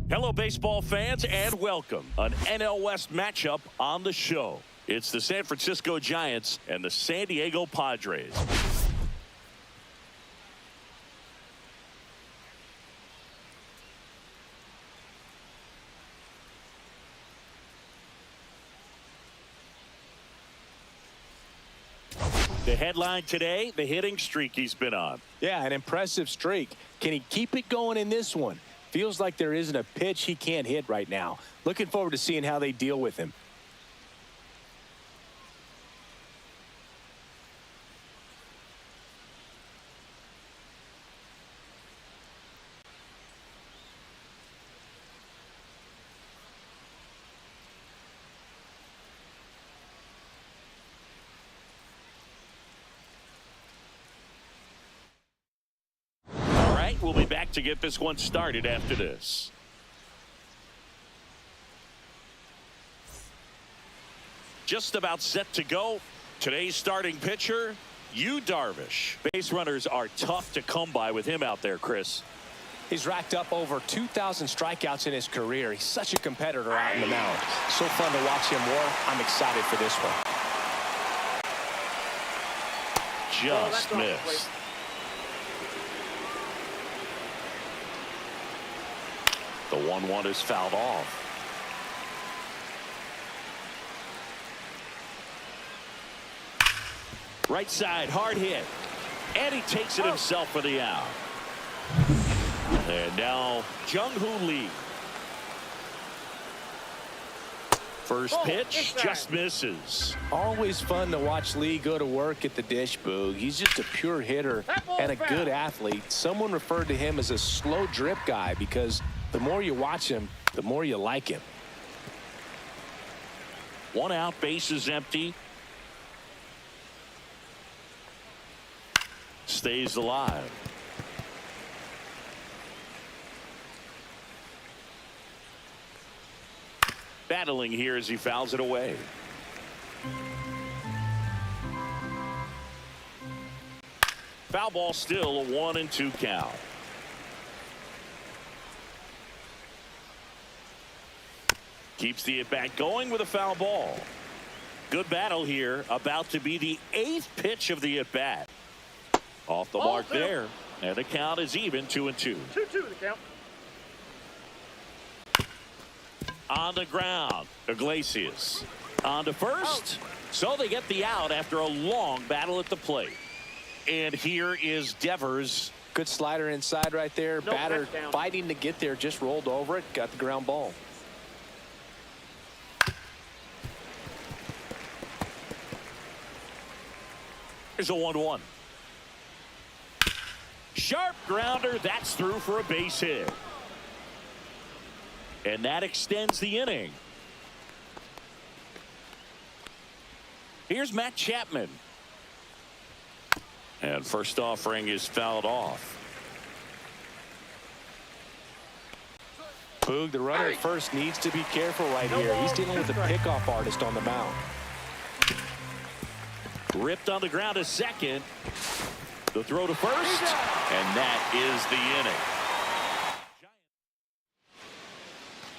Hello, baseball fans, and welcome. An NL West matchup on the show. It's the San Francisco Giants and the San Diego Padres. The headline today, the hitting streak he's been on. Yeah, an impressive streak. Can he keep it going in this one? Feels like there isn't a pitch he can't hit right now. Looking forward to seeing how they deal with him. We'll be back to get this one started after this. Just about set to go. Today's starting pitcher, Yu Darvish. Base runners are tough to come by with him out there, Chris. He's racked up over 2,000 strikeouts in his career. He's such a competitor out in the mound. So fun to watch him work. I'm excited for this one. Just missed. The 1-1 is fouled off. Right side, hard hit. And he takes it himself for the out. And now, Jung-Hoo Lee. First pitch, just misses. Always fun to watch Lee go to work at the dish, Boog. He's just a pure hitter and a good athlete. Someone referred to him as a slow drip guy because the more you watch him, the more you like him. One out, base is empty. Stays alive. Battling here as he fouls it away. Foul ball, still a 1-2 count. Keeps the at-bat going with a foul ball. Good battle here. About to be the 8th pitch of the at-bat. Off the mark there. And the count is even, 2-2. 2-2 the count. On the ground, Iglesias. On to first. So they get the out after a long battle at the plate. And here is Devers. Good slider inside right there. No, batter fighting to get there. Just rolled over it. Got the ground ball. Here's a 1-1. Sharp grounder. That's through for a base hit. And that extends the inning. Here's Matt Chapman. And first offering is fouled off. Boog, the runner at first needs to be careful right here. He's dealing with a pickoff artist on the mound. Ripped on the ground to second. The throw to first. And that is the inning.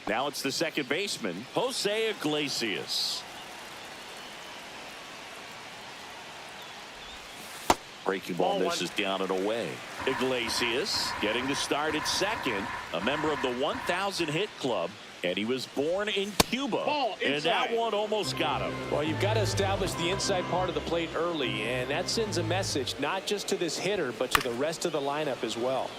Now it's the second baseman, Jose Iglesias. Breaking ball misses down and away. Iglesias getting the start at second. A member of the 1,000 hit club. And he was born in Cuba. And that one almost got him. Well, you've got to establish the inside part of the plate early. And that sends a message not just to this hitter, but to the rest of the lineup as well.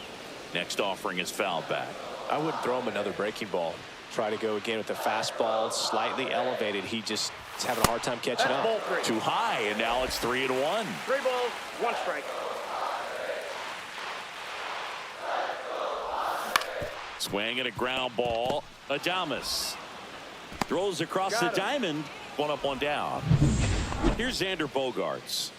Next offering is fouled back. I wouldn't throw him another breaking ball. Try to go again with the fastball slightly elevated. He just is having a hard time catching up. Too high, and now it's 3-1. 3 balls, 1 strike. Swing and a ground ball. Adames throws across the diamond. 1 up, 1 down. Here's Xander Bogaerts.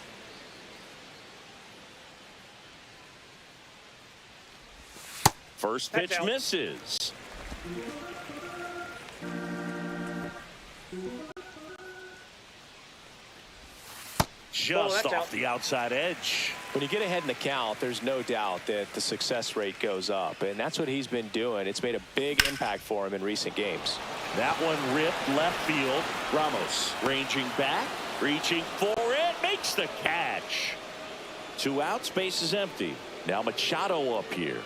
First pitch misses. just off the outside edge. When you get ahead in the count, there's no doubt that the success rate goes up, and that's what he's been doing. It's made a big impact for him in recent games. That one ripped left field. Ramos ranging back, reaching for it, makes the catch. 2 outs, base is empty. Now Machado up here.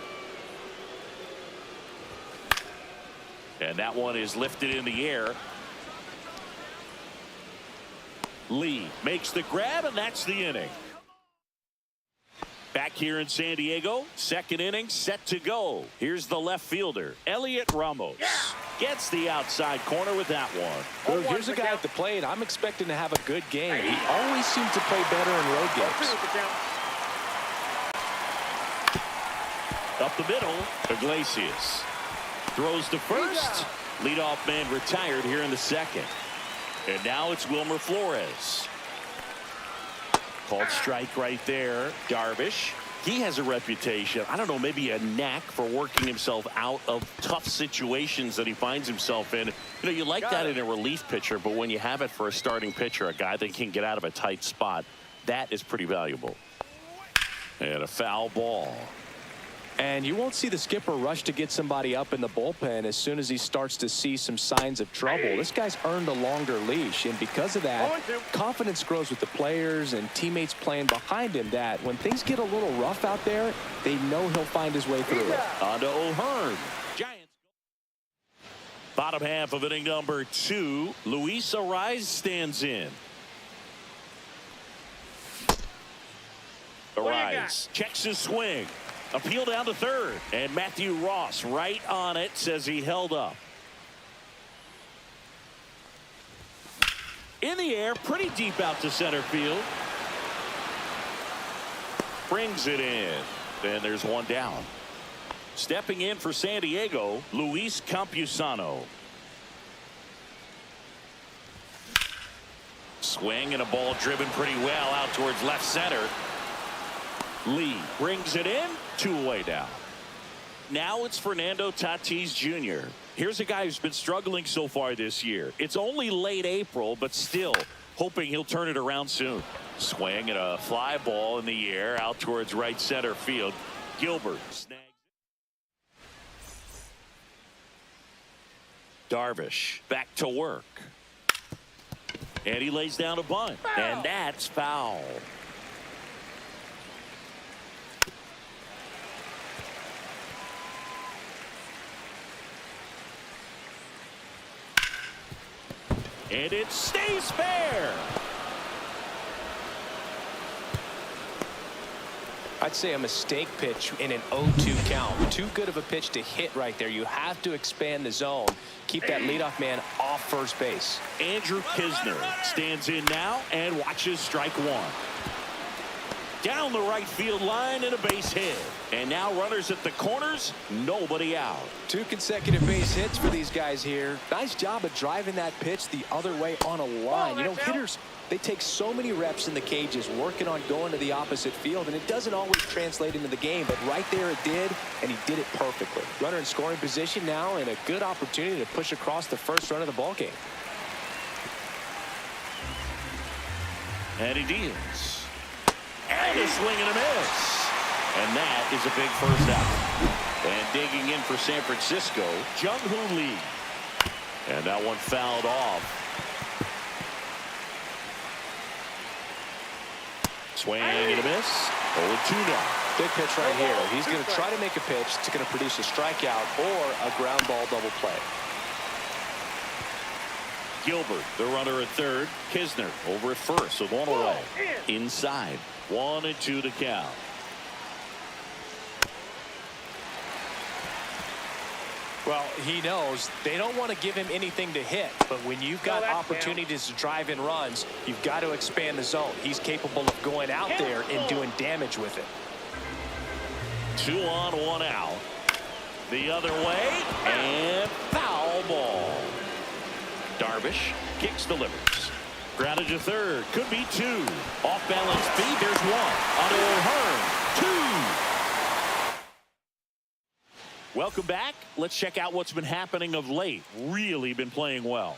And that one is lifted in the air. Lee makes the grab, and that's the inning. Back here in San Diego, second inning set to go. Here's the left fielder, Heliot Ramos. Gets the outside corner with that one. Well, here's a guy at the plate. I'm expecting to have a good game. He always seems to play better in road games. Up the middle, Iglesias throws to first. Leadoff man retired here in the second. And now it's Wilmer Flores. Called strike right there. Darvish. He has a reputation, I don't know, maybe a knack for working himself out of tough situations that he finds himself in. You know, you like that in a relief pitcher, but when you have it for a starting pitcher, a guy that can get out of a tight spot, that is pretty valuable. And a foul ball. And you won't see the skipper rush to get somebody up in the bullpen as soon as he starts to see some signs of trouble. This guy's earned a longer leash, and because of that, confidence grows with the players and teammates playing behind him, that when things get a little rough out there, they know he'll find his way through it. On to O'Hearn. Giants. Bottom half of inning number 2. Luis Arraez stands in. Arraez checks his swing. Appeal down to third, and Matthew Ross right on it, says he held up. In the air, pretty deep out to center field. Brings it in, and there's one down. Stepping in for San Diego, Luis Campusano. Swing and a ball driven pretty well out towards left center. Lee brings it in, 2 away down. Now it's Fernando Tatis Jr. Here's a guy who's been struggling so far this year. It's only late April, but still hoping he'll turn it around soon. Swing and a fly ball in the air out towards right center field. Gilbert snags it. Darvish back to work. And he lays down a bunt. And that's foul. And it stays fair. I'd say a mistake pitch in an 0-2 count. Too good of a pitch to hit right there. You have to expand the zone. Keep that leadoff man off first base. Andrew Kisner stands in now and watches strike one. Down the right field line and a base hit. And now runners at the corners, nobody out. 2 consecutive base hits for these guys here. Nice job of driving that pitch the other way on a line. You know, hitters, they take so many reps in the cages working on going to the opposite field, and it doesn't always translate into the game, but right there it did, and he did it perfectly. Runner in scoring position now, and a good opportunity to push across the first run of the ballgame. And he deals. And a swing and a miss. And that is a big first out. And digging in for San Francisco, Jung-Hoo Lee. And that one fouled off. Swing and a miss. 0-2 now. Big pitch right here. He's going to try to make a pitch that's going to produce a strikeout or a ground ball double play. Gilbert, the runner at third. Kisner over at first with 1 away. Inside. 1-2 to count. Well, he knows they don't want to give him anything to hit, but when you've got opportunities to drive in runs, you've got to expand the zone. He's capable of going out there and doing damage with it. 2 on, 1 out. The other way, and foul ball. Darvish kicks, delivers. Grounded to third. Could be 2. Off balance feed. There's 1. Onto O'Hearn. 2. Welcome back. Let's check out what's been happening of late. Really been playing well.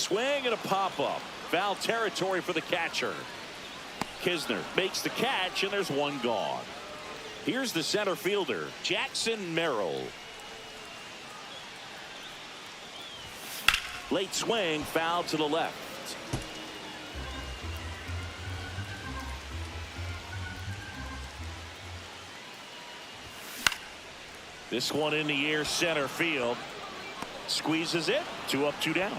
swing and a pop-up. Foul territory for the catcher. Kisner makes the catch, and there's one gone. Here's the center fielder, Jackson Merrill. Late swing, foul to the left. This one in the air, center field. Squeezes it. 2 up, 2 down.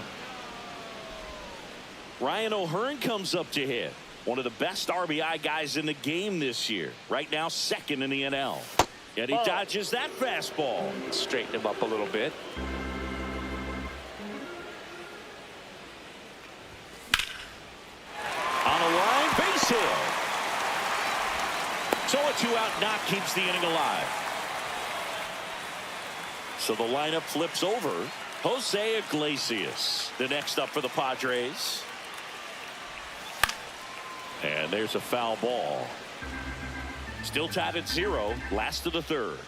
Ryan O'Hearn comes up to hit. One of the best RBI guys in the game this year. Right now, second in the NL. And he dodges that fastball. Straighten him up a little bit. On a line, base hit. So a 2-out knock keeps the inning alive. So the lineup flips over. Jose Iglesias, the next up for the Padres. And there's a foul ball. Still tied at 0. Last of the third.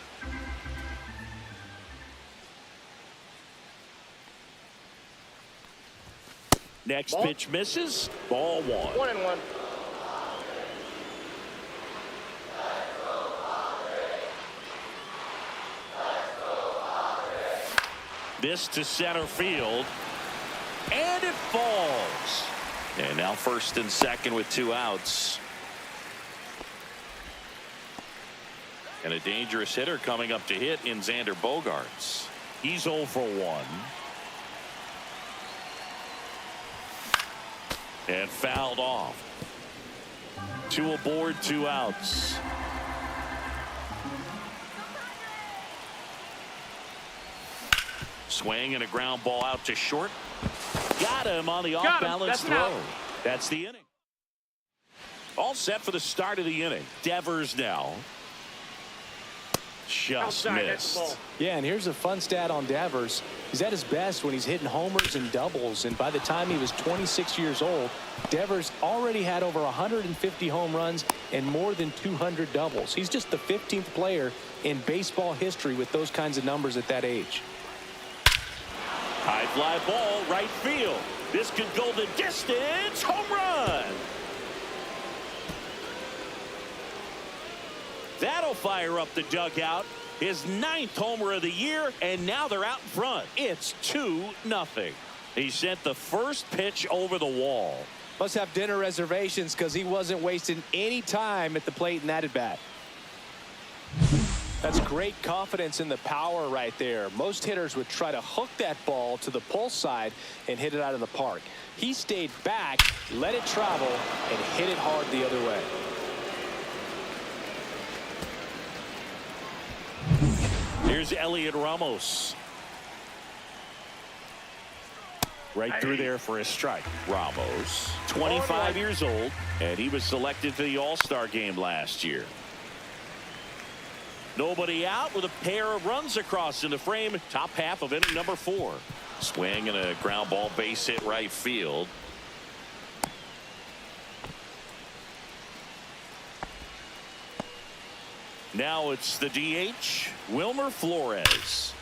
Next pitch misses. Ball 1. 1-1. This to center field. And it falls. And now first and second with 2 outs. And a dangerous hitter coming up to hit in Xander Bogaerts. He's 0 for 1. And fouled off. 2 aboard, 2 outs. Swing and a ground ball out to short. Got him on the off-balance throw. That's the inning. All set for the start of the inning. Devers now. Just missed. Yeah, and here's a fun stat on Devers. He's at his best when he's hitting homers and doubles, and by the time he was 26 years old, Devers already had over 150 home runs and more than 200 doubles. He's just the 15th player in baseball history with those kinds of numbers at that age. High fly ball, right field. This could go the distance. Home run. That'll fire up the dugout. His 9th homer of the year, and now they're out in front. It's 2-0. He sent the first pitch over the wall. Must have dinner reservations because he wasn't wasting any time at the plate in that at bat. That's great confidence in the power right there. Most hitters would try to hook that ball to the pull side and hit it out of the park. He stayed back, let it travel, and hit it hard the other way. Here's Heliot Ramos. Right through there for a strike. Ramos, 25 years old, and he was selected for the All-Star game last year. Nobody out with a pair of runs across in the frame. Top half of inning number 4. Swing and a ground ball base hit right field. Now it's the DH, Wilmer Flores.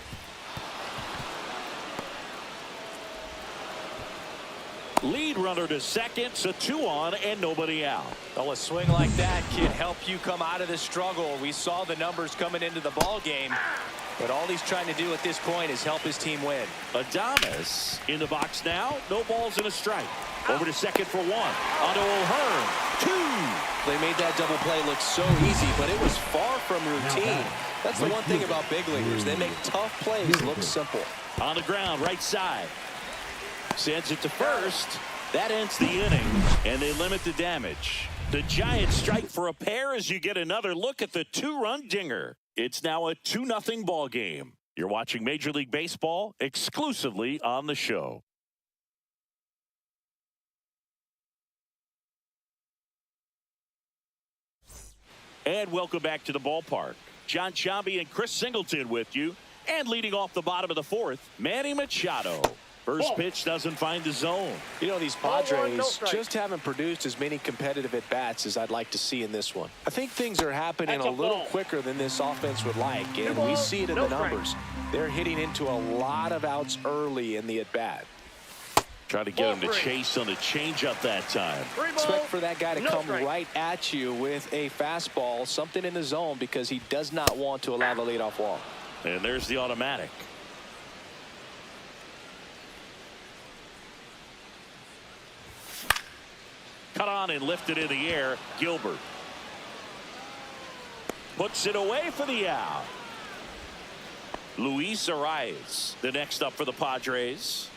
Lead runner to second, so 2 on and nobody out. Well, a swing like that can help you come out of the struggle. We saw the numbers coming into the ball game, but all he's trying to do at this point is help his team win. Adames in the box now. No balls and a strike. Over to second for 1. Onto O'Hearn. 2. They made that double play look so easy, but it was far from routine. That's the one thing about big leaguers. They make tough plays look simple. On the ground, right side. Sends it to first. That ends the inning, and they limit the damage. The Giants strike for a pair as you get another look at the 2-run dinger. It's now a 2-0 ball game. You're watching Major League Baseball exclusively on the show. And welcome back to the ballpark. John Chambi and Chris Singleton with you. And leading off the bottom of the 4th, Manny Machado. First pitch doesn't find the zone. You know, these Padres just haven't produced as many competitive at-bats as I'd like to see in this one. I think things are happening a little quicker than this offense would like, and we see it in the numbers. They're hitting into a lot of outs early in the at-bat. Try to get him to chase on the changeup that time. Expect for that guy to come right at you with a fastball, something in the zone, because he does not want to allow the leadoff walk. And there's the automatic. Cut on and lifted in the air. Gilbert puts it away for the out. Luis Arraez, the next up for the Padres.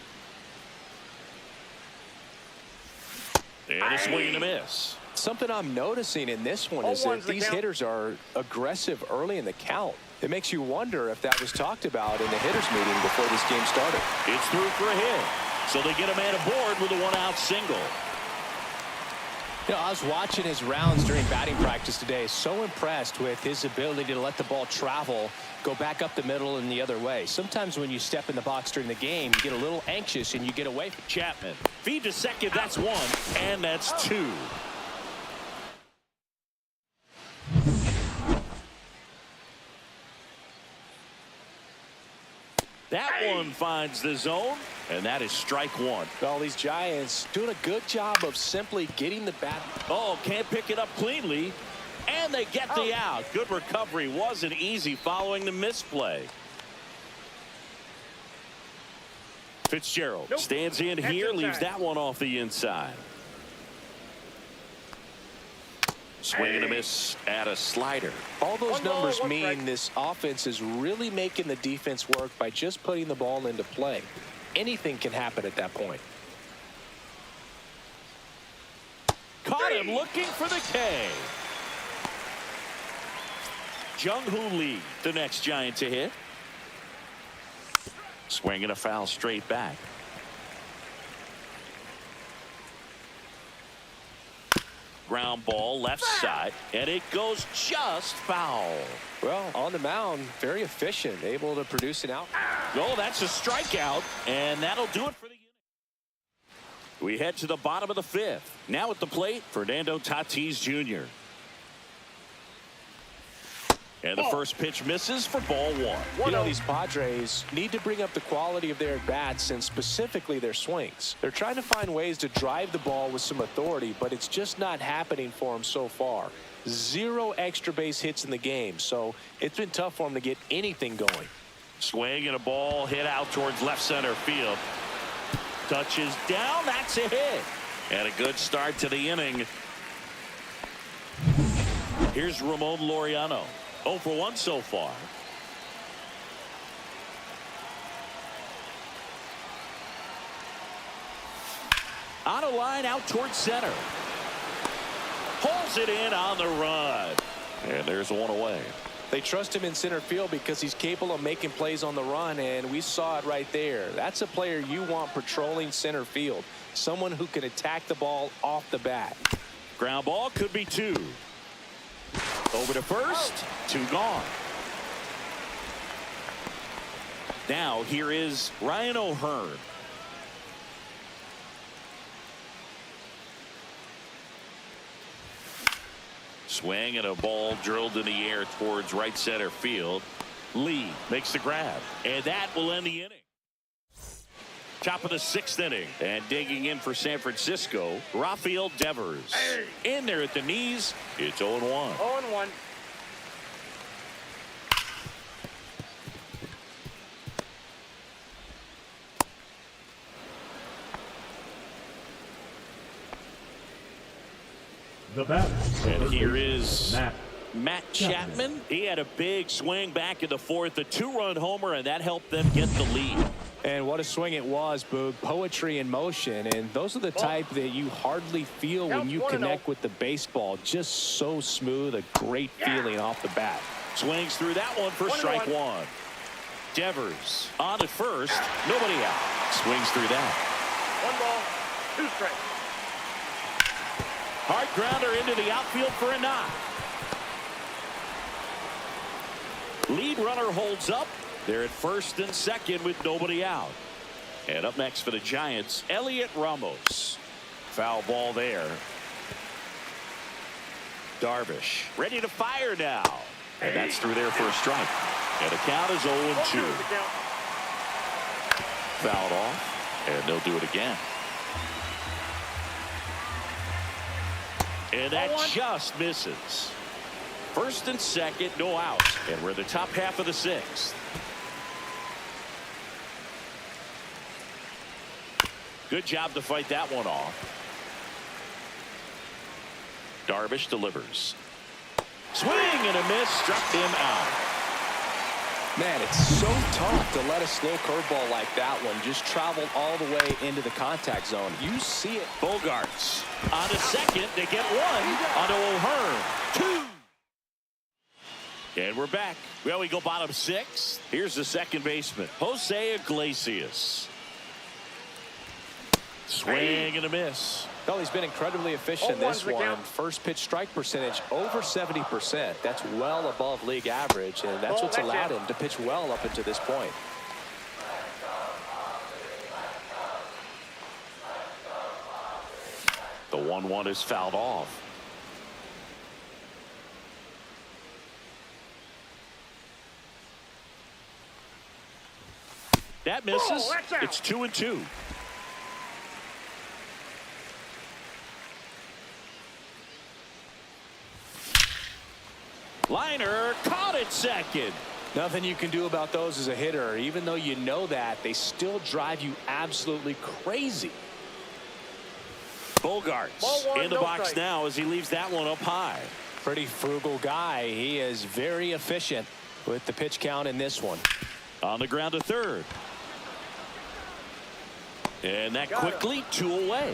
And a swing and a miss. Something I'm noticing in this one is that these hitters are aggressive early in the count. It makes you wonder if that was talked about in the hitters meeting before this game started. It's through for a hit. So they get a man aboard with a one-out single. You know, I was watching his rounds during batting practice today. So impressed with his ability to let the ball travel, go back up the middle and the other way. Sometimes when you step in the box during the game, you get a little anxious and you get away from Chapman. Feed to second. That's one. And that's two. That one finds the zone, and that is strike one. Well, these Giants doing a good job of simply getting the bat. Oh, can't pick it up cleanly, and they get the out. Good recovery. Wasn't easy following the misplay. Fitzgerald stands in here, leaves that one off the inside. Swing and a miss at a slider. All those numbers mean this offense is really making the defense work by just putting the ball into play. Anything can happen at that point. Caught him looking for the K. Jung-Hoo Lee, the next Giant to hit. Swing and a foul straight back. Ground ball left side, and it goes just foul. Well, on the mound, very efficient, able to produce an out. Oh, that's a strikeout, and that'll do it for the inning. We head to the bottom of the fifth. Now at the plate, Fernando Tatis Jr. And the first pitch misses for ball one. You know, these Padres need to bring up the quality of their at-bats and specifically their swings. They're trying to find ways to drive the ball with some authority, but it's just not happening for them so far. 0 extra base hits in the game, so it's been tough for them to get anything going. Swing and a ball hit out towards left center field. Touches down. That's a hit. And a good start to the inning. Here's Ramon Laureano. 0 for 1 so far. On a line out towards center. Pulls it in on the run. And there's one away. They trust him in center field because he's capable of making plays on the run, and we saw it right there. That's a player you want patrolling center field. Someone who can attack the ball off the bat. Ground ball could be 2. Over to first. 2 gone. Now here is Ryan O'Hearn. Swing and a ball drilled in the air towards right center field. Lee makes the grab, and that will end the inning. Top of the 6th inning, and digging in for San Francisco, Rafael Devers. In there at the knees. It's 0-1. 0-1. The batter. And here is Matt Chapman. He had a big swing back in the 4th, a 2-run homer, and that helped them get the lead. And what a swing it was, Boog. Poetry in motion, and those are the type that you hardly feel when you connect with the baseball. Just so smooth, a great feeling off the bat. Swings through that one for strike 1. Devers on at first, nobody out. Swings through that. 1 ball, 2 strikes. Hard grounder into the outfield for a knock. Lead runner holds up. They're at first and second with nobody out. And up next for the Giants, Heliot Ramos. Foul ball there. Darvish ready to fire now. And that's through there for a strike. And the count is 0-2. Fouled off. And they'll do it again. And that just misses. First and second, no outs. And we're in the top half of the sixth. Good job to fight that one off. Darvish delivers. Swing and a miss, struck him out. Man, it's so tough to let a slow curveball like that one just travel all the way into the contact zone. You see it. Bogarts on to second. They get one. On to O'Hearn. Two. And we're back. Well, we go bottom six. Here's the second baseman, Jose Iglesias. Swing and a miss. Well, he's been incredibly efficient in this one. First pitch strike percentage over 70%. That's well above league average, and that's what's allowed him to pitch well up until this point. The 1-1 is fouled off. That misses. It's 2-2. Liner caught it second. Nothing you can do about those as a hitter. Even though you know that, they still drive you absolutely crazy. Bogarts in the box now as he leaves that one up high. Pretty frugal guy. He is very efficient with the pitch count in this one. On the ground to third. And that quickly 2 away.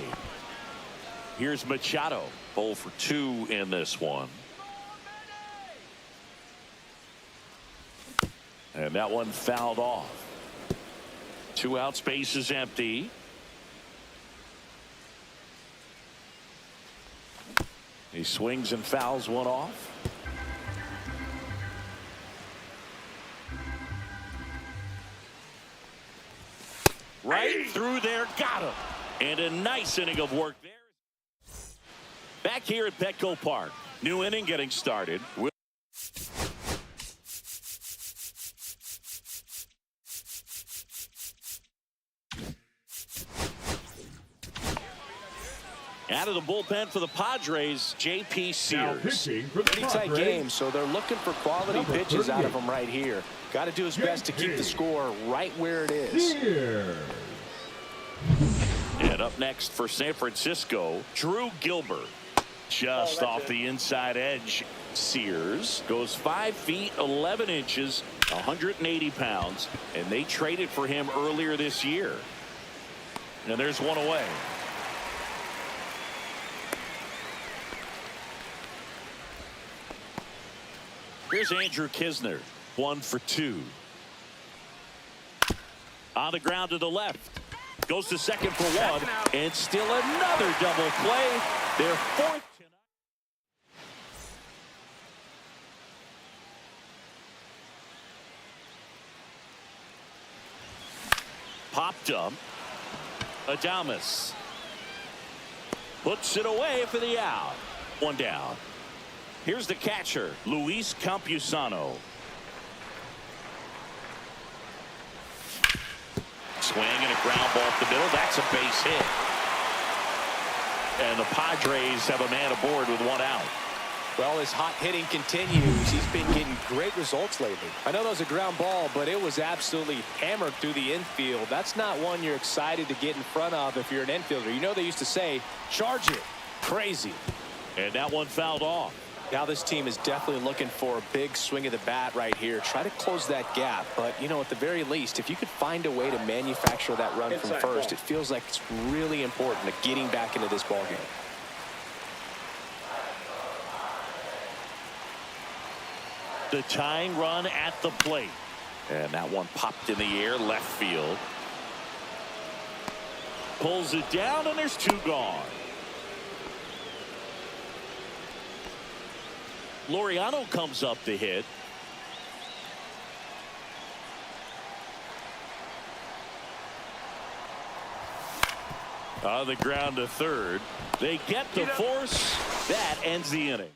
Here's Machado. 0 for 2 in this one. And that one fouled off. 2 out, space is empty. He swings and fouls one off. Right through there, got him. And a nice inning of work there. Back here at Petco Park. New inning getting started. Out of the bullpen for the Padres, J.P. Sears. Pretty tight game, so they're looking for quality pitches out of him right here. Got to do his best to keep the score right where it is. And up next for San Francisco, Drew Gilbert. Just off the inside edge. Sears goes 5 feet 11 inches, 180 pounds, and they traded for him earlier this year. And there's one away. Here's Andrew Kisner, 1 for 2. On the ground to the left. Goes to second for 1. And still another double play. Their 4th tonight. Popped up. Adames. Puts it away for the out. 1 down. Here's the catcher, Luis Campusano. Swing and a ground ball up the middle. That's a base hit. And the Padres have a man aboard with 1 out. Well, his hot hitting continues. He's been getting great results lately. I know that was a ground ball, but it was absolutely hammered through the infield. That's not one you're excited to get in front of if you're an infielder. You know they used to say, charge it. Crazy. And that one fouled off. Now this team is definitely looking for a big swing of the bat right here. Try to close that gap. But, you know, at the very least, if you could find a way to manufacture that run from first, it feels like it's really important to getting back into this ballgame. The tying run at the plate. And that one popped in the air, left field. Pulls it down, and there's 2 gone. Laureano comes up to hit. On the ground to third. They get the force. That ends the inning.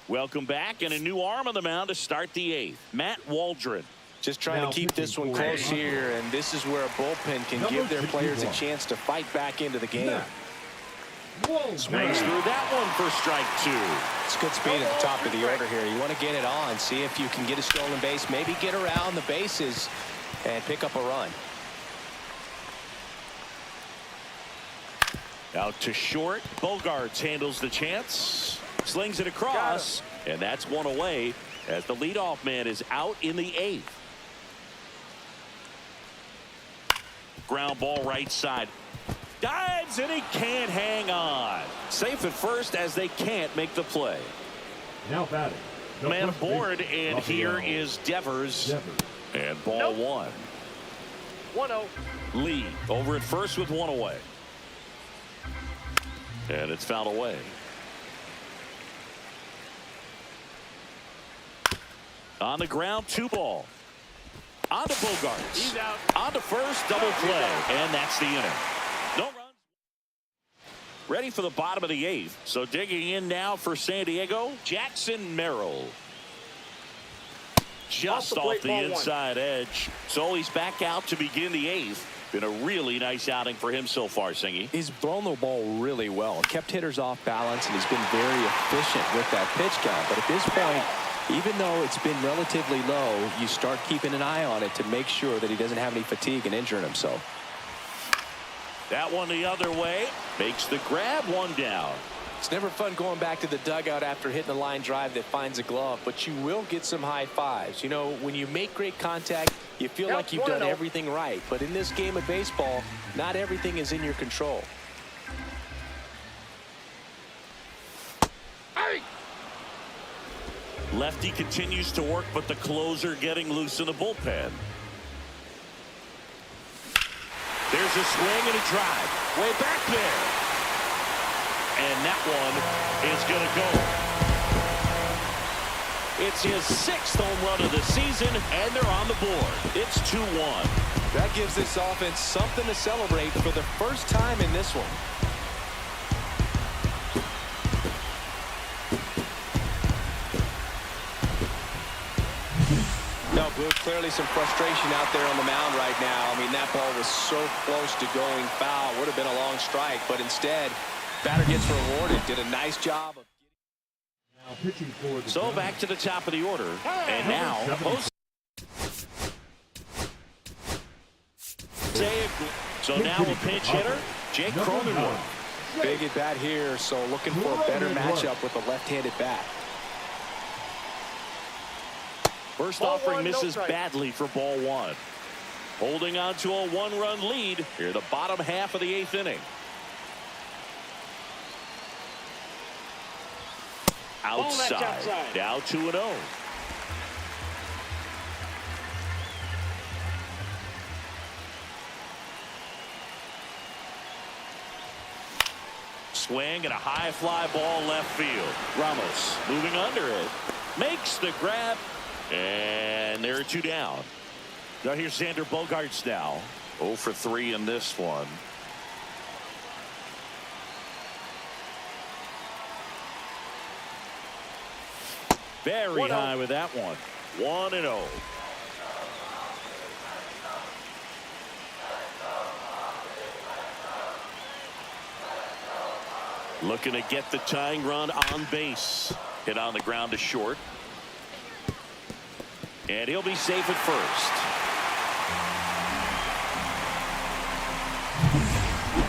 Welcome back, and a new arm on the mound to start the 8th. Matt Waldron. Just trying to keep this one close here, and this is where a bullpen can give their players a chance to fight back into the game. Swings through that one for strike 2. It's good speed at the top of the order here. You want to get it on, see if you can get a stolen base, maybe get around the bases and pick up a run. Out to short. Bogaerts handles the chance. Slings it across. And that's one away as the leadoff man is out in the 8th. Ground ball right side. Dives and he can't hang on. Safe at first as they can't make the play. Now batting. Man aboard, and here is Devers. And ball 1. 1-0. Lee over at first with one away. And it's fouled away. On the ground, 2 ball. On to Bogaerts. He's out. On to first, double play. And that's the inning. No runs. Ready for the bottom of the 8th. So digging in now for San Diego, Jackson Merrill. Just off the inside edge. So he's back out to begin the 8th. Been a really nice outing for him so far, Singy. He's thrown the ball really well, kept hitters off balance, and he's been very efficient with that pitch count. But at this point, even though it's been relatively low, you start keeping an eye on it to make sure that he doesn't have any fatigue and injuring himself. That one the other way. Makes the grab, 1 down. It's never fun going back to the dugout after hitting a line drive that finds a glove, but you will get some high fives. You know, when you make great contact, you feel like you've done everything right. But in this game of baseball, not everything is in your control. Lefty continues to work, but the closer getting loose in the bullpen. There's a swing and a drive. Way back there. And that one is going to go. It's his 6th home run of the season, and they're on the board. It's 2-1. That gives this offense something to celebrate for the first time in this one. No, Boo, clearly some frustration out there on the mound right now. I mean, that ball was so close to going foul. Would have been a long strike, but instead, batter gets rewarded. Did a nice job of so back to the top of the order. And now so now a pinch hitter, Jake Cronenworth. Big at bat here, so looking for a better matchup with a left-handed bat. First offering misses badly for ball 1. Holding on to a 1-run lead here the bottom half of the 8th inning. Outside. Now 2-0. Swing and a high fly ball left field. Ramos moving under it. Makes the grab. And there are 2 down. Now here's Xander Bogaerts now. 0 for 3 in this one. Very high with that one. 1-0. Looking to get the tying run on base. Hit on the ground to short. And he'll be safe at first.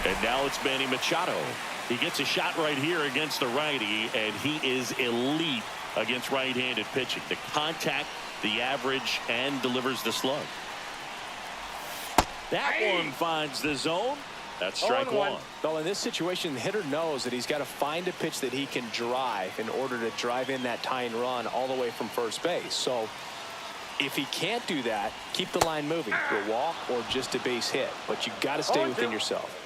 And now it's Manny Machado. He gets a shot right here against the righty, and he is elite against right-handed pitching. The contact, the average, and delivers the slug. That one finds the zone. That's strike 1. Well, in this situation, the hitter knows that he's got to find a pitch that he can drive in order to drive in that tying run all the way from first base. So if he can't do that, keep the line moving. A walk or just a base hit. But you've got to stay within yourself.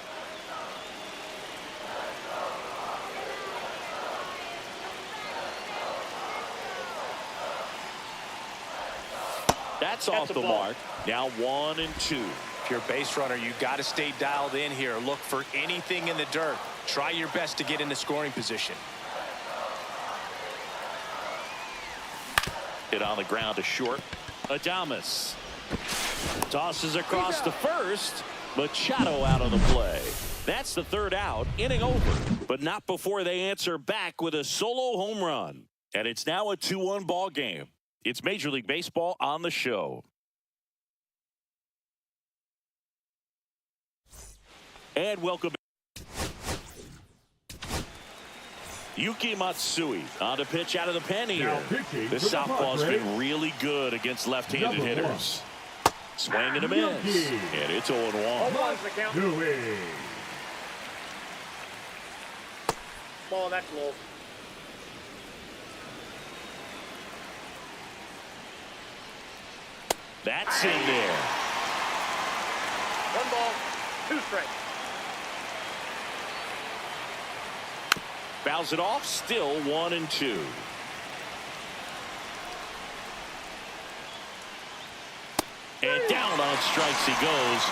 That's off the mark. Now 1 and 2. If you're a base runner, you got to stay dialed in here. Look for anything in the dirt. Try your best to get into scoring position. Hit on the ground to short. Adames tosses across the first. Machado out of the play. That's the third out. Inning over, but not before they answer back with a solo home run. And it's now a 2-1 ball game. It's Major League Baseball on the show. And welcome Yuki Matsui on the pitch out of the pen here. This southpaw's been really good against left-handed hitters. Swing and a miss. And it's 0-1. Ball, that's low. That's in there. 1 ball, 2 strikes. Fouls it off. Still 1-2. And down on strikes he goes.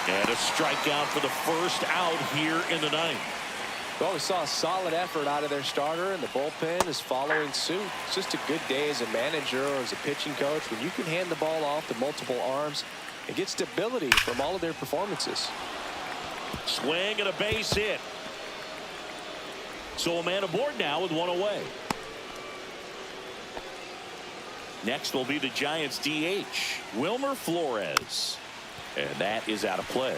And a strikeout for the first out here in the ninth. Well, we saw a solid effort out of their starter, and the bullpen is following suit. It's just a good day as a manager or as a pitching coach when you can hand the ball off to multiple arms and get stability from all of their performances. Swing and a base hit. So a man aboard now with 1 away. Next will be the Giants DH, Wilmer Flores. And that is out of play.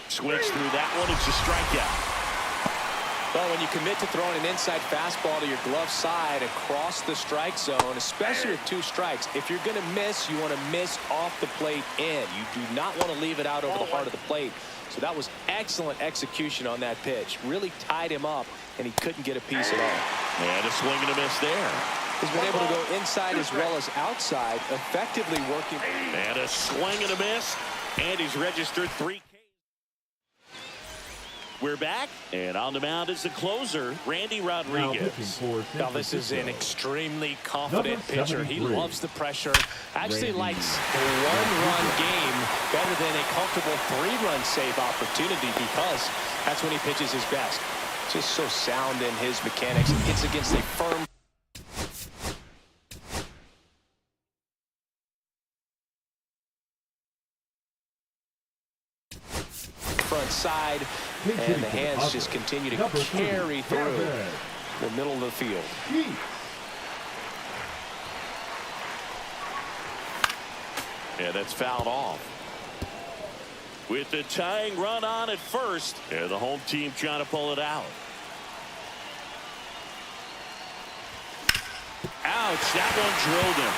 Switch through that one. It's a strikeout. Well, when you commit to throwing an inside fastball to your glove side across the strike zone, especially with 2 strikes, if you're going to miss, you want to miss off the plate in. You do not want to leave it out over the heart of the plate. So that was excellent execution on that pitch. Really tied him up, and he couldn't get a piece at all. And a swing and a miss there. He's been able to go inside as well as outside, effectively working. And a swing and a miss, and he's registered 3 Ks. We're back, and on the mound is the closer, Randy Rodriguez. Now, this is an extremely confident pitcher. He loves the pressure. Actually likes a 1-run game better than a comfortable 3-run save opportunity because that's when he pitches his best. Just so sound in his mechanics. He hits against a firm front side, and the hands just continue to carry through the middle of the field. Yeah, that's fouled off. With the tying run on at first, and the home team trying to pull it out. Ouch, that one drilled him.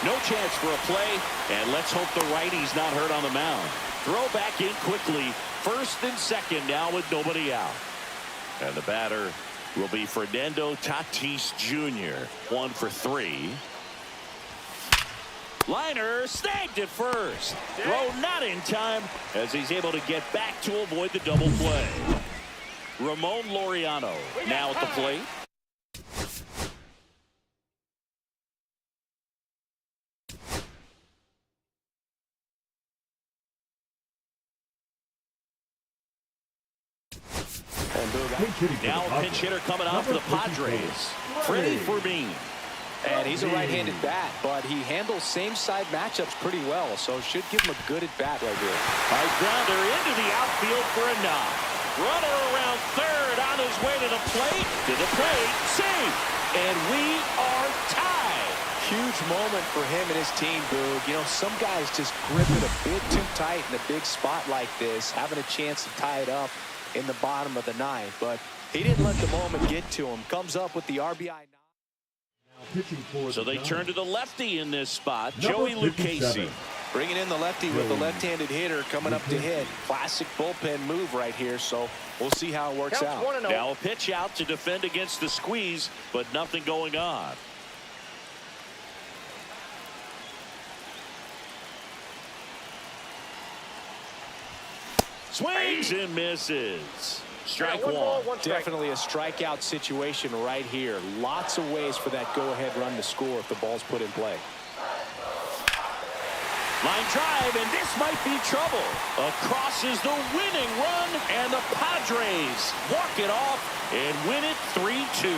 No chance for a play, and let's hope the righty's not hurt on the mound. Throw back in quickly. First and second now with nobody out. And the batter will be Fernando Tatis Jr. 1 for 3. Liner snagged at first. Throw not in time as he's able to get back to avoid the double play. Ramon Laureano now at the plate. Now a pinch hitter coming out for the Padres, Freddy Fermin. And he's a right-handed bat, but he handles same-side matchups pretty well, so should give him a good at-bat right here. High grounder into the outfield for a knock. Runner around third on his way to the plate. Safe. And we are tied. Huge moment for him and his team, Boog. You know, some guys just grip it a bit too tight in a big spot like this, having a chance to tie it up in the bottom of the ninth, but he didn't let the moment get to him. Comes up with the RBI. So they turn to the lefty in this spot, Joey Lucchesi. Bringing in the lefty with the left-handed hitter coming up to hit. Classic bullpen move right here, so we'll see how it works out. Now a pitch out to defend against the squeeze, but nothing going on. Swings and misses. Strike one. Definitely a strikeout situation right here. Lots of ways for that go-ahead run to score if the ball's put in play. Line drive, and this might be trouble. Across is the winning run, and the Padres walk it off and win it 3-2.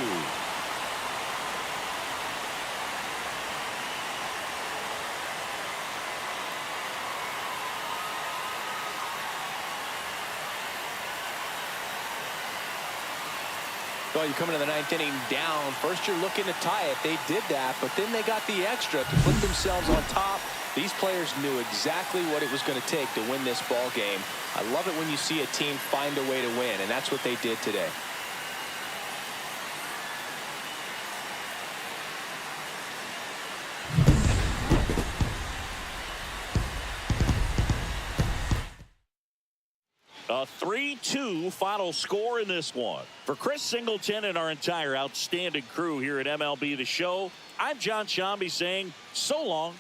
Well, you come into the ninth inning down. First, you're looking to tie it. They did that, but then they got the extra to put themselves on top. These players knew exactly what it was going to take to win this ball game. I love it when you see a team find a way to win, and that's what they did today. A 3-2 final score in this one. For Chris Singleton and our entire outstanding crew here at MLB The Show, I'm John Shambi saying so long.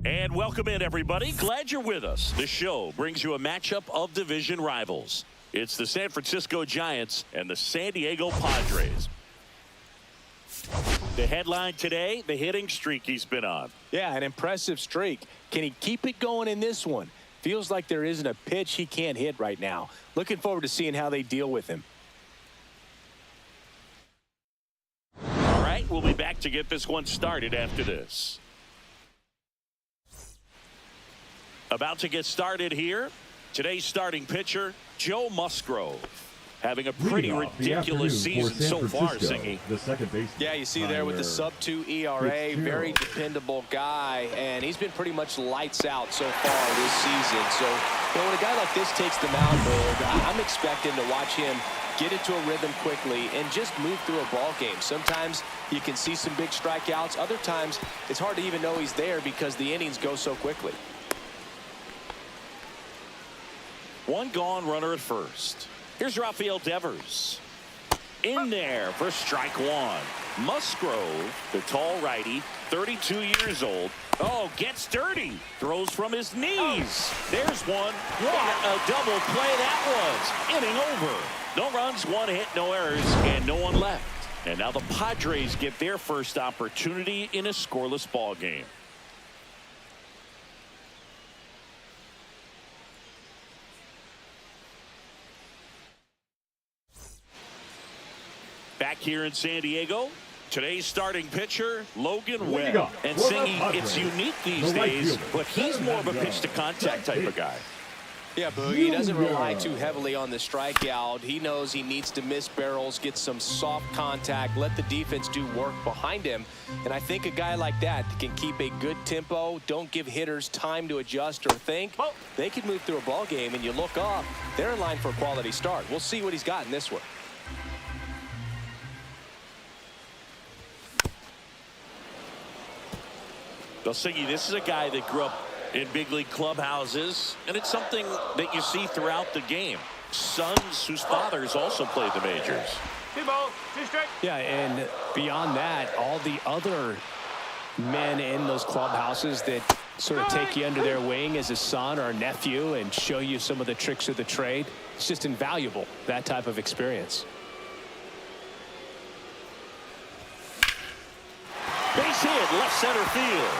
And welcome in, everybody. Glad you're with us. The show brings you a matchup of division rivals. It's the San Francisco Giants and the San Diego Padres. The headline today, the hitting streak he's been on. Yeah, an impressive streak. Can he keep it going in this one? Feels like there isn't a pitch he can't hit right now. Looking forward to seeing how they deal with him. All right, we'll be back to get this one started after this. About to get started here. Today's starting pitcher, Joe Musgrove. Having a pretty ridiculous season so far, Singy. The second baseman. Yeah, you see there with the sub-2 ERA, very dependable guy, and he's been pretty much lights out so far this season. So, when a guy like this takes the mound, I'm expecting to watch him get into a rhythm quickly and just move through a ball game. Sometimes you can see some big strikeouts. Other times, it's hard to even know he's there because the innings go so quickly. One gone, runner at first. Here's Rafael Devers. In there for strike one. Musgrove, the tall righty, 32 years old. Oh, gets dirty. Throws from his knees. There's one. What a double play that was. Inning over. No runs, one hit, no errors, and no one left. And now the Padres get their first opportunity in a scoreless ball game. Back here in San Diego, today's starting pitcher, Logan Webb. And Singy, it's unique these days, but he's more of a pitch-to-contact type of guy. Yeah, Boogie, he doesn't rely too heavily on the strikeout. He knows he needs to miss barrels, get some soft contact, let the defense do work behind him. And I think a guy like that can keep a good tempo, don't give hitters time to adjust or think. They can move through a ball game, and you look up, they're in line for a quality start. We'll see what he's got in this one. Singy, this is a guy that grew up in big league clubhouses, and it's something that you see throughout the game. sons whose fathers also played the majors. 2 balls, 2 strikes. Yeah, and beyond that, all the other men in those clubhouses that sort of take you under their wing as a son or a nephew and show you some of the tricks of the trade. It's just invaluable, that type of experience. Base hit, left center field.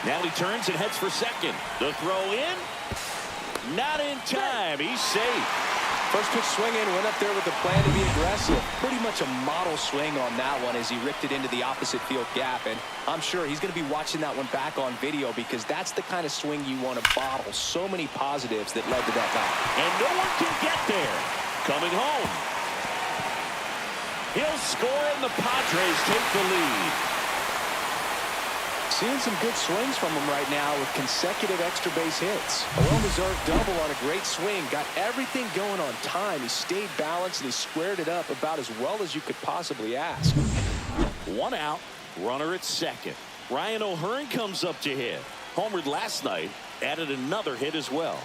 Now he turns and heads for second. The throw in. Not in time. He's safe. First pitch swinging, went up there with the plan to be aggressive. Pretty much a model swing on that one as he ripped it into the opposite field gap. And I'm sure he's going to be watching that one back on video because that's the kind of swing you want to bottle. So many positives that led to that knock. And no one can get there. Coming home. He'll score and the Padres take the lead. Seeing some good swings from him right now with consecutive extra base hits. A well-deserved double on a great swing. Got everything going on time. He stayed balanced and he squared it up about as well as you could possibly ask. 1 out, runner at second. Ryan O'Hearn comes up to hit. Homered last night, added another hit as well.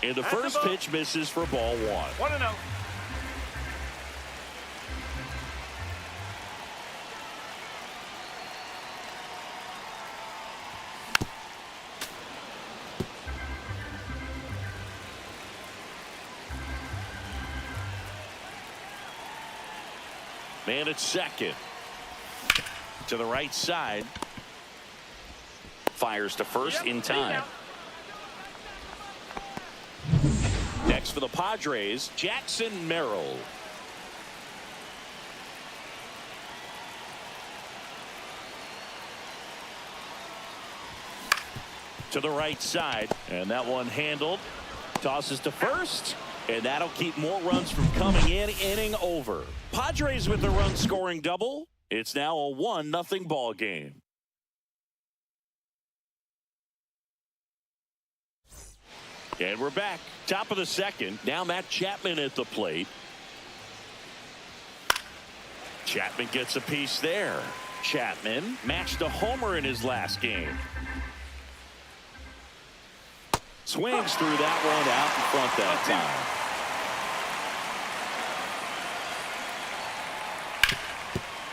And the first pitch misses for ball 1. 1-0. Man at second. To the right side. Fires to first in time. Next for the Padres, Jackson Merrill. To the right side, and that one handled. Tosses to first, and that'll keep more runs from coming in. Inning over. Padres with the run scoring double. It's now a 1-0 ball game. And we're back. Top of the second. Now Matt Chapman at the plate. Chapman gets a piece there. Chapman matched a homer in his last game. Swings through that one out in front that time.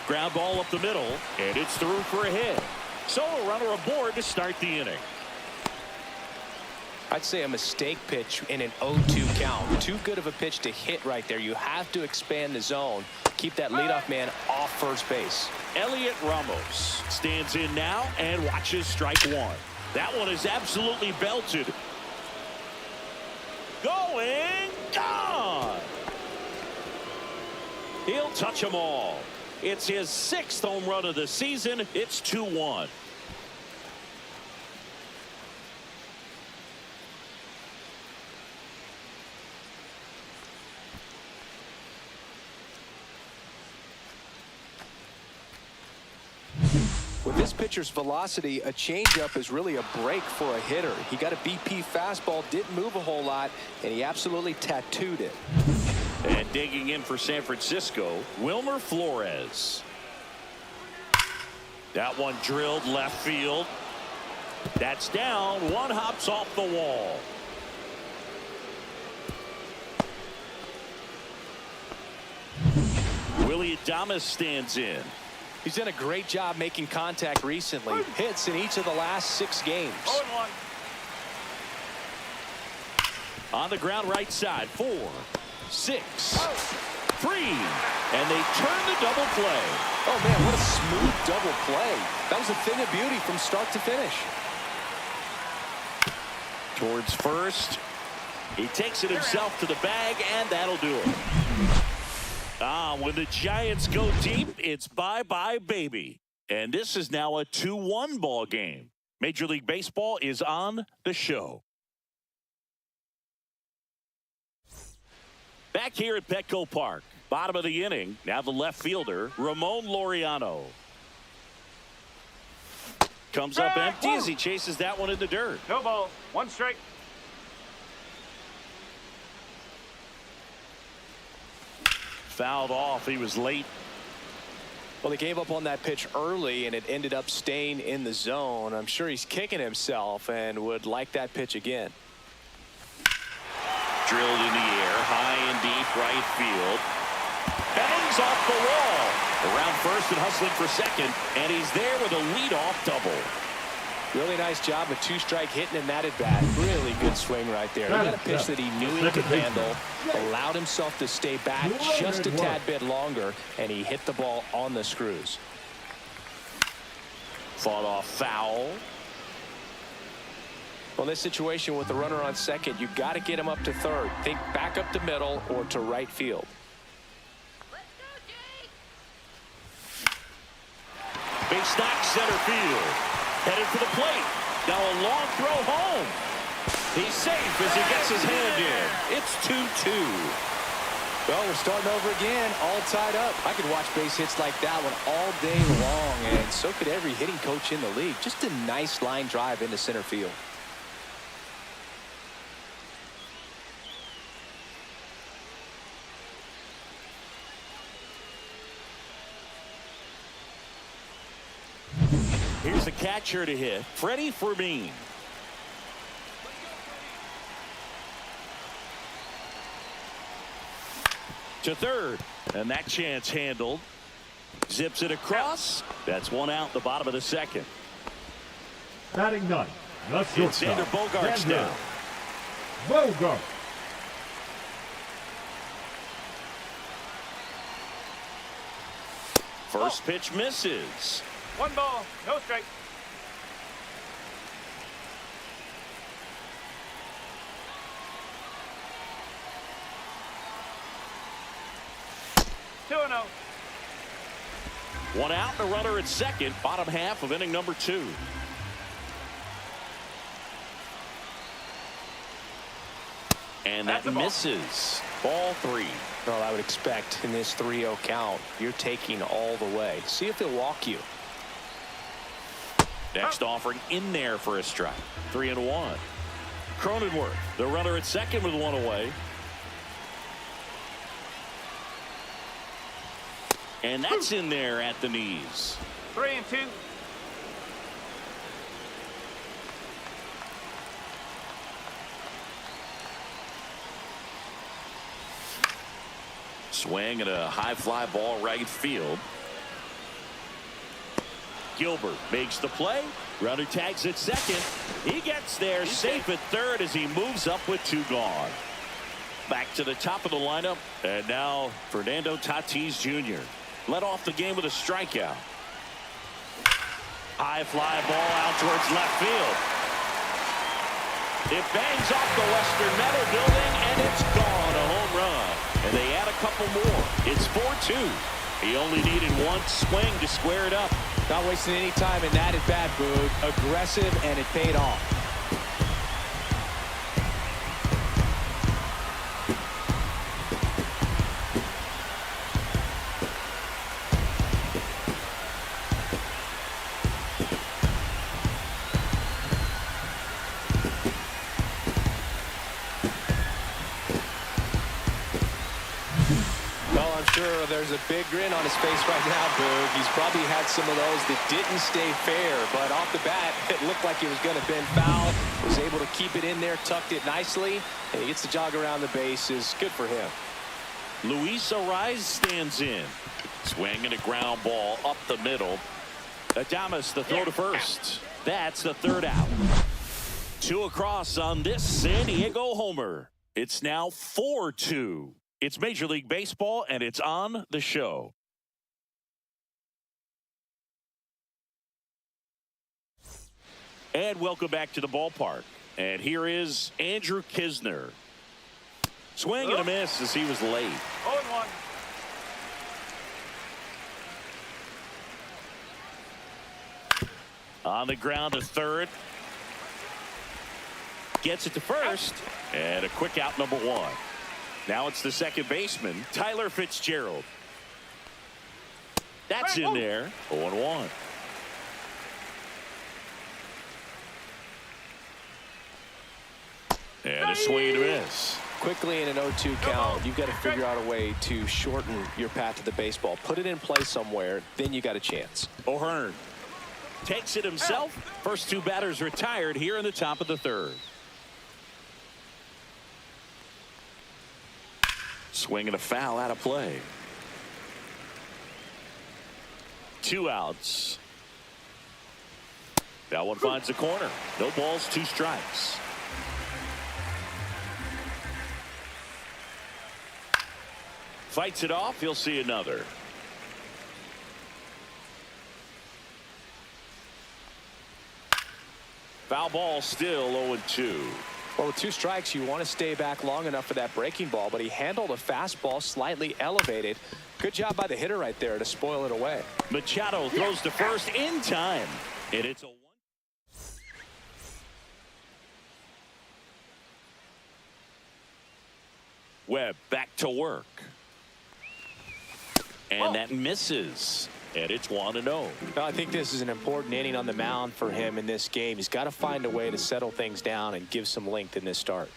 Ground ball up the middle, and it's through for a hit. So a runner aboard to start the inning. I'd say a mistake pitch in an 0-2 count. Too good of a pitch to hit right there. You have to expand the zone. Keep that leadoff man off first base. Heliot Ramos stands in now and watches strike 1. That one is absolutely belted. Going, gone. He'll touch them all. It's his 6th home run of the season. It's 2-1. With this pitcher's velocity, a changeup is really a break for a hitter. He got a BP fastball, didn't move a whole lot, and he absolutely tattooed it. And digging in for San Francisco, Wilmer Flores. That one drilled left field. That's down. One hops off the wall. Willie Adames stands in. He's done a great job making contact recently. Hits in each of the last 6 games. 0-1. On the ground right side. 4, 6, 3. And they turn the double play. Oh, man, what a smooth double play. That was a thing of beauty from start to finish. Towards first. He takes it himself to the bag, and that'll do it. When the Giants go deep, it's bye-bye, baby. And this is now a 2-1 ball game. Major League Baseball is on the show. Back here at Petco Park, bottom of the inning. Now the left fielder, Ramon Laureano. Comes up empty as he chases that one in the dirt. No ball. 1 strike. Fouled off. He was late. Well, he gave up on that pitch early, and it ended up staying in the zone. I'm sure he's kicking himself and would like that pitch again. drilled in the air, high and deep right field. Bangs off the wall. Around first and hustling for second, and he's there with a leadoff double. Really nice job with two-strike hitting in that at-bat. Really good swing right there. He got a pitch that he knew he could handle, allowed himself to stay back just a tad bit longer, and he hit the ball on the screws. Fought off foul. Well, in this situation with the runner on second, you got to get him up to third. Think back up the middle or to right field. Big stock center field. Headed for the plate. Now a long throw home. He's safe as he gets his hand in. It's 2-2. Well, we're starting over again, all tied up. I could watch base hits like that one all day long, and so could every hitting coach in the league. Just a nice line drive into center field. Here's the catcher to hit, Freddy Fermin. To third, and that chance handled. Zips it across. That's one out, the bottom of the second. Batting ninth, the It's shortstop, Xander Bogaerts now. Bogart. First pitch misses. 1 ball, no strike. Two and 0. One out and a runner at second, bottom half of inning number 2. And that misses. Ball 3. Well, I would expect in this 3-0 count, you're taking all the way. See if he'll walk you. Next offering in there for a strike. 3-1. Cronenworth, the runner at second with one away. And that's in there at the knees. 3-2. Swing and a high fly ball right field. Gilbert makes the play. Runner tags at second. He gets there safe at third as he moves up with 2 gone. Back to the top of the lineup. And now Fernando Tatis Jr. led off the game with a strikeout. High fly ball out towards left field. It bangs off the Western Metal building and it's gone. A home run. And they add a couple more. It's 4-2. He only needed one swing to square it up. Not wasting any time in that at bat, Boog. Aggressive, and it paid off. Sure, there's a big grin on his face right now, Boog. He's probably had some of those that didn't stay fair, but off the bat, it looked like it was going to bend foul. Was able to keep it in there, tucked it nicely, and he gets the jog around the bases. Good for him. Luis Arraez stands in. Swing and a ground ball up the middle. Adames the throw to first. That's the third out. 2 across on this San Diego homer. It's now 4-2. It's Major League Baseball, and it's on the show. And welcome back to the ballpark. And here is Andrew Kisner. Swing and a miss as he was late. 0-1. On the ground to third. Gets it to first. And a quick out, number 1. Now it's the second baseman, Tyler Fitzgerald. That's in there. 0-1. And a swing and a miss. Quickly in an 0-2 count, you've got to figure out a way to shorten your path to the baseball. Put it in play somewhere, then you got a chance. O'Hearn takes it himself. First 2 batters retired here in the top of the third. Swing and a foul out of play. 2 outs. That one finds the corner. No balls, 2 strikes. Fights it off. He'll see another. Foul ball, still 0-2. Well, with 2 strikes, you want to stay back long enough for that breaking ball, but he handled a fastball slightly elevated. Good job by the hitter right there to spoil it away. Machado throws to first in time, and it's a 1. Webb back to work. And that misses. And it's 1-0. I think this is an important inning on the mound for him in this game. He's got to find a way to settle things down and give some length in this start.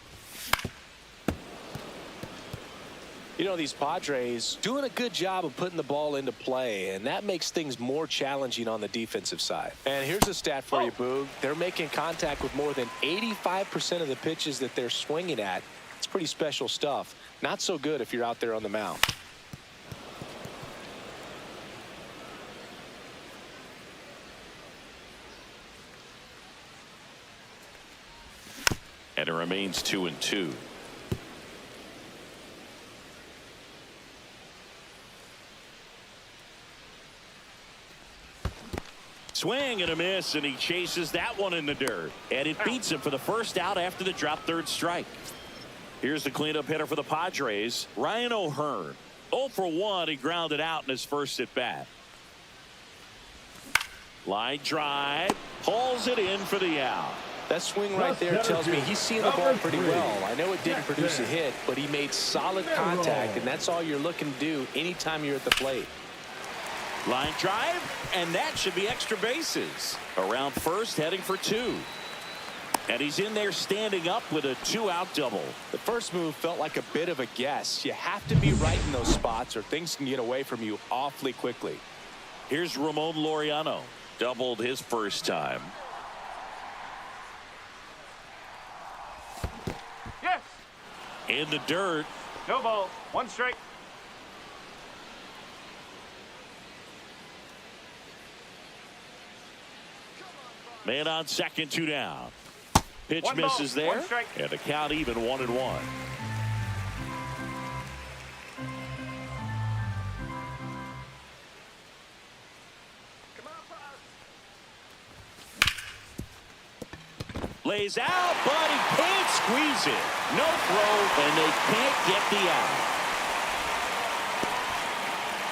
You know, these Padres doing a good job of putting the ball into play, and that makes things more challenging on the defensive side. And here's a stat for you, Boog. They're making contact with more than 85% of the pitches that they're swinging at. It's pretty special stuff. Not so good if you're out there on the mound. And it remains 2-2. Swing and a miss, and he chases that one in the dirt. And it beats him for the first out after the drop third strike. Here's the cleanup hitter for the Padres, Ryan O'Hearn. 0 for 1, he grounded out in his first at bat. Line drive, pulls it in for the out. That swing right there tells me he's seeing the ball pretty well. I know it didn't produce a hit, but he made solid contact, and that's all you're looking to do anytime you're at the plate. Line drive, and that should be extra bases. Around first, heading for 2. And he's in there standing up with a 2-out double. The first move felt like a bit of a guess. You have to be right in those spots or things can get away from you awfully quickly. Here's Ramon Laureano. Doubled his first time. Yes. In the dirt. No ball. 1 strike. Man on second, 2 down. Pitch 1 ball, misses there. 1 strike. And the count even 1-1. Lays out, but he can't squeeze it. No throw, and they can't get the out.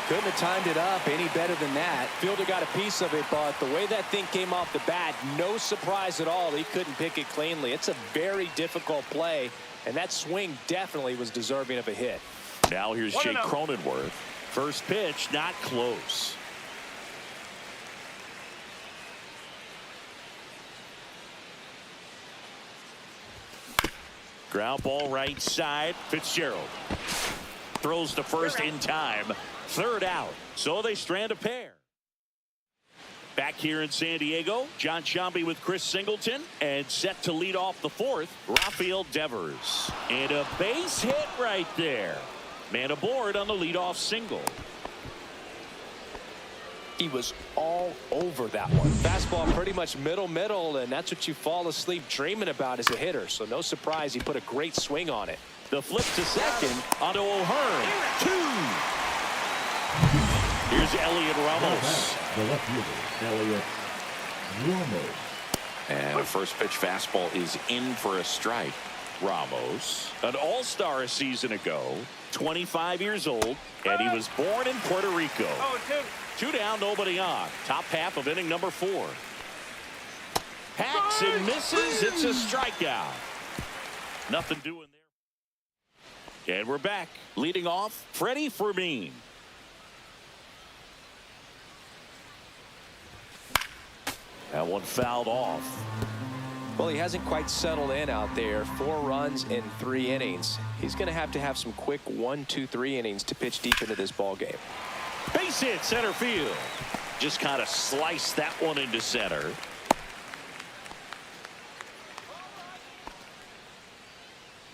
Couldn't have timed it up any better than that. Fielder got a piece of it, but the way that thing came off the bat, no surprise at all. He couldn't pick it cleanly. It's a very difficult play, and that swing definitely was deserving of a hit. Now here's Jake Cronenworth. First pitch, not close. Ground ball right side. Fitzgerald throws to first in time. 3rd out. So they strand a pair. Back here in San Diego, John Sciambi with Chris Singleton, and set to lead off the 4th, Rafael Devers. And a base hit right there. Man aboard on the leadoff single. He was all over that one. Fastball pretty much middle, and that's what you fall asleep dreaming about as a hitter. So no surprise he put a great swing on it. The flip to second onto O'Hearn. 2. Here's Heliot Ramos. The left fielder, Heliot Ramos. And a first pitch fastball is in for a strike. Ramos, an all-star a season ago, 25 years old, and he was born in Puerto Rico. 2 down, nobody on. Top half of inning number 4. Hacks and misses. It's a strikeout. Nothing doing there. And we're back. Leading off, Freddy Fermin. That one fouled off. Well, he hasn't quite settled in out there. 4 runs in 3 innings. He's going to have some quick 1, 2, 3 innings to pitch deep into this ball game. Base hit center field. Just kind of sliced that one into center.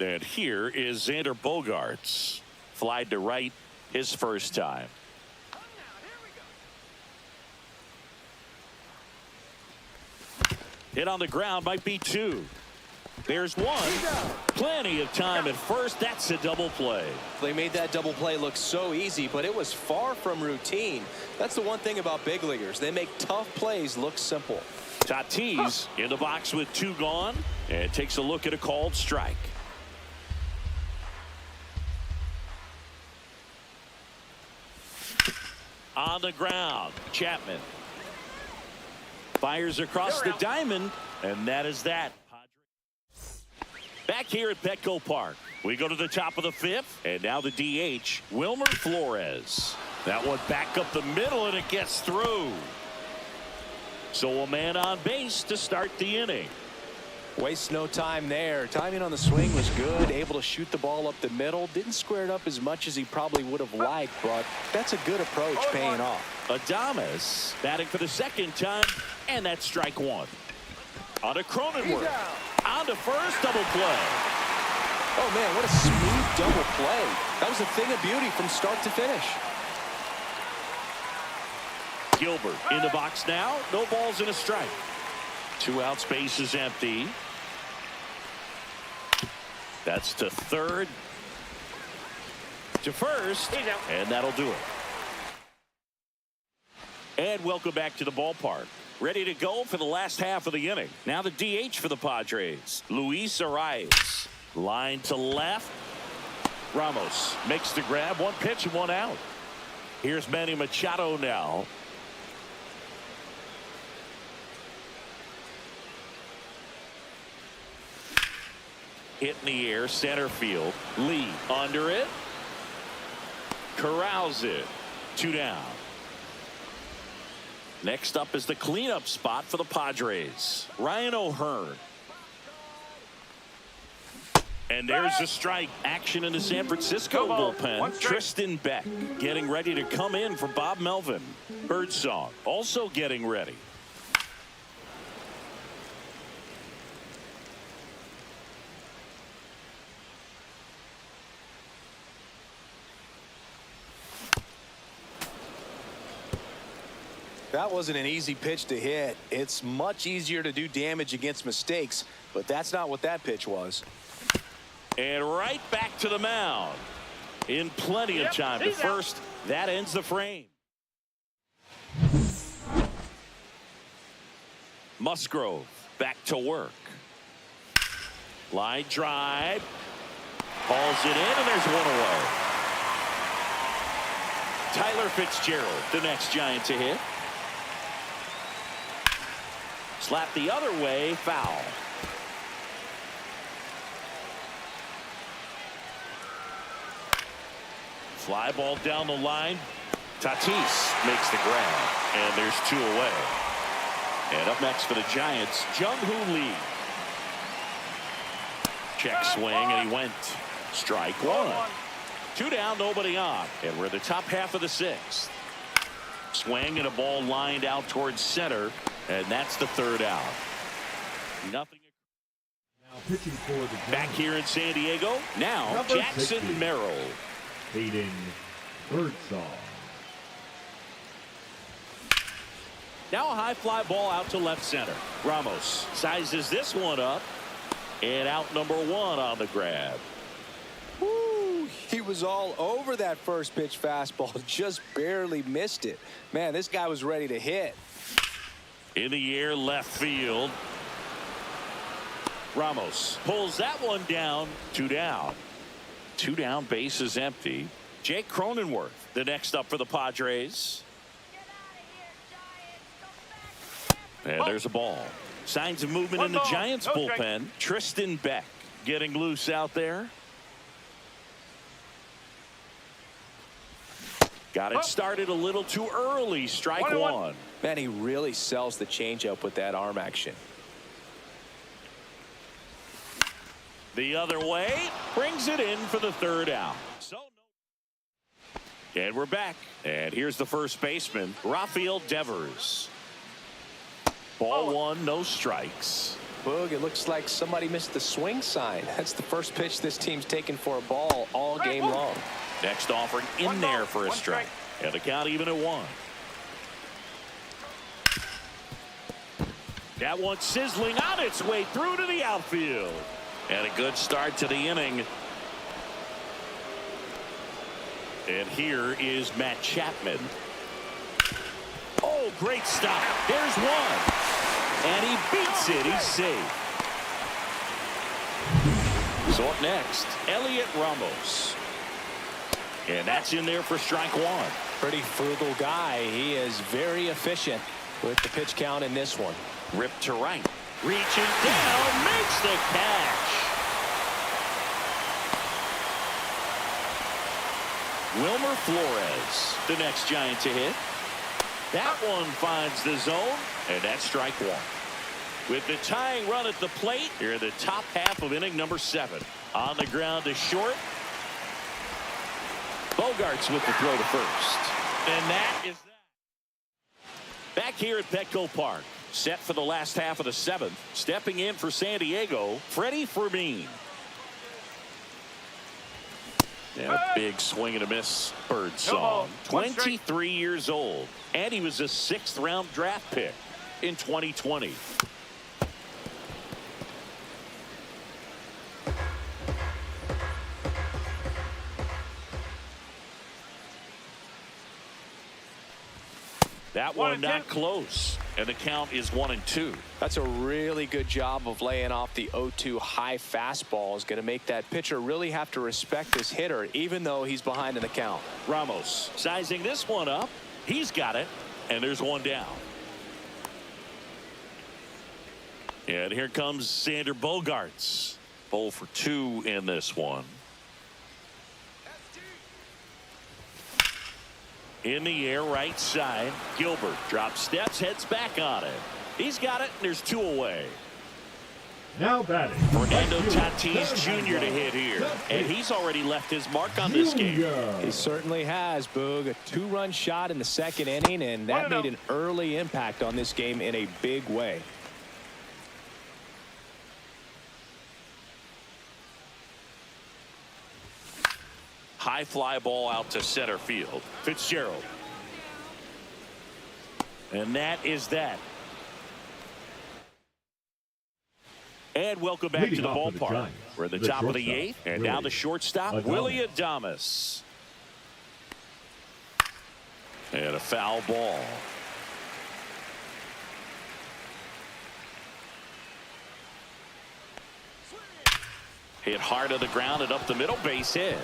And here is Xander Bogaerts. Flied to right his first time. Hit on the ground, might be 2. There's 1. Plenty of time at first. That's a double play. They made that double play look so easy, but it was far from routine. That's the one thing about big leaguers. They make tough plays look simple. Tatis in the box with 2 gone, and takes a look at a called strike. On the ground, Chapman fires across the diamond, and that is that. Back here at Petco Park, we go to the top of the 5th, and now the DH, Wilmer Flores. That one back up the middle, and it gets through. So a man on base to start the inning. Waste no time there. Timing on the swing was good. Able to shoot the ball up the middle. Didn't square it up as much as he probably would have liked, but that's a good approach paying off. Adames batting for the second time, and that's strike 1. On to Cronenworth. On to first, double play. Oh, man, what a smooth double play. That was a thing of beauty from start to finish. Gilbert in the box now. No balls and a strike. 2 outs, base is empty. That's to third. To first. And that'll do it. And welcome back to the ballpark. Ready to go for the last half of the inning. Now the DH for the Padres, Luis Arraez. Line to left. Ramos makes the grab. 1 pitch and 1 out. Here's Manny Machado now. Hit in the air, center field. Lee under it. Corrals it. 2 down. Next up is the cleanup spot for the Padres. Ryan O'Hearn. And there's a strike. Action in the San Francisco bullpen. Tristan Beck getting ready to come in for Bob Melvin. Birdsong also getting ready. That wasn't an easy pitch to hit. It's much easier to do damage against mistakes, but that's not what that pitch was. And right back to the mound. In plenty of time to first. That ends the frame. Musgrove back to work. Line drive. Hauls it in, and there's 1 away. Tyler Fitzgerald, the next Giant to hit. Slap the other way, foul. Fly ball down the line. Tatis makes the grab, and there's 2 away. And up next for the Giants, Jung-Hoo Lee. Check swing, and he went. Strike 1. 2 down, nobody on. And we're in the top half of the 6th. Swing and a ball lined out towards center, and that's the 3rd out. Nothing. Now pitching for the Giants. Back here in San Diego, now Number Jackson 60. Merrill. Hayden Birdsong. Now a high fly ball out to left center. Ramos sizes this one up, and out number 1 on the grab. Woo, he was all over that first pitch fastball, just barely missed it. Man, this guy was ready to hit. In the air, left field. Ramos pulls that one down. 2 down. 2 down, base is empty. Jake Cronenworth, the next up for the Padres. And there's a ball. Signs of movement in the Giants bullpen. Tristan Beck getting loose out there. Got it started a little too early. Strike 1. Man, he really sells the changeup with that arm action. The other way, brings it in for the 3rd out. And we're back. And here's the first baseman, Rafael Devers. Ball 1, no strikes. Boog, it looks like somebody missed the swing sign. That's the first pitch this team's taken for a ball all game long. Next offering in there for a strike. And the count even at 1. That one sizzling on its way through to the outfield. And a good start to the inning. And here is Matt Chapman. Oh, great stop. There's one. And he beats it. He's safe. So up next, Heliot Ramos. And that's in there for strike 1. Pretty frugal guy. He is very efficient with the pitch count in this one. Ripped to right. Reaching down, makes the catch. Wilmer Flores, the next Giant to hit. That one finds the zone, and that's strike 1. With the tying run at the plate, here in the top half of inning number 7. On the ground to short. Bogarts with the throw to first. And that is that. Back here at Petco Park. Set for the last half of the 7th. Stepping in for San Diego, Freddy Fermin. And a big swing and a miss. Bird song. 23 years old. And he was a 6th round draft pick in 2020. That one not close. And the count is 1-2. That's a really good job of laying off the 0-2 high fastball. Is going to make that pitcher really have to respect this hitter, even though he's behind in the count. Ramos sizing this one up. He's got it. And there's one down. And here comes Sander Bogarts. 0 for 2 in this one. In the air, right side. Gilbert drops steps, heads back on it. He's got it, and there's 2 away. Now batting, Fernando Tatis Jr. to hit here. And he's already left his mark on this game. He certainly has, Boog. A 2-run shot in the 2nd inning, and that made an early impact on this game in a big way. High fly ball out to center field. Fitzgerald. And that is that. And welcome back to the ballpark. We're at the top of the 8th. And now the shortstop, Willie Adames. And a foul ball. Hit hard to the ground and up the middle, base hit.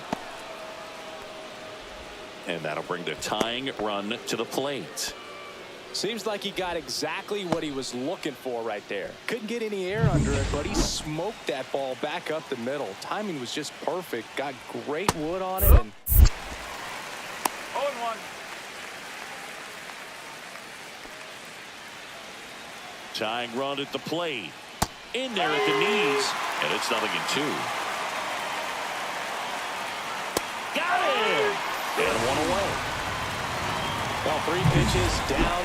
And that'll bring the tying run to the plate. Seems like he got exactly what he was looking for right there. Couldn't get any air under it, but he smoked that ball back up the middle. Timing was just perfect. Got great wood on it. And 0-1. Tying run at the plate. In there at the knees. And it's 0-2. Got it! And 1 away. Well, 3 pitches,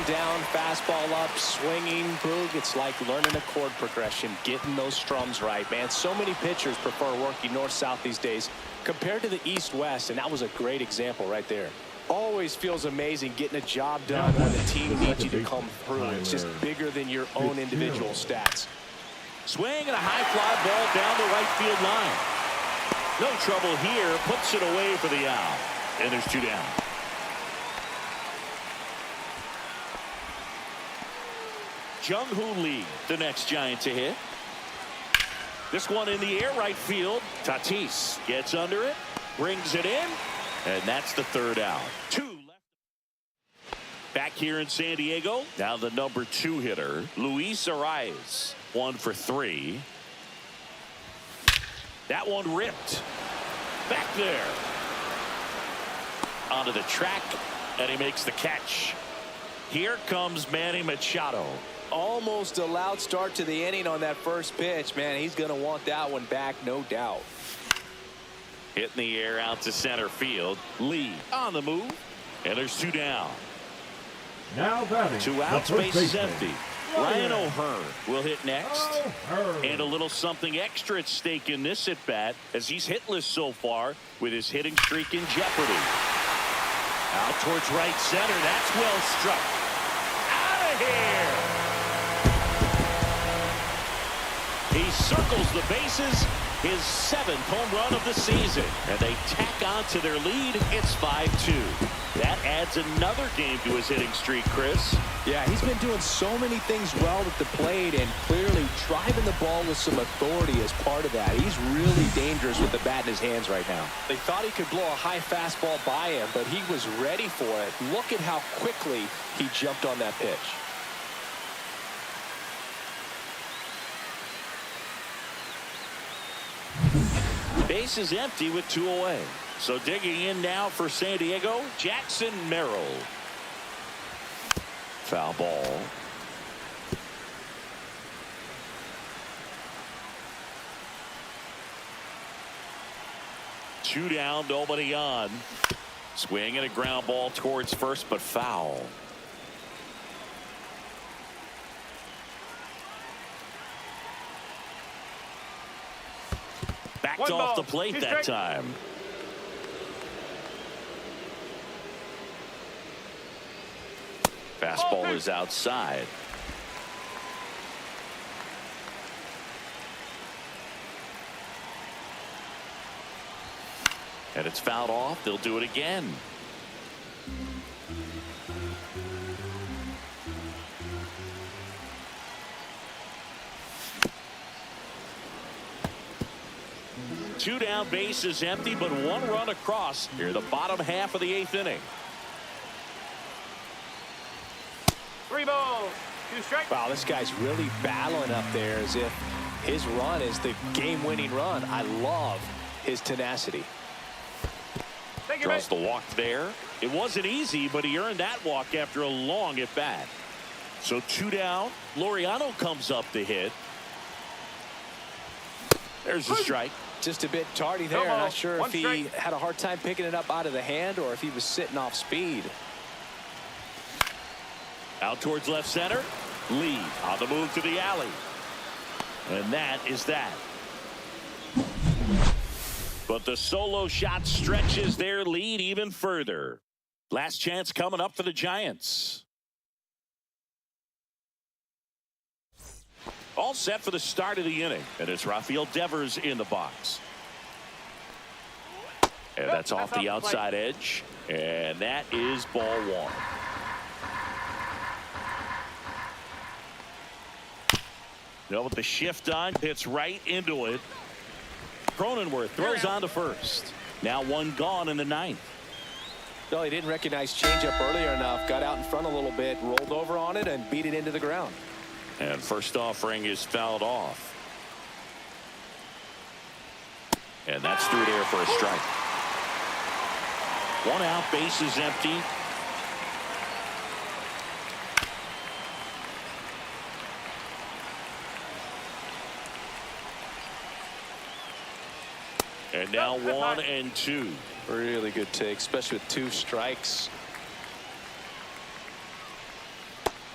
down, fastball up, swinging, Boog. It's like learning a chord progression, getting those strums right, man. So many pitchers prefer working north-south these days compared to the east-west, and that was a great example right there. Always feels amazing getting a job done when the team needs you to come through. It's just bigger than your own individual stats. Swing and a high fly ball down the right field line. No trouble here. Puts it away for the out. And there's 2 down. Jung-Hoo Lee, the next Giant to hit. This one in the air, right field. Tatis gets under it, brings it in, and that's the 3rd out. 2 left. Back here in San Diego, now the number 2 hitter, Luis Arraez. 1 for 3. That one ripped. Back there. Onto the track, and he makes the catch. Here comes Manny Machado. Almost a loud start to the inning on that first pitch, man. He's going to want that one back, no doubt. Hitting the air out to center field. Lee on the move, and there's 2 down. Now batting, 2 outs, base is empty. Ryan O'Hearn will hit next. O'Hearn. And a little something extra at stake in this at-bat as he's hitless so far with his hitting streak in jeopardy. Out towards right center. That's well struck. Out of here. He circles the bases. His 7th home run of the season. And they tack on to their lead. It's 5-2. That adds another game to his hitting streak, Chris. Yeah, he's been doing so many things well at the plate and clearly driving the ball with some authority as part of that. He's really dangerous with the bat in his hands right now. They thought he could blow a high fastball by him, but he was ready for it. Look at how quickly he jumped on that pitch. Base is empty with 2 away. So digging in now for San Diego, Jackson Merrill. Foul ball. Two down, nobody on. Swing and a ground ball towards first, but foul. Backed off the plate that time. Fastball is outside. And it's fouled off. They'll do it again. Two down, base is empty, but 1 run across here, the bottom half of the 8th inning. 3 balls, 2 strikes. Wow, this guy's really battling up there as if his run is the game-winning run. I love his tenacity. Draws the walk there. It wasn't easy, but he earned that walk after a long at-bat. So 2 down. Laureano comes up to hit. There's a strike. Just a bit tardy there. Not sure if he had a hard time picking it up out of the hand or if he was sitting off speed. Out towards left center. Lee on the move to the alley. And that is that. But the solo shot stretches their lead even further. Last chance coming up for the Giants. All set for the start of the inning. And it's Rafael Devers in the box. And that's off the outside edge. And that is ball 1. Now with the shift on, hits right into it. Cronenworth throws on to first. Now 1 gone in the 9th. No, he didn't recognize changeup earlier enough. Got out in front a little bit, rolled over on it, and beat it into the ground. And first offering is fouled off. And that's through there for a strike. 1 out, base is empty. And now 1 and 2. Really good take, especially with 2 strikes.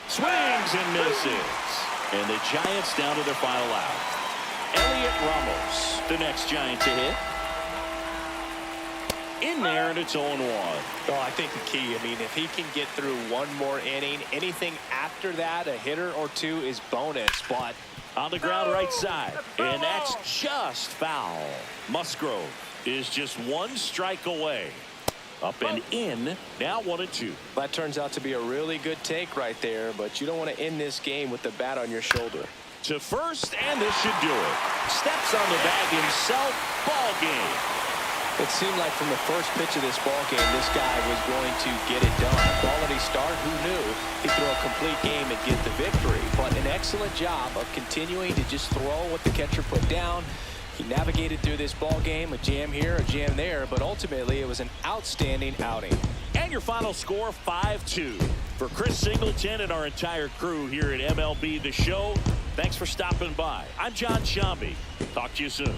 Swings and misses. And the Giants down to their final out. Heliot Ramos, the next Giant to hit. In there, and it's 0-1. Well, I think the key, I mean, if he can get through 1 more inning, anything after that, a hitter or 2 is bonus. But on the ground right side, and that's just foul. Musgrove is just 1 strike away. Up and in, now 1 and 2. That turns out to be a really good take right there, but you don't want to end this game with the bat on your shoulder. To first, and this should do it. Steps on the bag himself, ball game. It seemed like from the first pitch of this ball game, this guy was going to get it done. Quality start, who knew he'd throw a complete game and get the victory. But an excellent job of continuing to just throw what the catcher put down. He navigated through this ball game, a jam here, a jam there, but ultimately it was an outstanding outing. And your final score, 5-2. For Chris Singleton and our entire crew here at MLB The Show, thanks for stopping by. I'm John Shambi. Talk to you soon.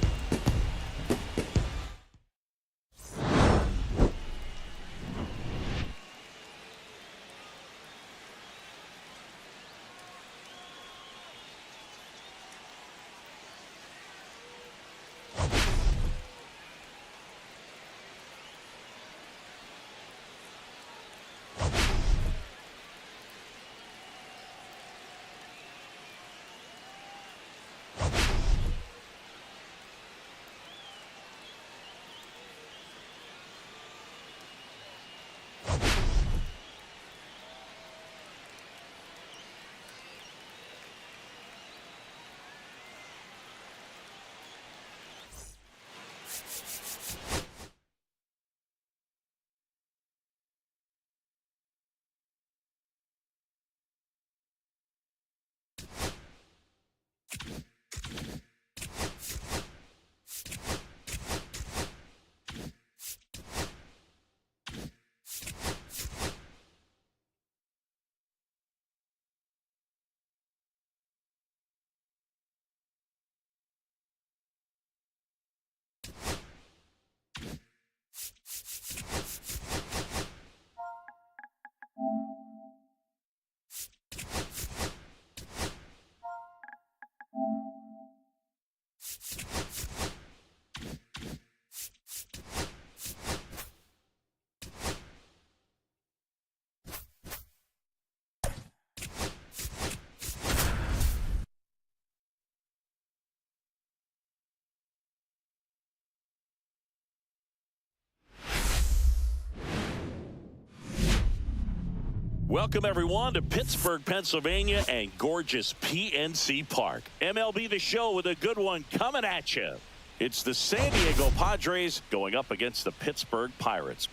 Welcome, everyone, to Pittsburgh, Pennsylvania and gorgeous PNC Park. MLB The Show with a good one coming at you. It's the San Diego Padres going up against the Pittsburgh Pirates.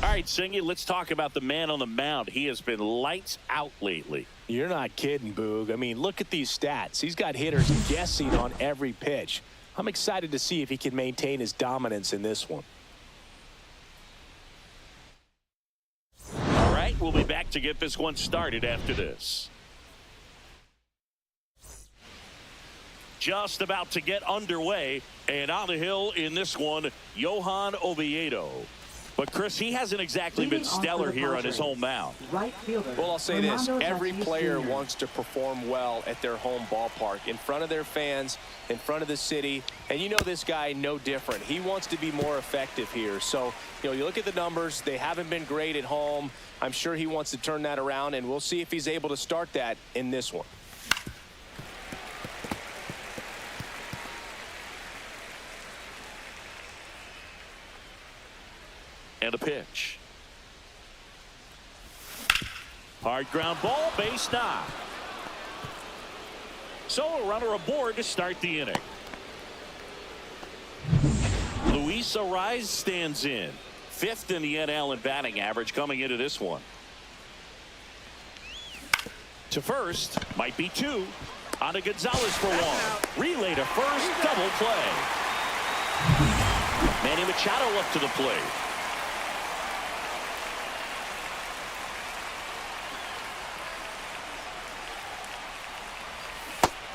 All right, Singy, let's talk about the man on the mound. He has been lights out lately. You're not kidding, Boog. I mean, look at these stats. He's got hitters guessing on every pitch. I'm excited to see if he can maintain his dominance in this one. All right, we'll be back to get this one started after this. Just about to get underway, and on the hill in this one, Johan Oviedo. But, Chris, he hasn't exactly been stellar here on his home mound. Right fielder. Well, I'll say this. Fernando Every Tatis player Jr. wants to perform well at their home ballpark, in front of their fans, in front of the city. And you know this guy no different. He wants to be more effective here. So, you look at the numbers. They haven't been great at home. I'm sure he wants to turn that around, and we'll see if he's able to start that in this one. And a pitch. Hard ground ball, base knock. So a runner aboard to start the inning. Luis Arraez stands in. 5th in the NL in batting average coming into this one. To first, might be 2. On to Gonzalez for 1. Relay to first, double play. Manny Machado up to the plate.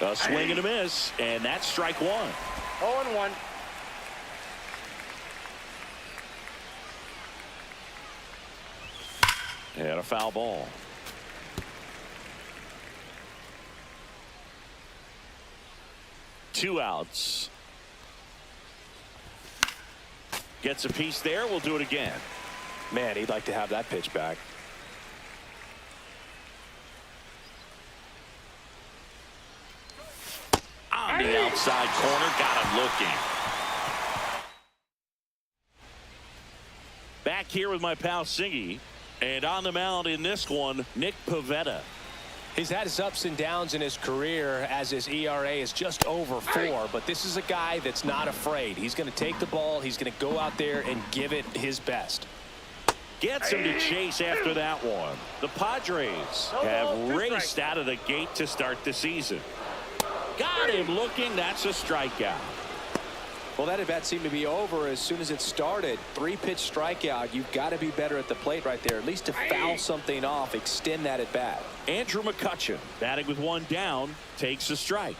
A swing and a miss, and that's strike 1. 0-1. And a foul ball. Two outs. Gets a piece there. We'll do it again. Man, he'd like to have that pitch back. On the outside corner, got him looking. Back here with my pal Singy, and on the mound in this one, Nick Pivetta. He's had his ups and downs in his career as his ERA is just over 4, but this is a guy that's not afraid. He's going to take the ball. He's going to go out there and give it his best. Gets him to chase after that one. The Padres have raced out of the gate to start the season. Got him looking. That's a strikeout. Well, that at-bat seemed to be over as soon as it started. 3-pitch strikeout. You've got to be better at the plate right there, at least to foul something off, extend that at-bat. Andrew McCutchen batting with 1 down, takes a strike.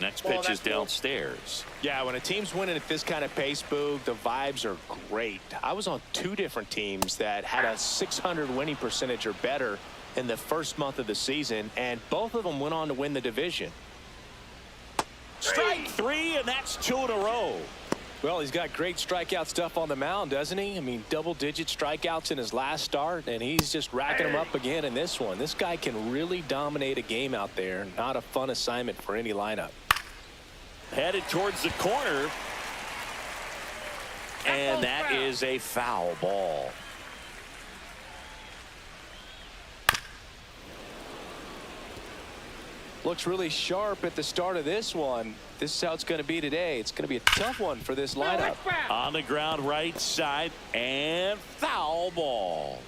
Next pitch is downstairs. Yeah, when a team's winning at this kind of pace, Boog, the vibes are great. I was on 2 different teams that had a .600 winning percentage or better in the first month of the season, and both of them went on to win the division. Strike 3, and that's 2 in a row. Well, he's got great strikeout stuff on the mound, doesn't he? I mean, double-digit strikeouts in his last start, and he's just racking them up again in this one. This guy can really dominate a game out there. Not a fun assignment for any lineup. Headed towards the corner, and that is a foul ball. Looks really sharp at the start of this one. This is how it's going to be today. It's going to be a tough one for this lineup. On the ground right side, and foul ball.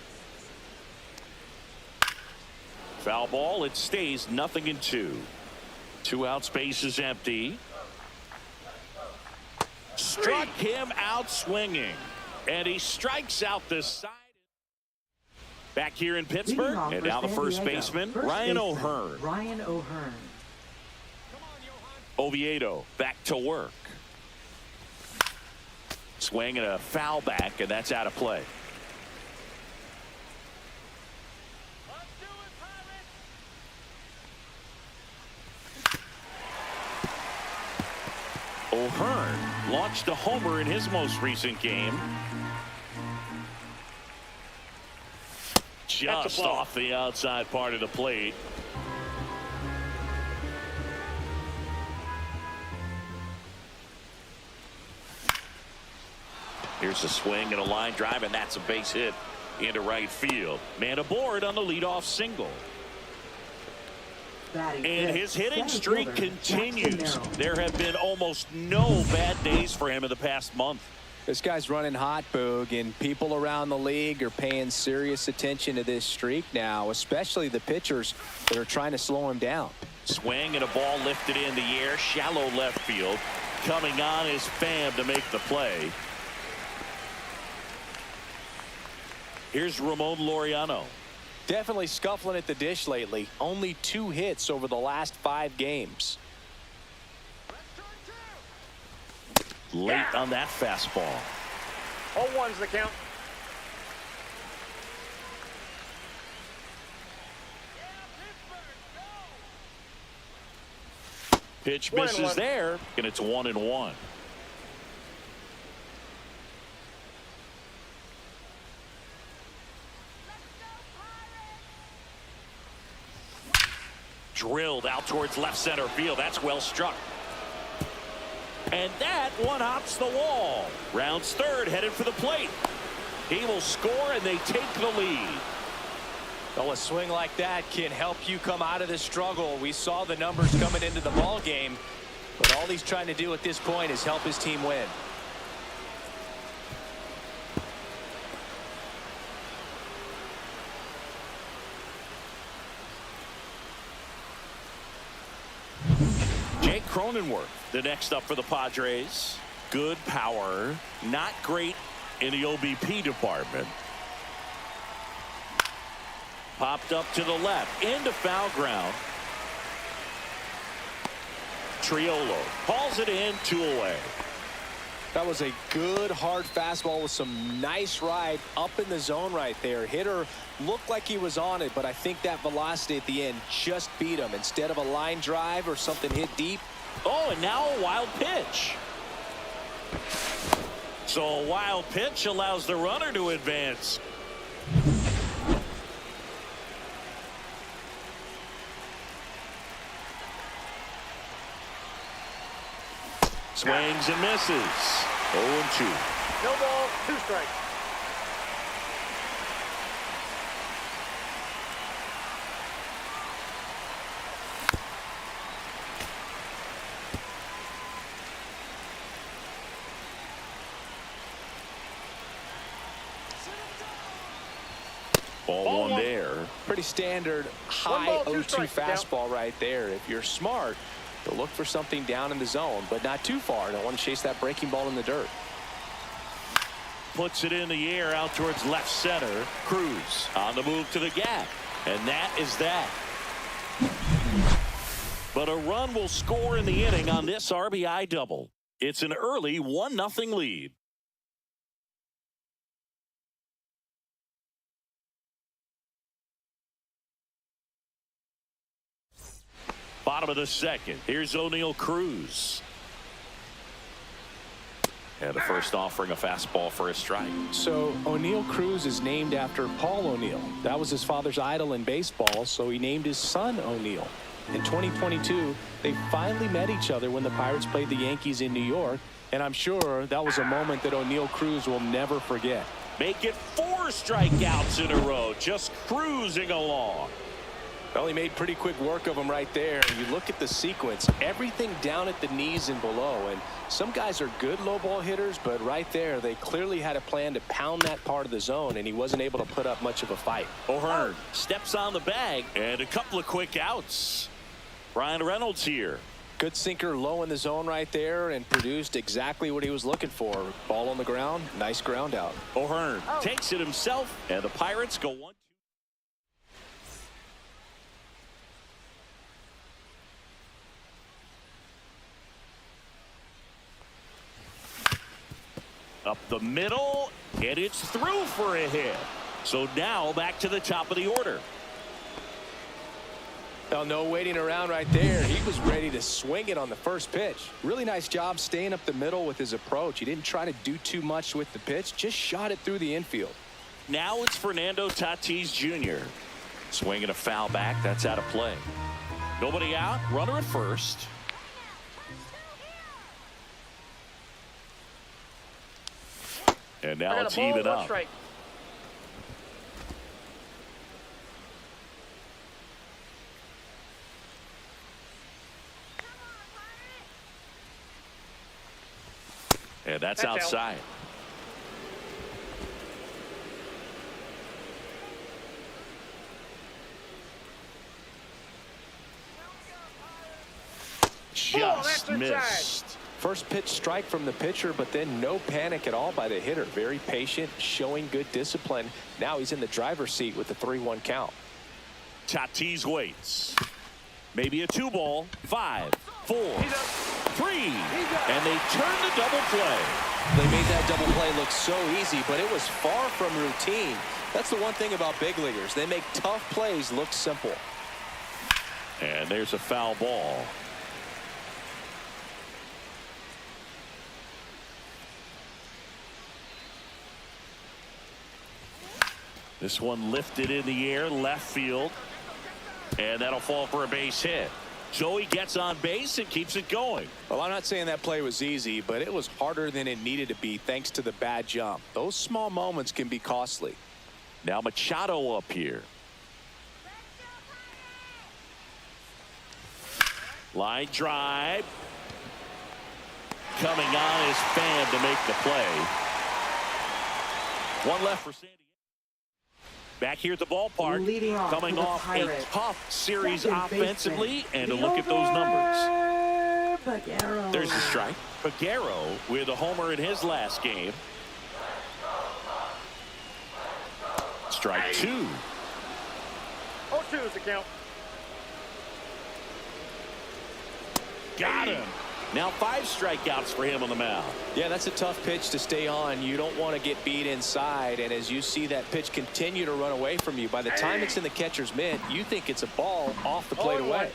Foul ball. It stays 0-2. 2 outs, base is empty. Struck him out swinging, and he strikes out the side. Back here in Pittsburgh, and now the first baseman, Ryan O'Hearn. Ryan O'Hearn. Oviedo back to work. Swing and a foul back, and that's out of play. O'Hearn launched a homer in his most recent game. Just off the outside part of the plate. Here's a swing and a line drive, and that's a base hit into right field. Man aboard on the leadoff single. And his hitting streak continues. There have been almost no bad days for him in the past month. This guy's running hot, Boog, and people around the league are paying serious attention to this streak now, especially the pitchers that are trying to slow him down. Swing and a ball lifted in the air, shallow left field. Coming on is Pham to make the play. Here's Ramon Laureano. Definitely scuffling at the dish lately. Only 2 hits over the last 5 games. Late on that fastball. 0-1's the count. Pitch misses there, and it's 1-1. Drilled out towards left center field. That's well struck. And that one hops the wall. Rounds third, headed for the plate. He will score, and they take the lead. Well, a swing like that can help you come out of this struggle. We saw the numbers coming into the ball game, but all he's trying to do at this point is help his team win. Cronenworth, the next up for the Padres. Good power, not great in the OBP department. Popped up to the left, into foul ground. Triolo calls it in, 2 away. That was a good hard fastball with some nice ride up in the zone right there. Hitter looked like he was on it, but I think that velocity at the end just beat him. Instead of a line drive or something hit deep. Oh, and now a wild pitch. So a wild pitch allows the runner to advance. Swings and misses. 0-2. No ball, 2 strikes. Ball one there. Pretty standard high 0-2 fastball right there. If you're smart, you'll look for something down in the zone, but not too far. Don't want to chase that breaking ball in the dirt. Puts it in the air out towards left center. Cruz on the move to the gap. And that is that. But a run will score in the inning on this RBI double. It's an early 1-0 lead. Bottom of the second. Here's Oneil Cruz. And the first offering a fastball for a strike. So Oneil Cruz is named after Paul O'Neill. That was his father's idol in baseball, so he named his son Oneil. In 2022, they finally met each other when the Pirates played the Yankees in New York, and I'm sure that was a moment that Oneil Cruz will never forget. Make it 4 strikeouts in a row, just cruising along. Well, he made pretty quick work of him right there. You look at the sequence, everything down at the knees and below. And some guys are good low ball hitters, but right there, they clearly had a plan to pound that part of the zone, and he wasn't able to put up much of a fight. O'Hearn steps on the bag, and a couple of quick outs. Brian Reynolds here. Good sinker low in the zone right there and produced exactly what he was looking for. Ball on the ground, nice ground out. O'Hearn takes it himself, and the Pirates go 1-2. Up the middle, and it's through for a hit. So now back to the top of the order. Well, no waiting around right there. He was ready to swing it on the first pitch. Really nice job staying up the middle with his approach. He didn't try to do too much with the pitch, just shot it through the infield. Now it's Fernando Tatis Jr. Swinging a foul back. That's out of play. Nobody out. Runner at first. And now it's even up. Strike. And that's outside. Just missed. First pitch strike from the pitcher, but then no panic at all by the hitter. Very patient, showing good discipline. Now he's in the driver's seat with the 3-1 count. Tatis waits. Maybe a 2-ball. 5, 4, 3. And they turn the double play. They made that double play look so easy, but it was far from routine. That's the one thing about big leaguers. They make tough plays look simple. And there's a foul ball. This one lifted in the air, left field. And that'll fall for a base hit. Joey gets on base and keeps it going. Well, I'm not saying that play was easy, but it was harder than it needed to be thanks to the bad jump. Those small moments can be costly. Now Machado up here. Line drive. Coming on is Pham to make the play. One left for Sandy. Back here at the ballpark, coming off a tough series offensively, and to look at those numbers. Peguero. There's the strike. Peguero with a homer in his last game. Strike 2. 0-2 is the count. Got him. Now 5 strikeouts for him on the mound. Yeah, that's a tough pitch to stay on. You don't want to get beat inside, and as you see that pitch continue to run away from you, by the time it's in the catcher's mitt, you think it's a ball off the plate away.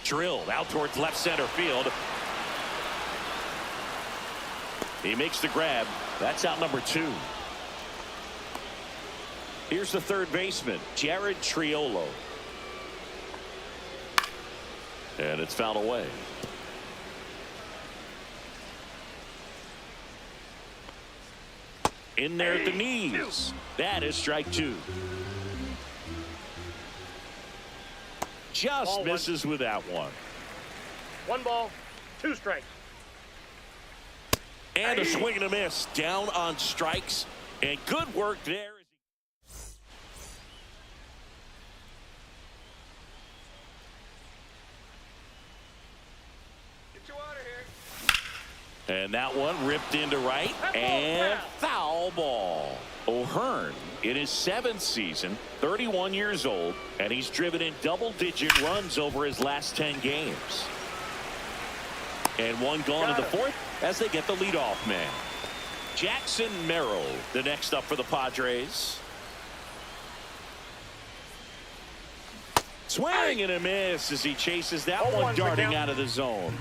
Drilled out towards left center field. He makes the grab. That's out number 2. Here's the third baseman, Jared Triolo. And it's fouled away. In there at the knees. That is strike 2. Just Ball misses with that one. 1 ball, 2 strikes. And a swing and a miss. Down on strikes. And good work there. And that one ripped into right, and foul ball. O'Hearn in his 7th season, 31 years old, and he's driven in double-digit runs over his last 10 games. And one gone to the 4th as they get the leadoff man. Jackson Merrill, the next up for the Padres. Swing and a miss as he chases that one darting out of the zone.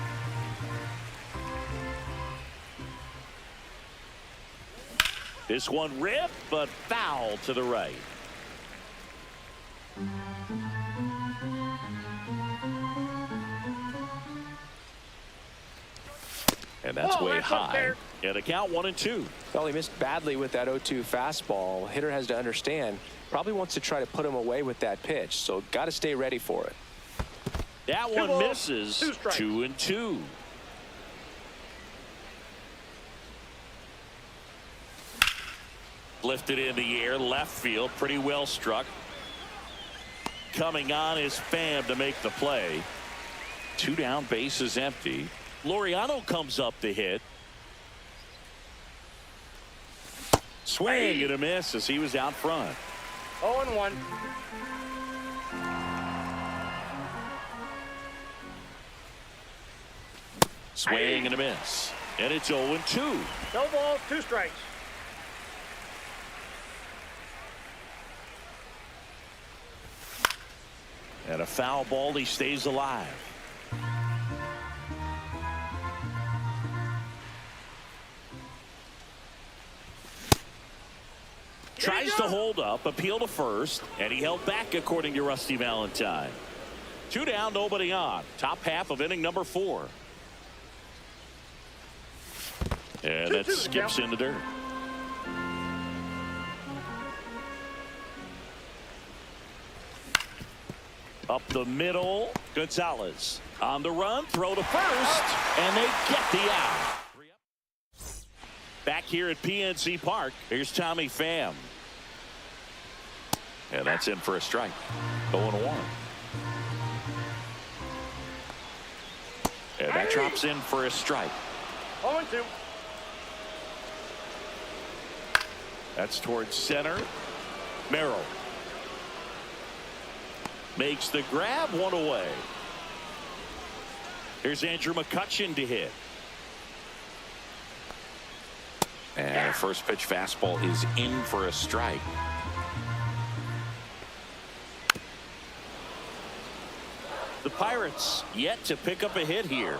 This one ripped, but foul to the right. And that's way high. And a count 1-2. Well, he missed badly with that 0-2 fastball. Hitter has to understand, probably wants to try to put him away with that pitch, so got to stay ready for it. That one misses. 2-2. Lifted in the air, left field, pretty well struck. Coming on is Pham to make the play. 2 down, bases empty. Laureano comes up to hit. Swing and a miss as he was out front. 0-1. Swing and a miss. And it's 0-2. No ball, 2 strikes. And a foul ball. He stays alive. Tries to hold up, appeal to first, and he held back according to Rusty Valentine. 2 down, nobody on. Top half of inning number 4. And that skips in the dirt. Up the middle, Gonzalez on the run, throw to first, and they get the out. Back here at PNC Park, here's Tommy Pham. And that's in for a strike. 0-1. And that drops in for a strike. 0-2. That's towards center. Merrill makes the grab, 1 away. Here's Andrew McCutchen to hit. And the first pitch fastball is in for a strike. The Pirates yet to pick up a hit here.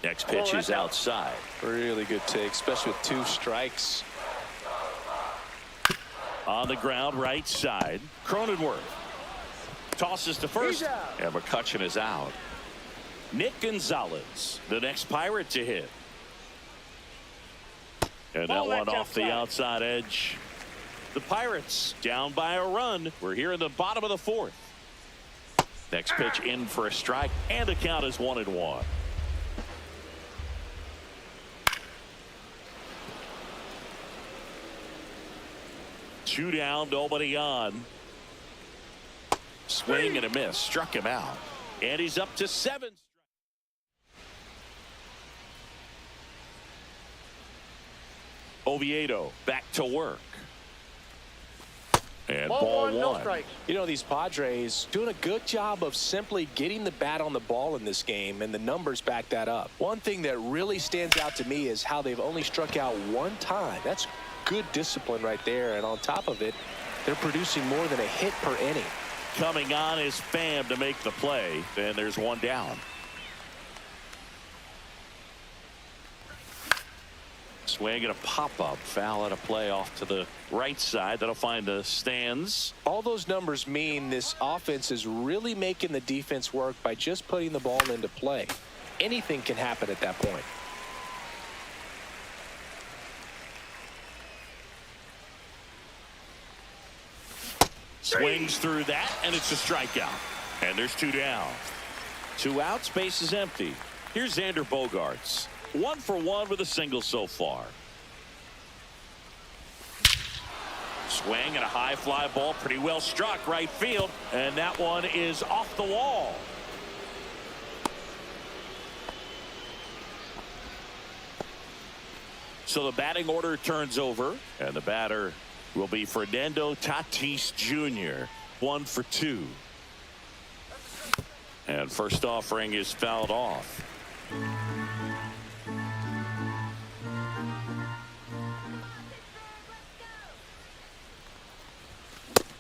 Next pitch is outside. Really good take, especially with 2 strikes. On the ground, right side. Cronenworth tosses to first, and McCutchen is out. Nick Gonzalez, the next Pirate to hit. And that one off the outside edge. The Pirates down by a run. We're here in the bottom of the 4th. Next pitch in for a strike, and the count is 1-1. Two down, nobody on. Swing and a miss, struck him out. And he's up to 7. Oviedo back to work. And ball 1. No strikes. You know, these Padres doing a good job of simply getting the bat on the ball in this game, and the numbers back that up. One thing that really stands out to me is how they've only struck out 1 time. That's good discipline right there, and on top of it, they're producing more than a hit per inning. Coming on is Pham to make the play, and there's 1 down. Swing and a pop-up, foul at a play off to the right side. That'll find the stands. All those numbers mean this offense is really making the defense work by just putting the ball into play. Anything can happen at that point. Swings through that, and it's a strikeout. And there's 2 down. 2 outs, base is empty. Here's Xander Bogaerts. 1 for 1 with a single so far. Swing and a high fly ball, pretty well struck right field, and that one is off the wall. So the batting order turns over, and the batter will be Fernando Tatis Jr. 1 for 2. And first offering is fouled off.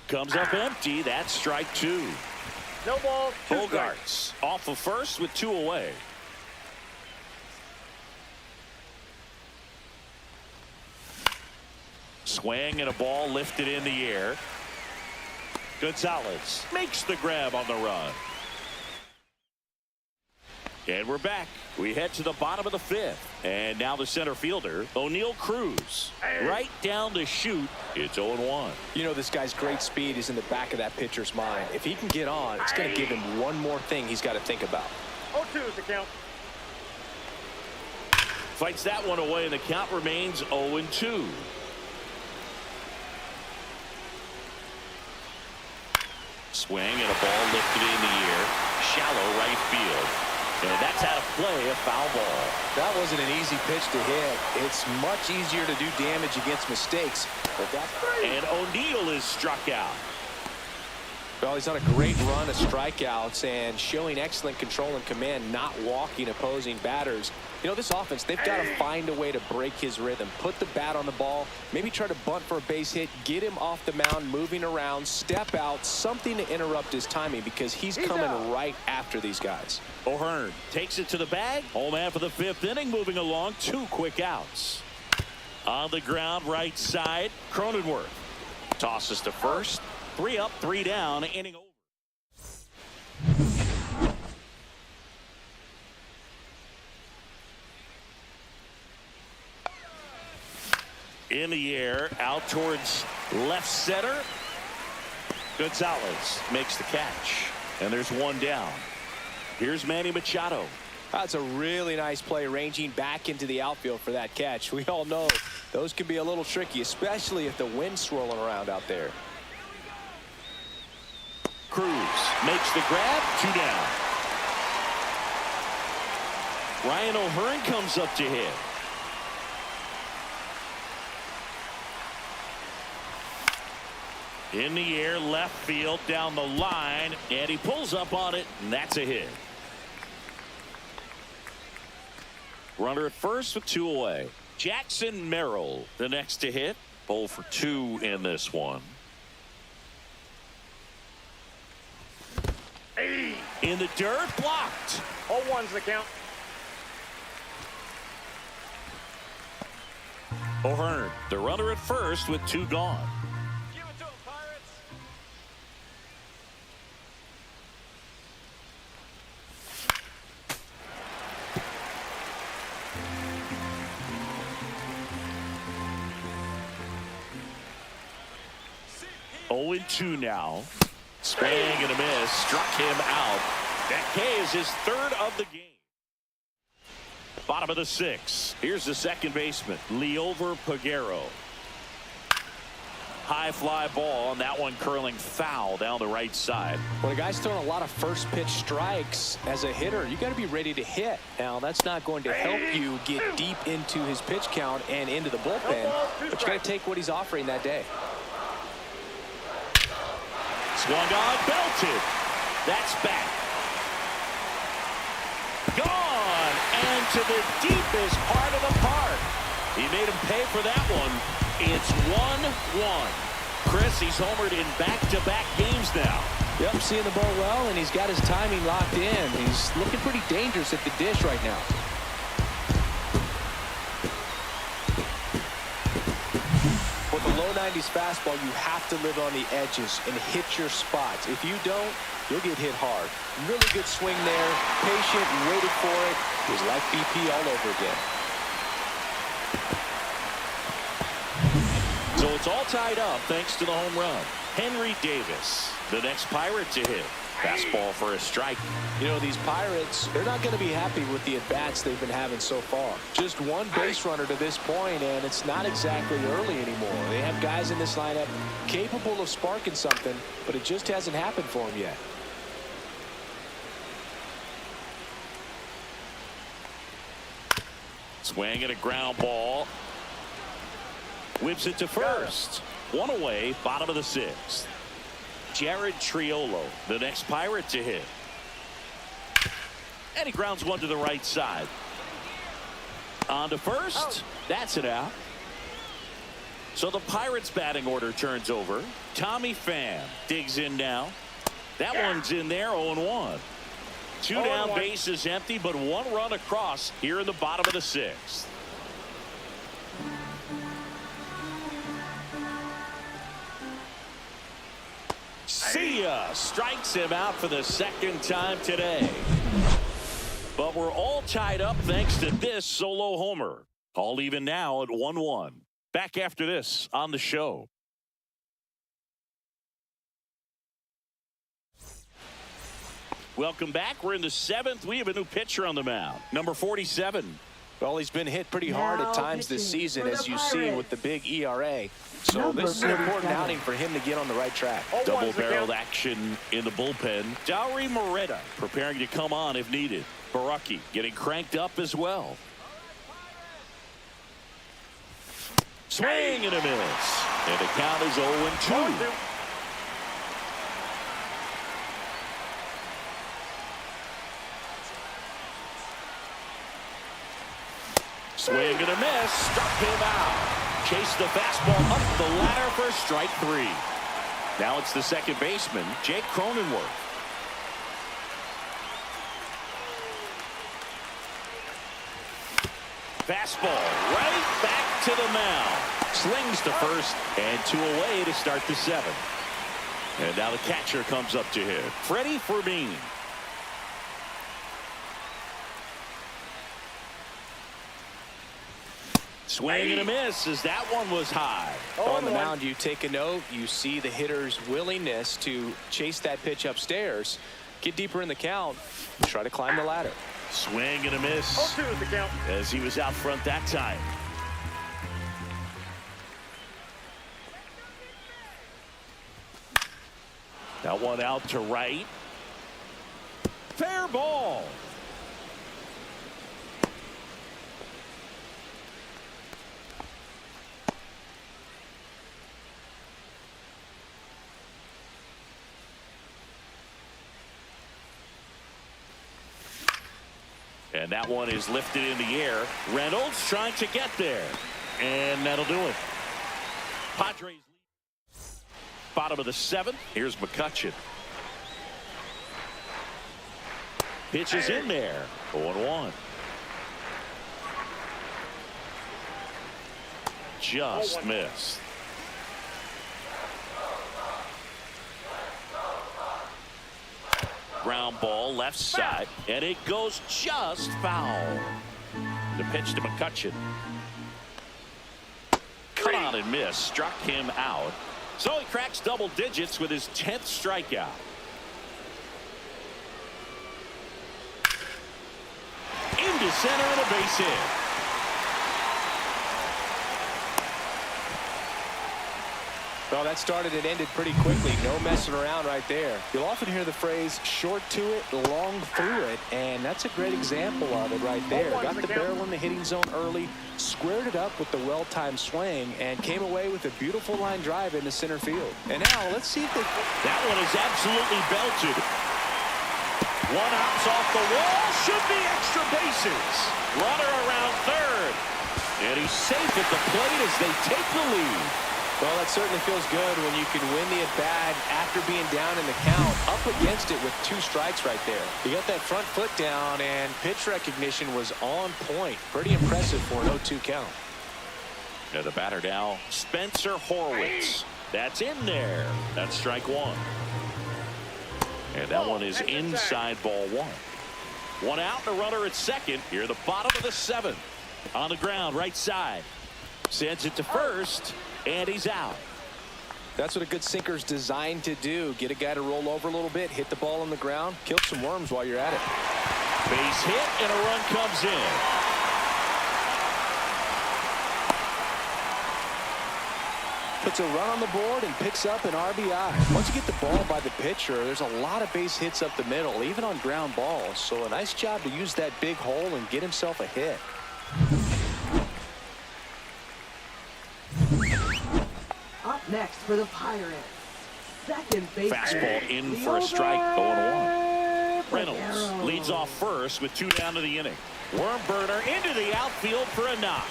Comes up empty. That's strike 2. No balls. 2 strikes. Bogaerts off of first with 2 away. Swing and a ball lifted in the air. Gonzalez makes the grab on the run. And we're back. We head to the bottom of the 5th. And now the center fielder, Oneil Cruz. Right down the chute. It's 0-1. You know, this guy's great speed is in the back of that pitcher's mind. If he can get on, it's going to give him one more thing he's got to think about. 0-2 is the count. Fights that one away, and the count remains 0-2. Swing and a ball lifted in the air. Shallow right field. And that's out of play, a foul ball. That wasn't an easy pitch to hit. It's much easier to do damage against mistakes. And Oneil is struck out. Well, he's on a great run of strikeouts and showing excellent control and command, not walking opposing batters. You know, this offense, they've got to find a way to break his rhythm, put the bat on the ball, maybe try to bunt for a base hit, get him off the mound, moving around, step out, something to interrupt his timing because he's coming right after these guys. O'Hearn takes it to the bag. Home man for the 5th inning, moving along. 2 quick outs. On the ground, right side, Cronenworth tosses to first. 3 up, 3 down, inning over. In the air, out towards left center. Gonzalez makes the catch, and there's 1 down. Here's Manny Machado. That's a really nice play, ranging back into the outfield for that catch. We all know those can be a little tricky, especially if the wind's swirling around out there. Cruz makes the grab. 2 down. Ryan O'Hearn comes up to hit. In the air, left field, down the line, and he pulls up on it, and that's a hit. Runner at first with 2 away. Jackson Merrill, the next to hit. 0 for 2 in this one. In the dirt, blocked. 0-1's the count. O'Hearn, the runner at first with 2 gone. Give it to him, Pirates. Oh, 2 now. Swing and a miss. Struck him out. That K is his 3rd of the game. Bottom of the 6th. Here's the second baseman, Liover Peguero. High fly ball, and that one curling foul down the right side. When a guy's throwing a lot of first pitch strikes as a hitter, you got to be ready to hit. Now, that's not going to help you get deep into his pitch count and into the bullpen, but you got to take what he's offering that day. Swung on, belted. That's back. Gone, and to the deepest part of the park. He made him pay for that one. It's 1-1. Chris, he's homered in back-to-back games now. Yep, seeing the ball well, and he's got his timing locked in. He's looking pretty dangerous at the dish right now. With a low 90s fastball, you have to live on the edges and hit your spots. If you don't, you'll get hit hard. Really good swing there. Patient, waited for it. It was like BP all over again. So it's all tied up thanks to the home run. Henry Davis, the next Pirate to hit. Fastball for a strike. You know, these Pirates, they're not going to be happy with the at-bats they've been having so far. Just 1 base runner to this point, and it's not exactly early anymore. They have guys in this lineup capable of sparking something, but it just hasn't happened for them yet. Swing at a ground ball. Whips it to first. 1 away, bottom of the 6th. Jared Triolo, the next Pirate to hit. And he grounds one to the right side. On to first. That's it out. So the Pirates batting order turns over. Tommy Pham digs in now. That one's in there, 0-1. 2 down, bases empty, but 1 run across here in the bottom of the 6th. See ya. Strikes him out for the 2nd time today. But we're all tied up thanks to this solo homer. All even now at 1-1. Back after this on the show. Welcome back. We're in the 7th. We have a new pitcher on the mound. Number 47. Well, he's been hit pretty hard at times this season, as you see with the big ERA. So this is an important outing for him to get on the right track. Double-barreled action in the bullpen. Dauri Moreta preparing to come on if needed. Baraki getting cranked up as well. Swing and a miss. And the count is 0-2. Swing and a miss. Struck him out. Chased the fastball up the ladder for strike 3. Now it's the second baseman, Jake Cronenworth. Fastball right back to the mound. Slings to first and 2 away to start the 7th. And now the catcher comes up to hit. Freddy Fermin. Swing and a miss as that one was high. On the mound, you take a note. You see the hitter's willingness to chase that pitch upstairs, get deeper in the count, try to climb the ladder. Swing and a miss 0-2 is the count. as he was out front that time. That one out to right. Fair ball. And that one is lifted in the air. Reynolds trying to get there. And that'll do it. Padres. Bottom of the 7th. Here's McCutchen. Pitch is in there. 0-1. Just missed. Ground ball left side, and it goes just foul. The pitch to McCutchen. Cut on and miss. Struck him out. So he cracks double digits with his 10th strikeout. Into center and a base hit. Well, that started and ended pretty quickly. No messing around right there. You'll often hear the phrase short to it, long through it, and that's a great example of it right there. Got the barrel in the hitting zone early, squared it up with the well-timed swing, and came away with a beautiful line drive into center field. And now let's see if they... That one is absolutely belted. One hops off the wall. Should be extra bases. Runner around third. And he's safe at the plate as they take the lead. Well, that certainly feels good when you can win the at-bat after being down in the count, up against it with 2 strikes right there. You got that front foot down, and pitch recognition was on point. Pretty impressive for an 0-2 count. And the batter now, Spencer Horwitz. That's in there. That's strike 1. And that one is inside ball 1. One out, and a runner at second. Here, the bottom of the 7th. On the ground, right side. Sends it to first. And he's out. That's what a good sinker's designed to do. Get a guy to roll over a little bit, hit the ball on the ground, kill some worms while you're at it. Base hit, and a run comes in. Puts a run on the board and picks up an RBI. Once you get the ball by the pitcher, there's a lot of base hits up the middle, even on ground balls. So a nice job to use that big hole and get himself a hit. Up next for the Pirates, second base. Fastball in for a strike, 0-1. Reynolds leads off first with 2 down to the inning. Worm burner into the outfield for a knock.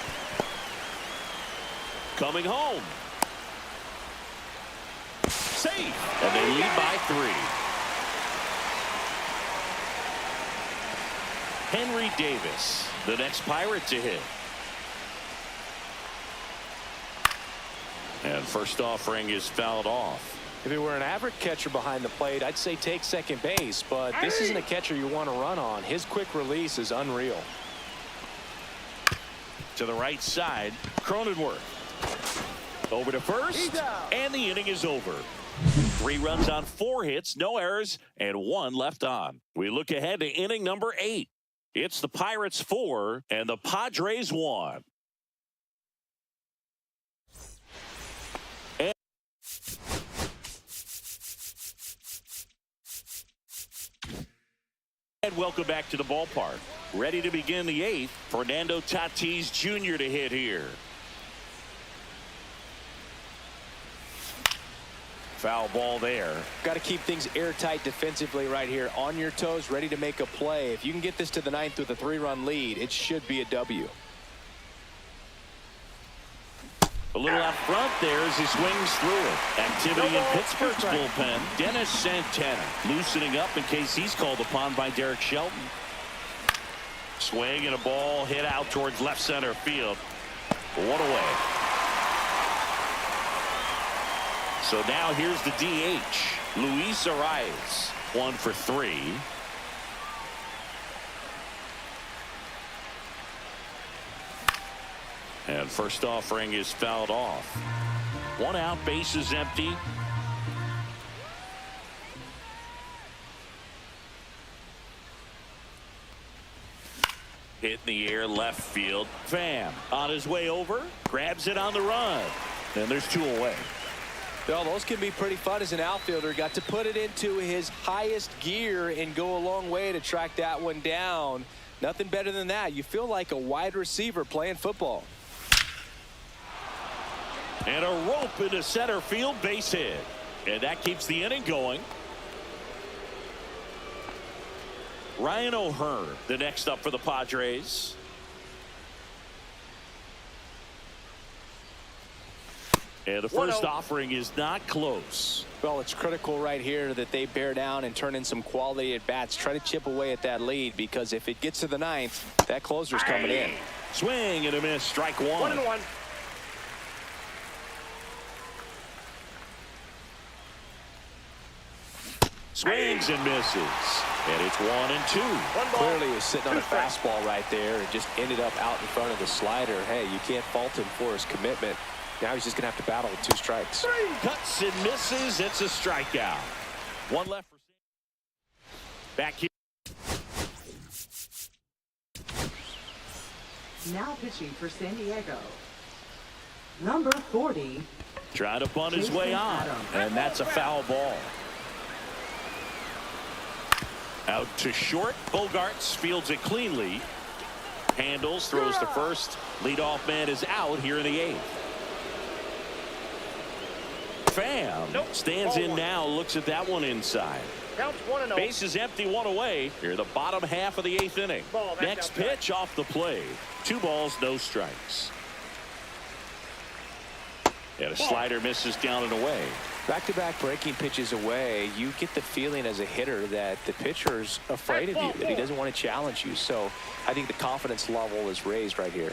Coming home. Safe. And they lead by 3. Henry Davis, the next Pirate to hit. And first offering is fouled off. If it were an average catcher behind the plate, I'd say take second base, but this isn't a catcher you want to run on. His quick release is unreal. To the right side, Cronenworth. Over to first, and the inning is over. 3 runs on 4 hits, no errors, and 1 left on. We look ahead to inning number 8. It's the Pirates 4 and the Padres 1. And welcome back to the ballpark. Ready to begin the 8th. Fernando Tatis Jr. to hit here. Foul ball there. Got to keep things airtight defensively right here. On your toes, ready to make a play. If you can get this to the 9th with a 3-run lead, it should be a W. A little out front there as he swings through it. Activity in Pittsburgh's bullpen. Dennis Santana loosening up in case he's called upon by Derek Shelton. Swing and a ball hit out towards left center field. One away. So now here's the DH. Luis Arraez. 1 for 3. And first offering is fouled off. 1 out, bases empty. Hit in the air, left field. Pham on his way over, grabs it on the run. And there's 2 away. Well, those can be pretty fun as an outfielder. Got to put it into his highest gear and go a long way to track that one down. Nothing better than that. You feel like a wide receiver playing football. And a rope into center field, base hit. And that keeps the inning going. Ryan O'Hearn, the next up for the Padres. And the first offering is not close. Well, it's critical right here that they bear down and turn in some quality at bats. Try to chip away at that lead, because if it gets to the 9th, that closer's coming in. Swing and a miss, strike 1. 1-1. Swings and misses. And it's 1-2. Clearly he was sitting on a fastball right there and just ended up out in front of the slider. Hey, you can't fault him for his commitment. Now he's just going to have to battle with 2 strikes. 3 cuts and misses. It's a strikeout. 1 left for back here. Now pitching for San Diego. Number 40. Trying to bunt his way on. And that's a foul ball. Out to short. Bogarts fields it cleanly. Handles, throws to first. Leadoff man is out here in the 8th. Pham stands in now, looks at that one inside. Counts 1-0. Base is empty, 1 away. Here the bottom half of the 8th inning. Next pitch off the plate. 2 balls, no strikes. And a slider misses down and away. Back-to-back breaking pitches away, you get the feeling as a hitter that the pitcher's afraid of you, that he doesn't want to challenge you. So I think the confidence level is raised right here.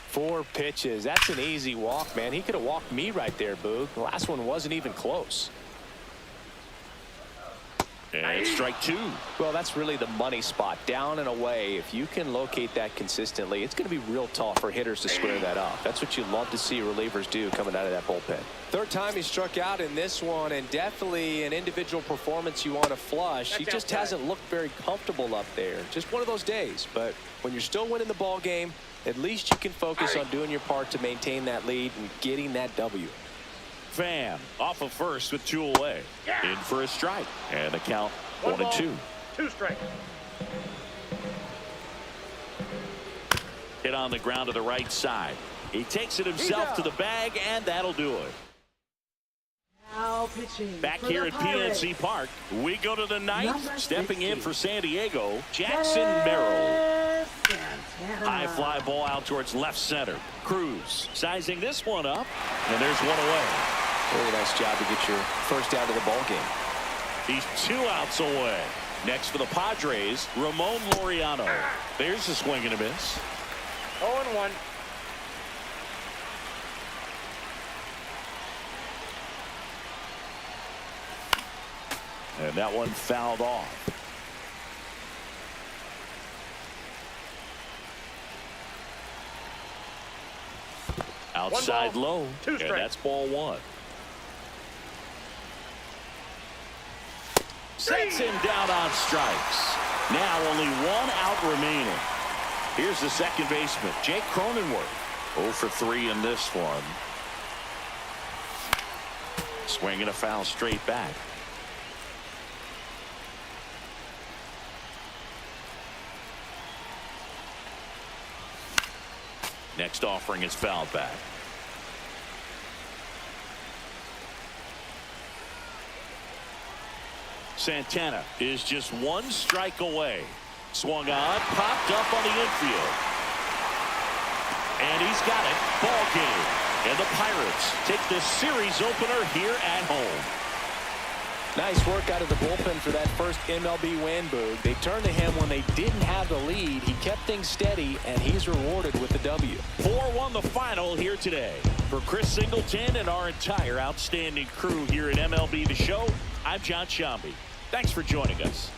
4 pitches. That's an easy walk, man. He could have walked me right there, Boog. The last one wasn't even close. And strike 2. Well, that's really the money spot. Down and away. If you can locate that consistently, it's going to be real tough for hitters to square that up. That's what you love to see relievers do coming out of that bullpen. 3rd time he struck out in this one, and definitely an individual performance you want to flush. He just hasn't looked very comfortable up there. Just one of those days. But when you're still winning the ball game, at least you can focus on doing your part to maintain that lead and getting that W. Pham off of first with 2 away. In for a strike. And the count 1-2. 2 strikes. Hit on the ground to the right side. He takes it himself to the bag, and that'll do it. Now pitching Back for here the at Pirates. PNC Park, we go to the 9th. Number Stepping in 60. for San Diego, Jackson Merrill. Santana. High fly ball out towards left center. Cruz sizing this one up, and there's 1 away. Really nice job to get your first out of the ball game. He's 2 outs away. Next for the Padres, Ramon Laureano. There's a swing and a miss. 0-1. And that one fouled off. Outside low. 2 strikes. And that's ball 1. Sets him down on strikes. Now only 1 out remaining. Here's the second baseman, Jake Cronenworth. 0 for 3 in this one. Swinging a foul straight back. Next offering is fouled back. Santana is just 1 strike away. Swung on, popped up on the infield. And he's got it. Ball game. And the Pirates take this series opener here at home. Nice work out of the bullpen for that first MLB win, Boog. They turned to him when they didn't have the lead. He kept things steady, and he's rewarded with the W. 4-1 the final here today. For Chris Singleton and our entire outstanding crew here at MLB The Show, I'm John Shambi. Thanks for joining us.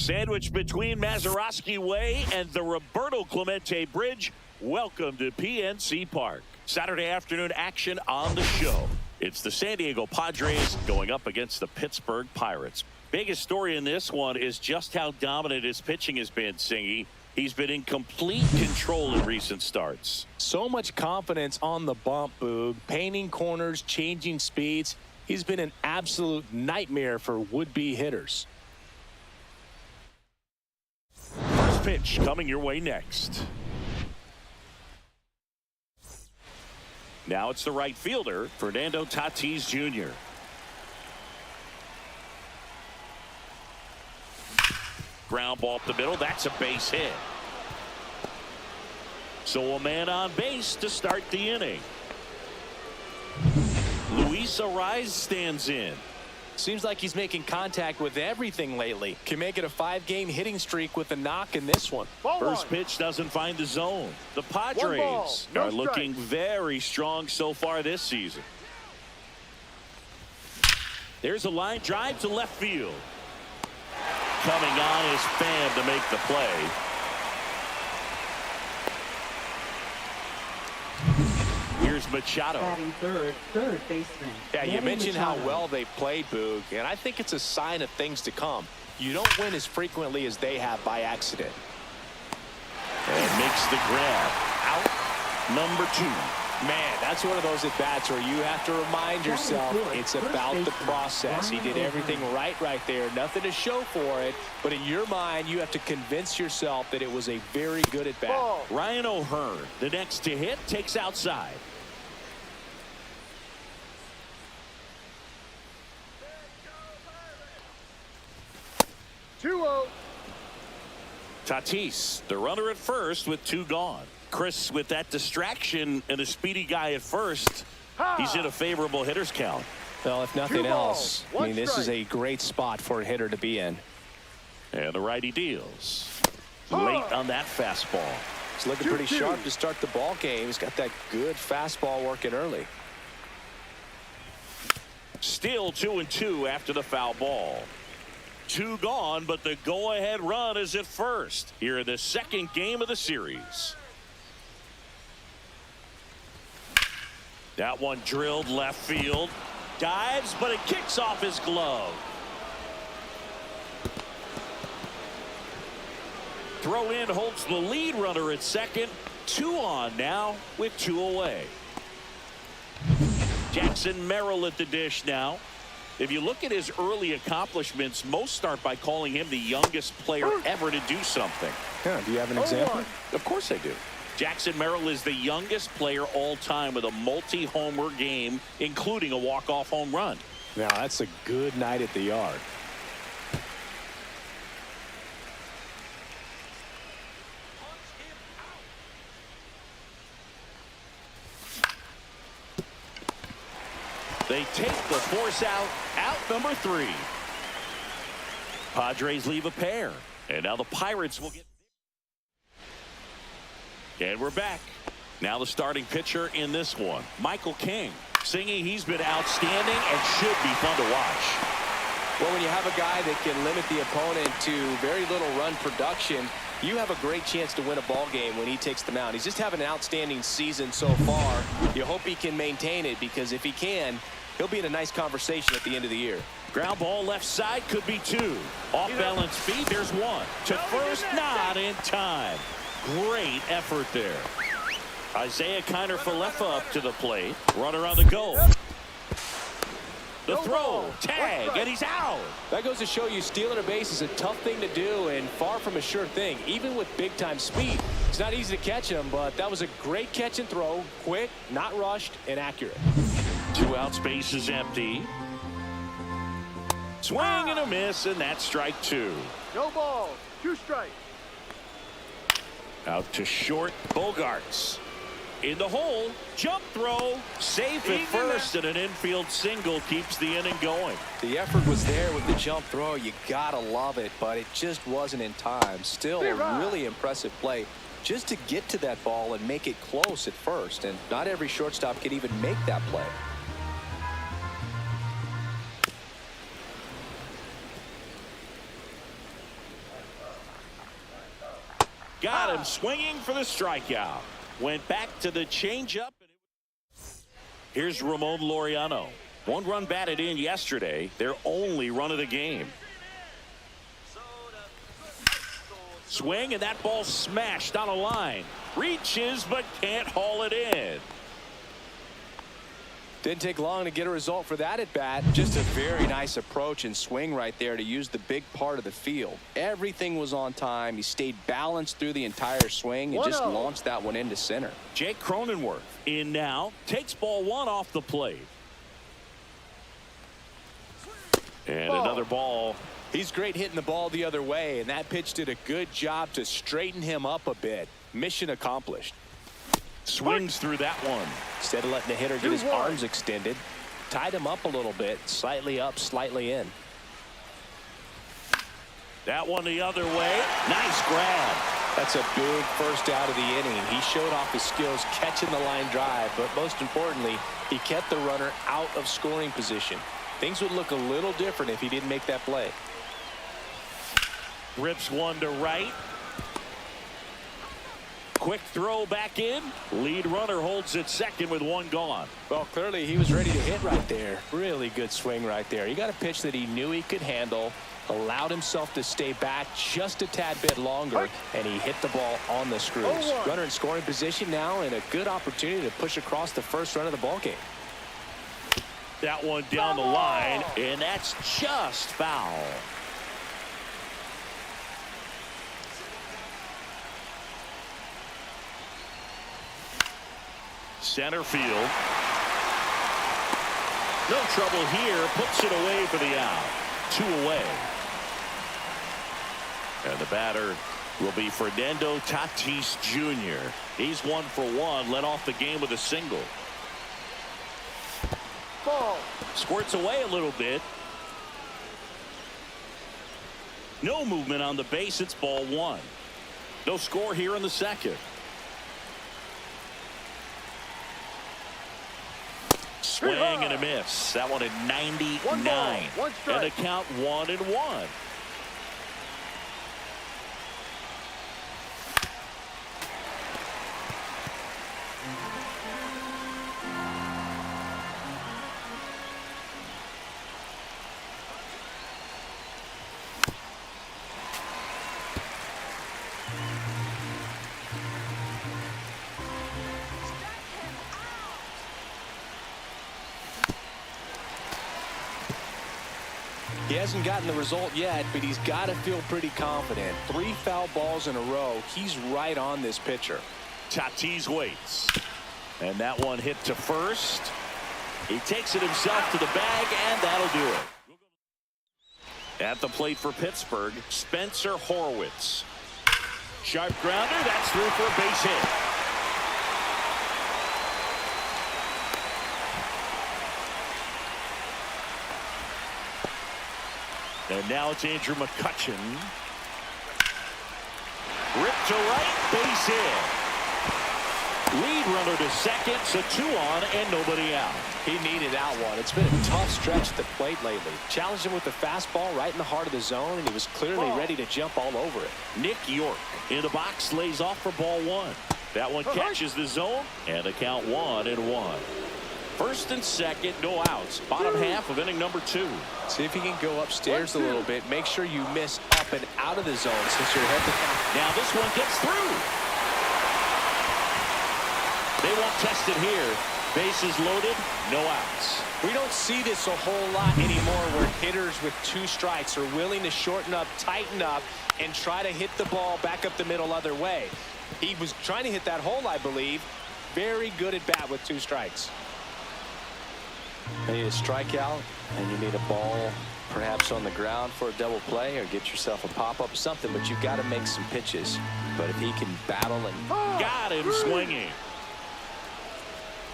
Sandwiched between Mazeroski Way and the Roberto Clemente Bridge. Welcome to PNC Park. Saturday afternoon action on the show. It's the San Diego Padres going up against the Pittsburgh Pirates. Biggest story in this one is just how dominant his pitching has been, Singy. He's been in complete control in recent starts. So much confidence on the bump, Boog. Painting corners, changing speeds. He's been an absolute nightmare for would-be hitters. First pitch coming your way next. Now it's the right fielder, Fernando Tatis Jr. Ground ball up the middle. That's a base hit. So a man on base to start the inning. Luis Arraez stands in. Seems like he's making contact with everything lately. Can make it a 5-game hitting streak with a knock in this one. First pitch doesn't find the zone. The Padres are looking very strong so far this season. There's a line drive to left field. Coming on is Pham to make the play. Here's Machado. Batting third baseman. Yeah, you Manny mentioned how Machado. well they played, Boog, and I think it's a sign of things to come. You don't win as frequently as they have by accident. And makes the grab. Out number 2. Man, that's one of those at-bats where you have to remind yourself it's about the process. He did everything right there. Nothing to show for it. But in your mind, you have to convince yourself that it was a very good at-bat. Ryan O'Hearn, the next to hit, takes outside. Tatis, the runner at first with 2 gone. Chris, with that distraction and a speedy guy at first, he's in a favorable hitter's count. Well, if nothing else, I mean, this is a great spot for a hitter to be in. And the righty deals. Late on that fastball. He's looking pretty sharp to start the ball game. He's got that good fastball working early. Still 2-2 after the foul ball. 2 gone, but the go-ahead run is at first here in the second game of the series. That one drilled left field. Dives, but it kicks off his glove. Throw in holds the lead runner at second. 2 on now with 2 away. Jackson Merrill at the dish now. If you look at his early accomplishments, most start by calling him the youngest player ever to do something. Yeah, do you have an example? Of course I do. Jackson Merrill is the youngest player all time with a multi-homer game, including a walk-off home run. Now, that's a good night at the yard. They take the force out number 3. Padres leave a pair. And now the Pirates will get. And we're back. Now the starting pitcher in this one, Michael King. Singing, he's been outstanding and should be fun to watch. Well, when you have a guy that can limit the opponent to very little run production, you have a great chance to win a ball game when he takes the mound. He's just having an outstanding season so far. You hope he can maintain it, because if he can, he'll be in a nice conversation at the end of the year. Ground ball left side, could be 2. Off balance feet, there's 1. To first, not in time. Great effort there. Isaiah Kiner-Falefa up to the plate. Runner on the go. The throw, tag, and he's out. That goes to show you stealing a base is a tough thing to do and far from a sure thing, even with big-time speed. It's not easy to catch him, but that was a great catch and throw. Quick, not rushed, and accurate. 2 out, space is empty. Swing and a miss, and that's strike 2. No ball. 2 strikes. Out to short, Bogarts. In the hole, jump throw, safe at first, and an infield single keeps the inning going. The effort was there with the jump throw. You gotta love it, but it just wasn't in time. Still a really impressive play just to get to that ball and make it close at first, and not every shortstop can even make that play. Got him swinging for the strikeout. Went back to the changeup. Here's Ramon Laureano. 1 run batted in yesterday. Their only run of the game. Swing, and that ball smashed on a line. Reaches, but can't haul it in. Didn't take long to get a result for that at bat. Just a very nice approach and swing right there to use the big part of the field. Everything was on time. He stayed balanced through the entire swing and just launched that one into center. Jake Cronenworth in now. Takes ball 1 off the plate. And another ball. He's great hitting the ball the other way, and that pitch did a good job to straighten him up a bit. Mission accomplished. Swings through that one. Instead of letting the hitter get his arms extended, tied him up a little bit, slightly up, slightly in. That one the other way. Nice grab. That's a big first out of the inning. He showed off his skills catching the line drive, but most importantly, he kept the runner out of scoring position. Things would look a little different if he didn't make that play. Rips one to right. Quick throw back in. Lead runner holds at second with 1 gone. Well, clearly he was ready to hit right there. Really good swing right there. He got a pitch that he knew he could handle, allowed himself to stay back just a tad bit longer, and he hit the ball on the screws. Runner in scoring position now, and a good opportunity to push across the first run of the ball game. That one down the line, and that's just foul. Center field. No trouble here. Puts it away for the out. 2 away. And the batter will be Fernando Tatis Jr. He's 1 for 1. Led off the game with a single. Ball. Squirts away a little bit. No movement on the base. It's ball 1. No score here in the second. Swing and a miss. That one at 99. 1 ball, 1 strike. And the count 1-1. He hasn't gotten the result yet, but he's got to feel pretty confident. 3 foul balls in a row. He's right on this pitcher. Tatis waits. And that one hit to first. He takes it himself to the bag, and that'll do it. At the plate for Pittsburgh, Spencer Horwitz. Sharp grounder. That's through for a base hit. And now it's Andrew McCutchen. Ripped to right, base hit. Lead runner to second, so 2 on and nobody out. He needed that one. It's been a tough stretch at the plate lately. Challenged him with the fastball right in the heart of the zone, and he was clearly ready to jump all over it. Nick York in the box, lays off for ball 1. That one catches the zone, and the count 1-1. First and second, no outs. Bottom half of inning number 2. See if he can go upstairs a little bit. Make sure you miss up and out of the zone since you're head to count. Now this one gets through. They won't test it here. Bases loaded, no outs. We don't see this a whole lot anymore where hitters with 2 strikes are willing to shorten up, tighten up, and try to hit the ball back up the middle other way. He was trying to hit that hole, I believe. Very good at bat with 2 strikes. You need a strikeout, and you need a ball perhaps on the ground for a double play, or get yourself a pop-up, something, but you got to make some pitches. But if he can battle and got him swinging.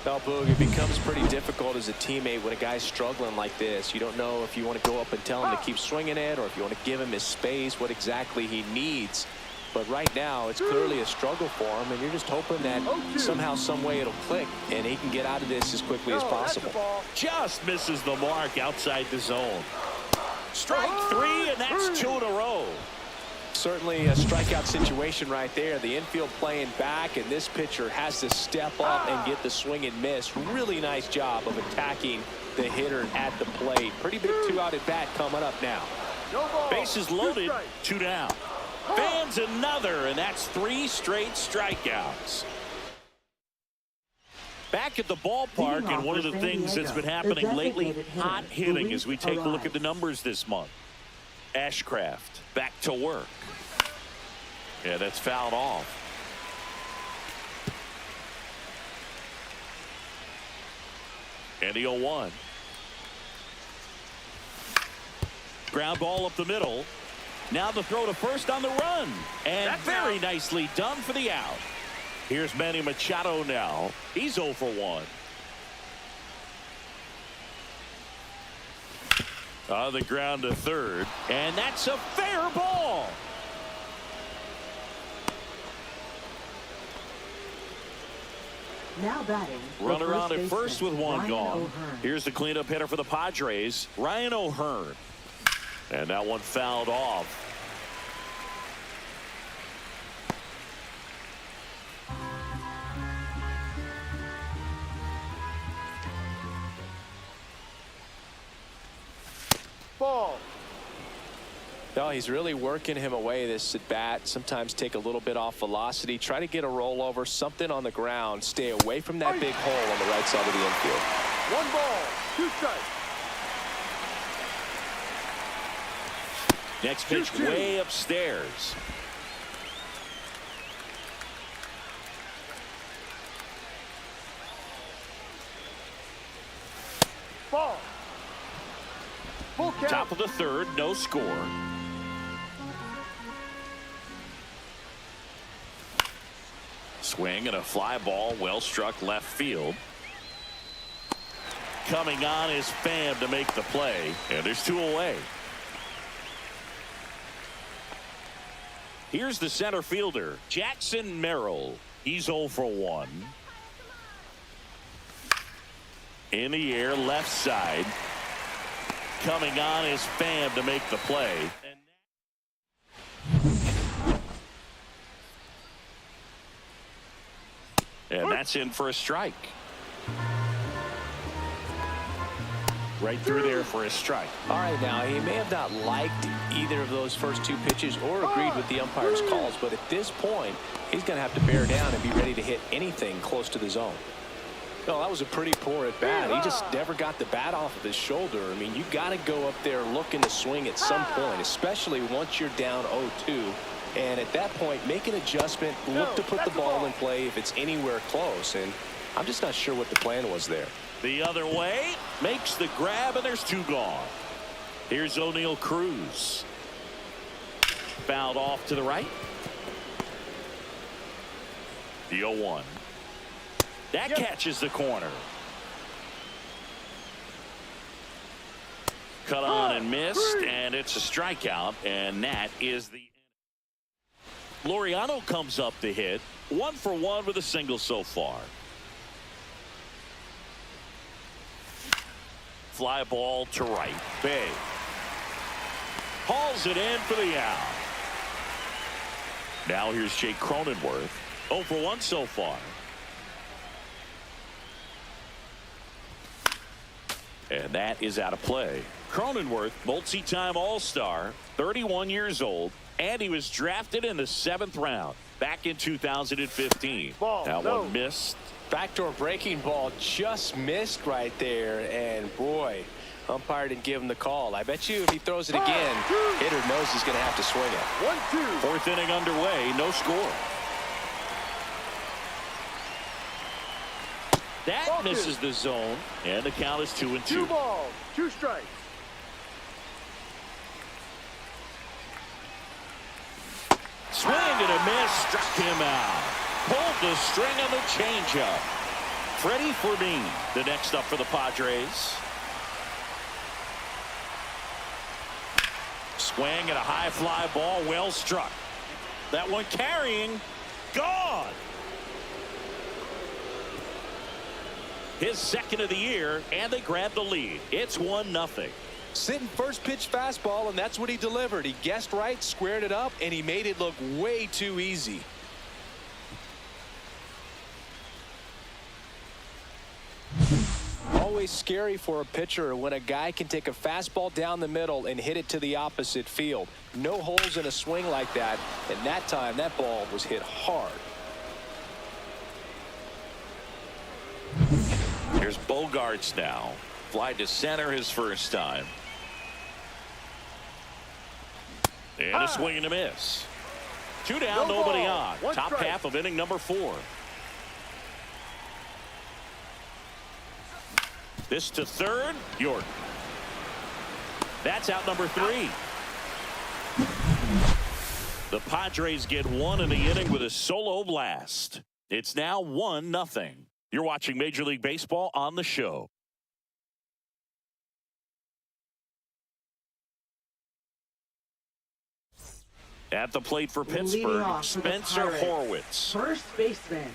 Well, Boog, it becomes pretty difficult as a teammate when a guy's struggling like this. You don't know if you want to go up and tell him to keep swinging it, or if you want to give him his space, what exactly he needs. But right now, it's clearly a struggle for him, and you're just hoping that somehow, some way it'll click, and he can get out of this as quickly as possible. Just misses the mark outside the zone. Strike 3, and that's 2 in a row. Certainly a strikeout situation right there. The infield playing back, and this pitcher has to step up and get the swing and miss. Really nice job of attacking the hitter at the plate. Pretty big 2-out at bat coming up now. Bases loaded, 2 down. Fans another, and that's 3 straight strikeouts. Back at the ballpark, and one of the things that's been happening lately, hot hitting as we take a look at the numbers this month. Ashcraft back to work. Yeah, that's fouled off. And the 0-1. Ground ball up the middle. Now the throw to first on the run. And that's very nicely done for the out. Here's Manny Machado now. He's 0 for 1. On the ground to third. And that's a fair ball. Now batting. Runner on at first with 1 gone. Here's the cleanup hitter for the Padres, Ryan O'Hearn. And that one fouled off. Ball. No, he's really working him away this at bat. Sometimes take a little bit off velocity. Try to get a rollover, something on the ground. Stay away from that big hole on the right side of the infield. 1 ball, 2 strikes. Next pitch way upstairs. Ball. Full count. Top of the third, no score. Swing and a fly ball, well struck left field. Coming on is Pham to make the play, and there's 2 away. Here's the center fielder, Jackson Merrill. He's 0 for 1. In the air, left side. Coming on is Pham to make the play. And that's in for a strike. Right through there for a strike. All right, now he may have not liked either of those first 2 pitches or agreed with the umpire's calls, but at this point, he's going to have to bear down and be ready to hit anything close to the zone. No, that was a pretty poor at bat. He just never got the bat off of his shoulder. I mean, you got to go up there looking to swing at some point, especially once you're down 0-2. And at that point, make an adjustment, look to put the ball in play if it's anywhere close. And I'm just not sure what the plan was there. The other way, makes the grab, and there's 2 gone. Here's Oneil Cruz. Fouled off to the right. The 0-1. That catches the corner. Cut on and missed, and it's a strikeout, and that is the... Laureano comes up to hit. 1 for 1 with a single so far. Fly ball to right. Bay hauls it in for the out. Now here's Jake Cronenworth. 0 for 1 so far. And that is out of play. Cronenworth, multi-time All-Star, 31 years old, and he was drafted in the 7th round back in 2015. That one missed. Backdoor breaking ball just missed right there, and boy, umpire didn't give him the call. I bet you if he throws it again, hitter knows he's going to have to swing it. 1-2. 4th inning underway, no score. That misses the zone, and the count is 2-2. 2 balls, 2 strikes. Swing and a miss, struck him out. Pulled the string on the changeup. Freddy Fermin, the next up for the Padres. Swing and a high fly ball, well struck. That one carrying, gone. His 2nd of the year, and they grab the lead. It's 1-0. Sitting first pitch fastball, and that's what he delivered. He guessed right, squared it up, and he made it look way too easy. Always scary for a pitcher when a guy can take a fastball down the middle and hit it to the opposite field. No holes in a swing like that, and that time that ball was hit hard. Here's Bogarts now. Fly to center his first time. And a swing and a miss. 2 down, nobody on. Top half of inning number 4. This to third, York. That's out number 3. The Padres get 1 in the inning with a solo blast. It's now 1-0. You're watching Major League Baseball on the show. At the plate for Pittsburgh, Spencer Horwitz. First baseman.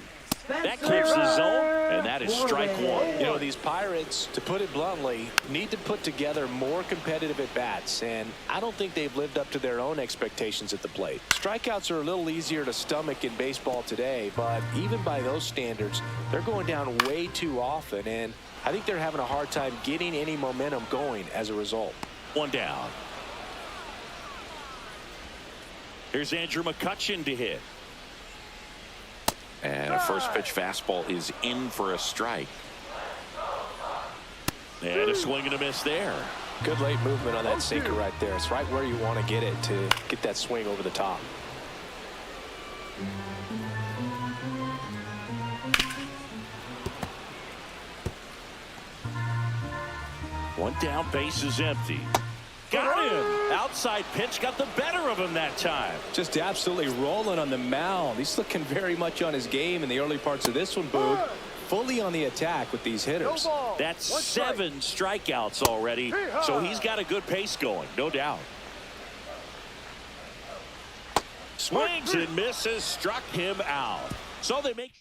That keeps the zone, and that is strike 1. You know, these Pirates, to put it bluntly, need to put together more competitive at-bats, and I don't think they've lived up to their own expectations at the plate. Strikeouts are a little easier to stomach in baseball today, but even by those standards, they're going down way too often, and I think they're having a hard time getting any momentum going as a result. 1 down. Here's Andrew McCutchen to hit. And a first pitch fastball is in for a strike. And a swing and a miss there. Good late movement on that sinker right there. It's right where you want to get it to get that swing over the top. One down, base is empty. Got him. Outside pitch got the better of him that time. Just absolutely rolling on the mound. He's looking very much on his game in the early parts of this one, Boog. Fully on the attack with these hitters. That's 7 strikeouts already, so he's got a good pace going, no doubt. Swings and misses, struck him out. So they make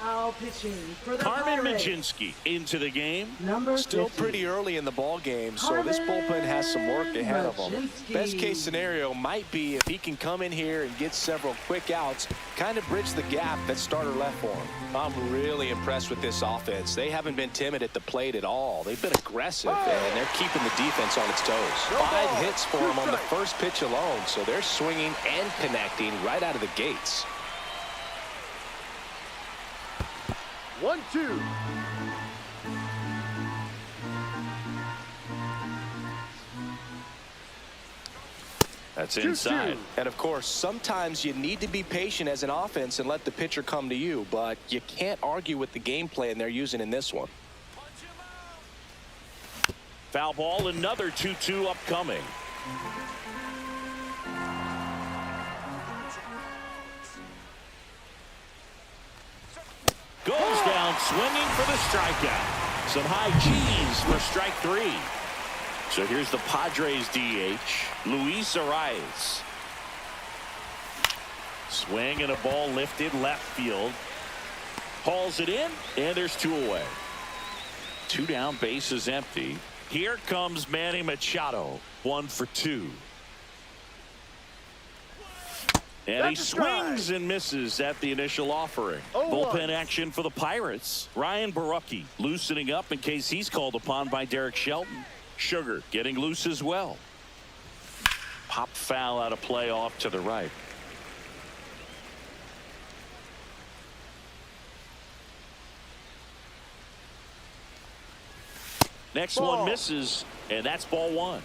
Now pitching for the Carmen Pirates. Majinski into the game. Number Still 50. pretty early in the ball game, so this bullpen has some work ahead of them. Majinski. Best case scenario might be if he can come in here and get several quick outs, kind of bridge the gap that starter left for him. I'm really impressed with this offense. They haven't been timid at the plate at all. They've been aggressive, and they're keeping the defense on its toes. 5 hits for them on the first pitch alone, so they're swinging and connecting right out of the gates. 1-2. That's inside. And of course, sometimes you need to be patient as an offense and let the pitcher come to you, but you can't argue with the game plan they're using in this one. Foul ball, another 2-2 upcoming. Goes down swinging for the strikeout. Some high G's for strike 3. So here's the Padres DH, Luis Arraez. Swing and a ball lifted left field. Hauls it in, and there's 2 away. 2 down, base is empty. Here comes Manny Machado, 1 for 2. And he swings and misses at the initial offering. Bullpen action for the Pirates. Ryan Borucki loosening up in case he's called upon by Derek Shelton. Sugar getting loose as well. Pop foul out of play off to the right. Next one misses, and that's ball 1.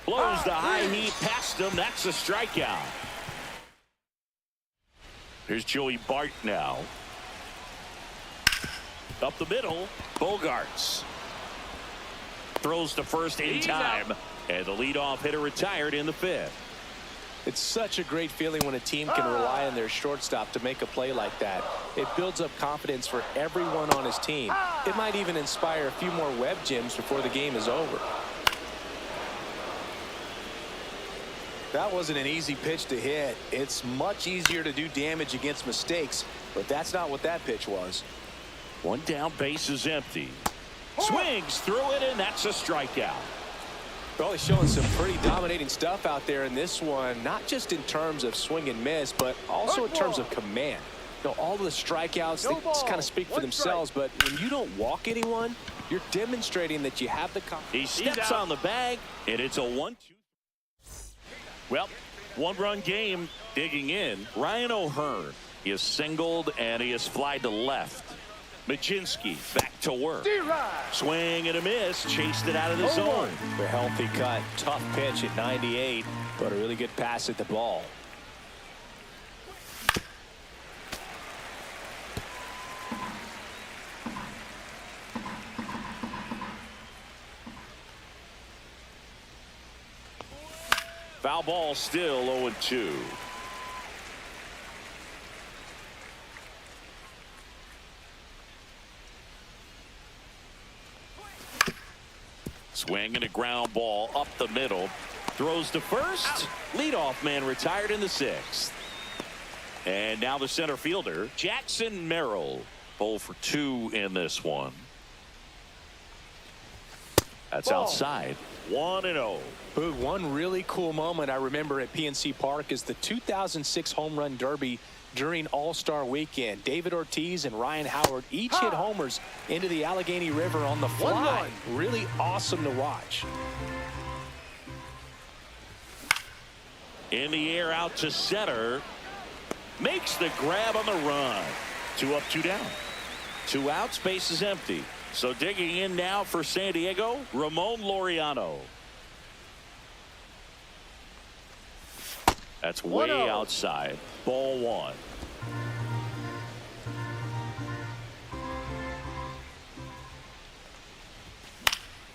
Blows the high heat past him. That's a strikeout. Here's Joey Bart now. Up the middle, Bogarts. Throws to first in time. And the leadoff hitter retired in the 5th. It's such a great feeling when a team can rely on their shortstop to make a play like that. It builds up confidence for everyone on his team. It might even inspire a few more web gems before the game is over. That wasn't an easy pitch to hit. It's much easier to do damage against mistakes, but that's not what that pitch was. One down, base is empty. Swings through it, and that's a strikeout. Well, he's showing some pretty dominating stuff out there in this one, not just in terms of swing and miss, but also in terms of command. You know, all the strikeouts, they just kind of speak for themselves, but when you don't walk anyone, you're demonstrating that you have the confidence. He steps on the bag, and it's a 1-2. Well, one-run game digging in. Ryan O'Hearn, he is singled, and he is flied to left. Majinski back to work. Swing and a miss. Chased it out of the zone. The healthy cut. Tough pitch at 98, but a really good pass at the ball. Foul ball, still 0-2. Swing and a ground ball up the middle. Throws to first. Leadoff man retired in the 6th. And now the center fielder, Jackson Merrill. 0 for 2 in this one. That's outside. 1-0. Boog, one really cool moment I remember at PNC Park is the 2006 Home Run Derby during All-Star Weekend. David Ortiz and Ryan Howard each hit homers into the Allegheny River on the fly. Really awesome to watch. In the air, out to center. Makes the grab on the run. 2 up, 2 down. 2 outs, base is empty. So digging in now for San Diego, Ramon Laureano. That's way outside. Ball 1.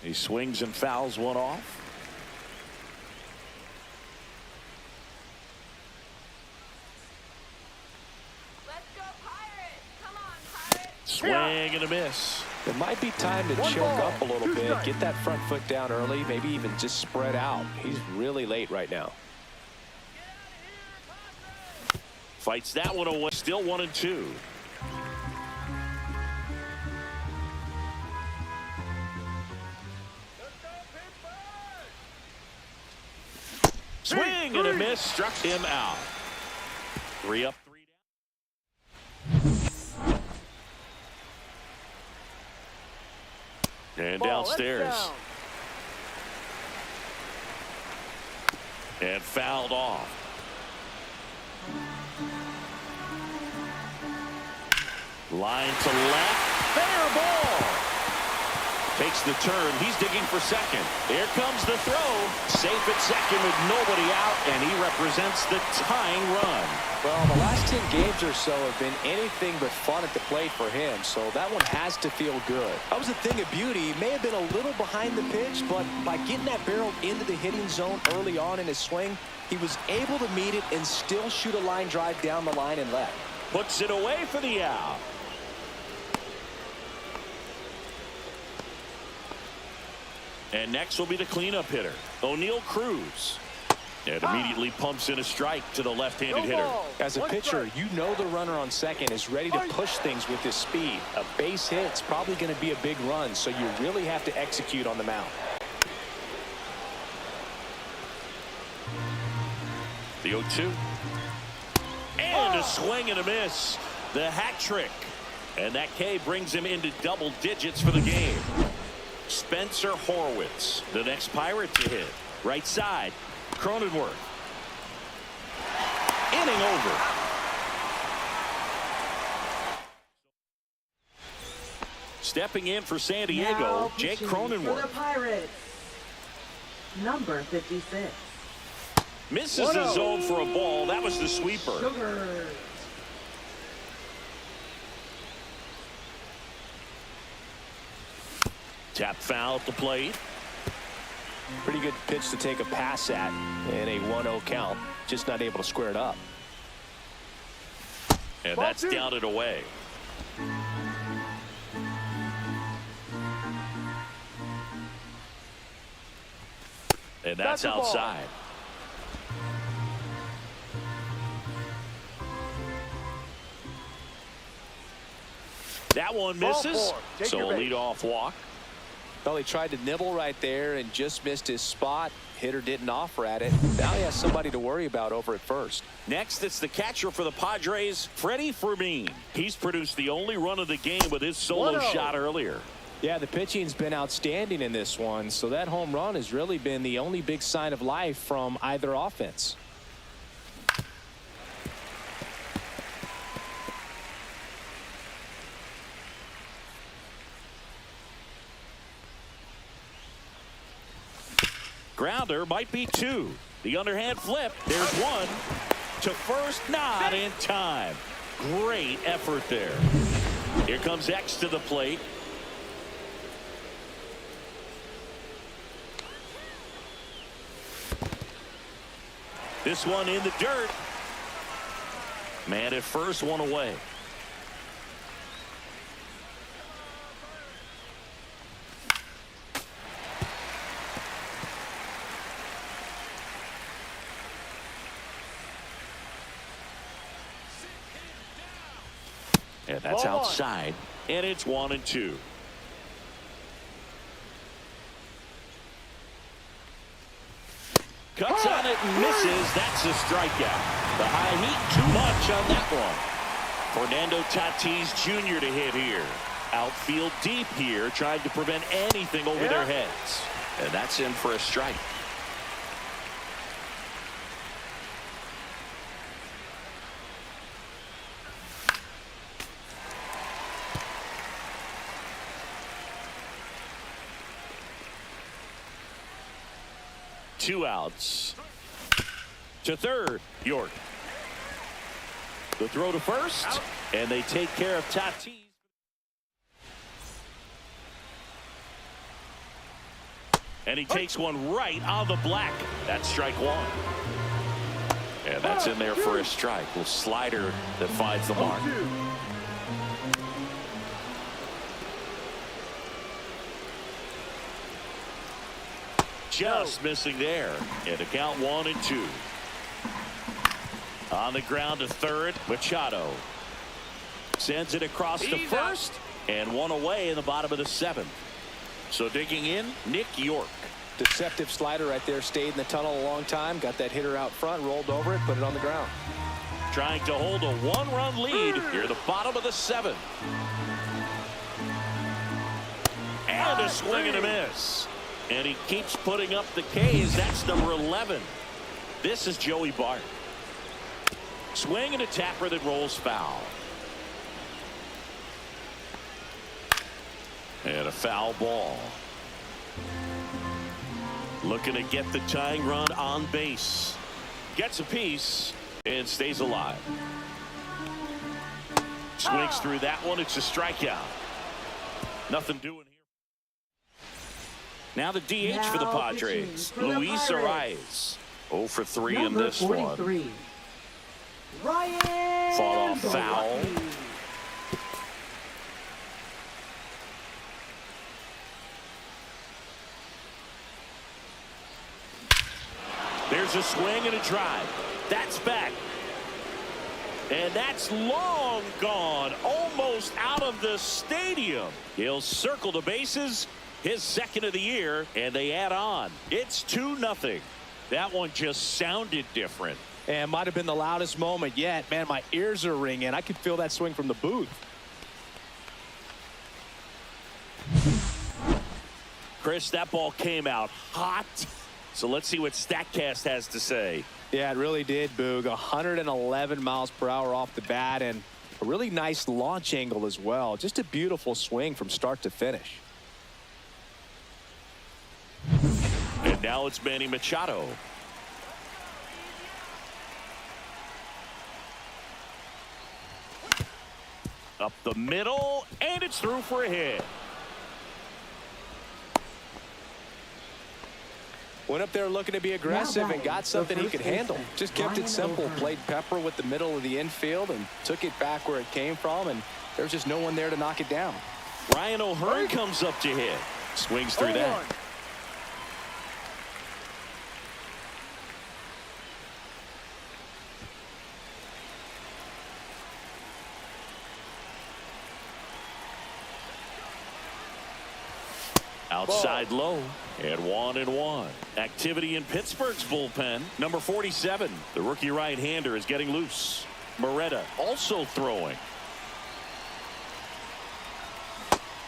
He swings and fouls one off. Let's go Pirates! Come on, Pirates! Swing and a miss. It might be time to choke up a little bit, get that front foot down early, maybe even just spread out. He's really late right now. Fights that one away. Still 1-2. Swing and a miss. Struck him out. 3 up, 3 down. And downstairs. And fouled off. Line to left. Fair ball. Takes the turn. He's digging for second. Here comes the throw. Safe at second with nobody out, and he represents the tying run. Well, the last 10 games or so have been anything but fun at the plate for him, so that one has to feel good. That was a thing of beauty. He may have been a little behind the pitch, but by getting that barrel into the hitting zone early on in his swing, he was able to meet it and still shoot a line drive down the line and left. Puts it away for the out. And next will be the cleanup hitter, Oneil Cruz. And immediately pumps in a strike to the left-handed hitter. As a pitcher, you know the runner on second is ready to push things with his speed. A base hit's probably going to be a big run, so you really have to execute on the mound. The 0-2. And a swing and a miss. The hat trick. And that K brings him into double digits for the game. Spencer Horwitz, the next Pirate to hit. Right side. Cronenworth. Inning over. Stepping in for San Diego, Jake Cronenworth. For the Pirates, number 56. Misses the zone for a ball. That was the sweeper. Sugar. Tap foul at the plate. Pretty good pitch to take a pass at in a 1-0 count. Just not able to square it up. And that's down and away. And that's outside. That one Ball misses. four. Take So your a base. leadoff walk. Well, he tried to nibble right there and just missed his spot. Hitter didn't offer at it. Now he has somebody to worry about over at first. Next, it's the catcher for the Padres, Freddy Fermin. He's produced the only run of the game with his solo 1-0. shot earlier. Yeah, the pitching's been outstanding in this one, so that home run has really been the only big sign of life from either offense. Grounder might be two. The underhand flip. There's one. To first, not in time. Great effort there. Here comes X to the plate. This one in the dirt. Man at first, one away. And that's Ball one. outside. And it's 1-2. Cuts on it and misses. That's a strikeout. The high heat, too much on that one. Fernando Tatis Jr. to hit here. Outfield deep here, trying to prevent anything over their heads. And that's in for a strike. Two outs. To third, York. The throw to first, and they take care of Tatis. And he takes one right on the black. That's strike one. And that's in there for a strike. Little slider that finds the mark. 0-2. Just missing there. And the count 1-2. On the ground to third, Machado sends it across to first, and one away in the bottom of the seventh. So digging in, Nick York. Deceptive slider right there, stayed in the tunnel a long time, got that hitter out front, rolled over it, put it on the ground. Trying to hold a one-run lead here at the bottom of the seventh. And a swing and a miss. And he keeps putting up the K's. That's number 11. This is Joey Bart. Swing and a tapper that rolls foul. And a foul ball. Looking to get the tying run on base. Gets a piece and stays alive. Swings through that one. It's a strikeout. Nothing doing here. Now the DH for the Now Padres, pitching for the Luis Pirates. Arraez. 0 for 3 in Number this one. 43. Ryan Fought off foul. Milwaukee. There's a swing and a drive. That's back. And that's long gone, almost out of the stadium. He'll circle the bases, his second of the year, and they add on. It's 2-0. That one just sounded different. And might have been the loudest moment yet. Man, my ears are ringing. I could feel that swing from the booth. Chris, that ball came out hot. So let's see what StatCast has to say. Yeah, it really did, Boog. 111 miles per hour off the bat, and a really nice launch angle as well. Just a beautiful swing from start to finish. And now it's Manny Machado. Up the middle, and it's through for a hit. Went up there looking to be aggressive and batting, got something the he could first handle. baseman, Just kept it Ryan simple. O'Hearn. Played pepper with the middle of the infield and took it back where it came from, and there's just no one there to knock it down. Ryan O'Hearn comes up to hit. Swings through that. 0-1. Outside low. And 1-1. Activity in Pittsburgh's bullpen. Number 47. The rookie right-hander is getting loose. Moreta also throwing.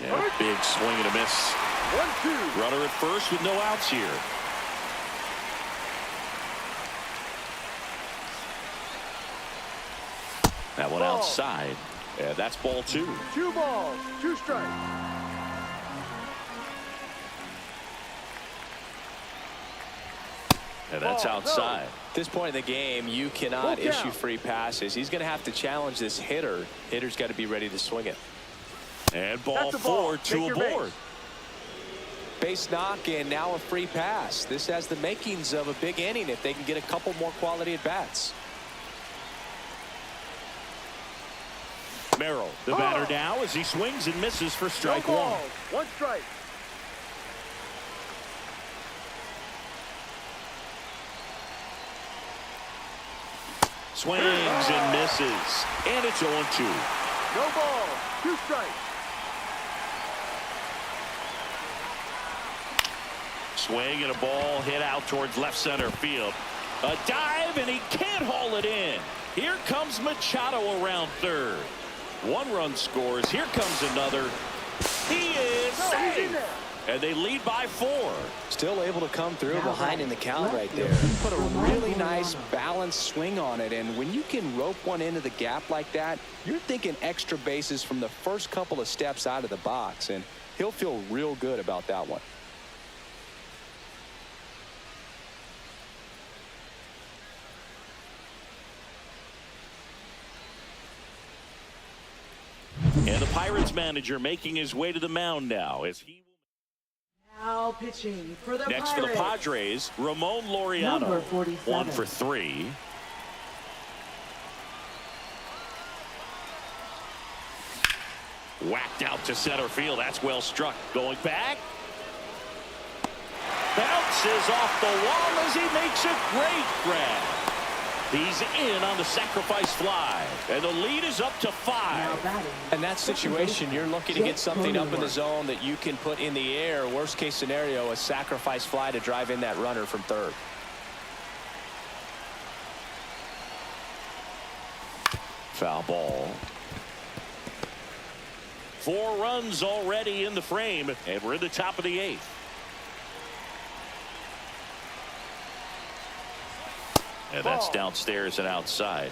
And a big swing and a miss. 1-2. Runner at first with no outs here. That one Ball. outside. And that's ball 2. 2 balls, 2 strikes. And that's Ball, outside. At this point in the game, you cannot Full count. issue free passes. He's going to have to challenge this hitter. Hitter's got to be ready to swing it. And ball That's a ball. 4 Take to your aboard. Base knock and now a free pass. This has the makings of a big inning if they can get a couple more quality at bats. Merrill, the batter now as he swings and misses for No strike 1. balls, 1 strike. Swings and misses. And it's 0-2. No balls, 2 strikes. Swing and a ball hit out towards left center field. A dive and he can't haul it in. Here comes Machado around third. 1 run scores. Here comes another. He is He's in safe. there. And they lead by 4. Still able to come through Now behind in the count right there. He put a really nice balanced swing on it, and when you can rope one into the gap like that, you're thinking extra bases from the first couple of steps out of the box, and he'll feel real good about that one. And the Pirates manager making his way to the mound now as he Now pitching for the next Pirates. for the Padres, Ramon Number Laureano. 47. 1 for 3. Whacked out to center field. That's well struck. Going back. Bounces off the wall as he makes a great grab. He's in on the sacrifice fly. And the lead is up to 5. Now batting. In that situation, you're looking to get something up in the zone that you can put in the air. Worst case scenario, a sacrifice fly to drive in that runner from third. Foul ball. 4 runs already in the frame, and we're in the top of the 8th. And that's downstairs and outside.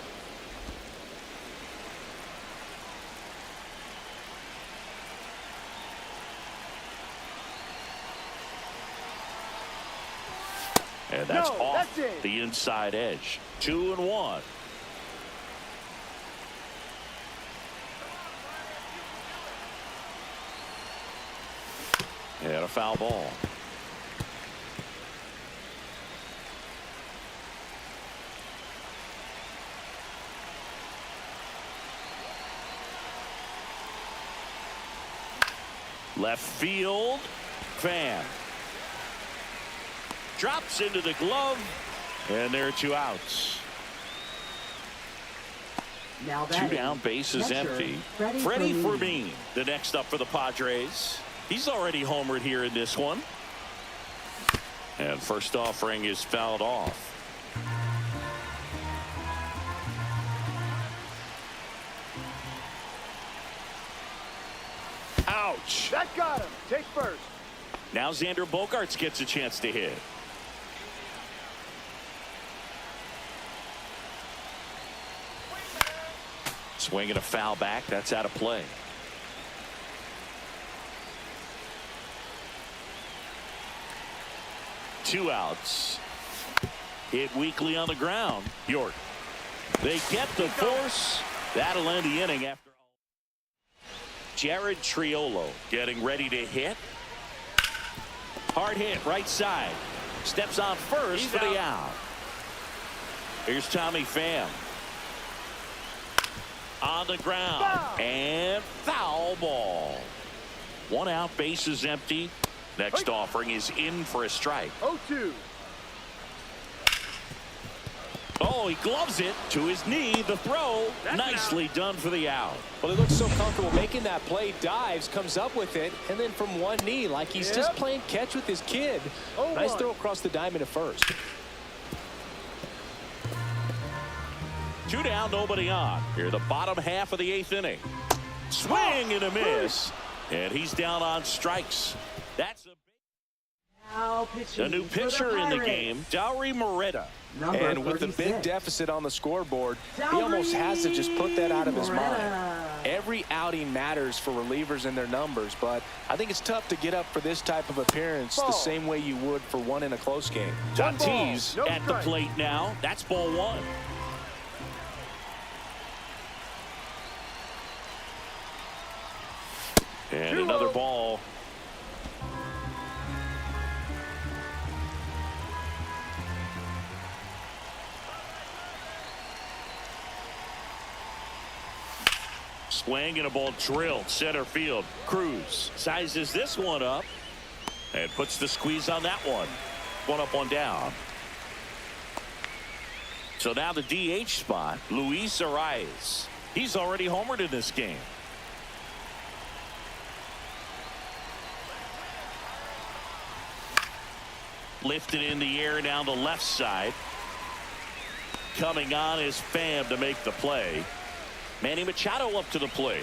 And that's No, off that's it. the inside edge. 2-1. And a foul ball. Left field. Fan. Drops into the glove. And there are 2 outs. Now 2 batting. down, bases Catcher, empty. Freddy Freddy Fermin. Fermin, the next up for the Padres. He's already homered here in this one. And first offering is fouled off. Ouch. That got him. Take first. Now Xander Bogaerts gets a chance to hit. Swinging a foul back. That's out of play. Two outs. Hit weakly on the ground. York. They get the force. That'll end the inning after all. Jared Triolo getting ready to hit. Hard hit right side. Steps on first for the out. Here's Tommy Pham. On the ground. Foul. And foul ball. 1 out, bases empty. Next offering is in for a strike. 0-2. Oh, he gloves it to his knee. The throw. Nicely done for the out. Well, he looks so comfortable making that play, dives, comes up with it, and then from one knee, like he's just playing catch with his kid. Nice throw across the diamond at first. 2 down, nobody on. Here, the bottom half of the 8th inning. Swing and a miss. And he's down on strikes. That's a new pitcher in the game, Dauri Moreta. And with the big deficit on the scoreboard, he almost has to just put that out of his mind. Every outing matters for relievers and their numbers, but I think it's tough to get up for this type of appearance the same way you would for one in a close game. Tatis at the plate now. That's ball 1. And another ball. Swing and a ball drilled center field. Cruz sizes this one up and puts the squeeze on that one. 1 up, 1 down. So now the DH spot, Luis Arraez. He's already homered in this game. Lifted in the air down the left side. Coming on is Pham to make the play. Manny Machado up to the plate.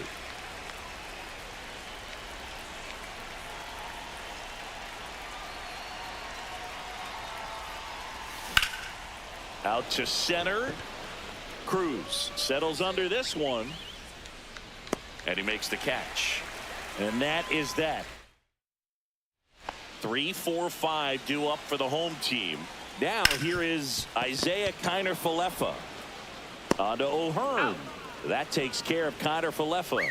Out to center. Cruz settles under this one. And he makes the catch. And that is that. 3, 4, 5 due up for the home team. Now here is Isaiah Kiner-Falefa. On to O'Hearn. That takes care of Kiner-Falefa.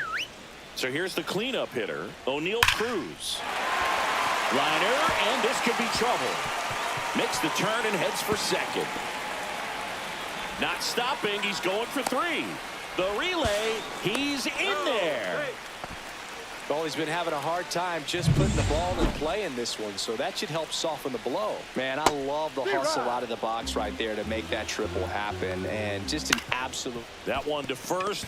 So here's the cleanup hitter, Oneil Cruz. Liner, and this could be trouble. Makes the turn and heads for second. Not stopping, he's going for 3. The relay, he's in there. Well, he's been having a hard time just putting the ball in play in this one, so that should help soften the blow. Man, I love the hustle out of the box right there to make that triple happen, and just an absolute. That one to first.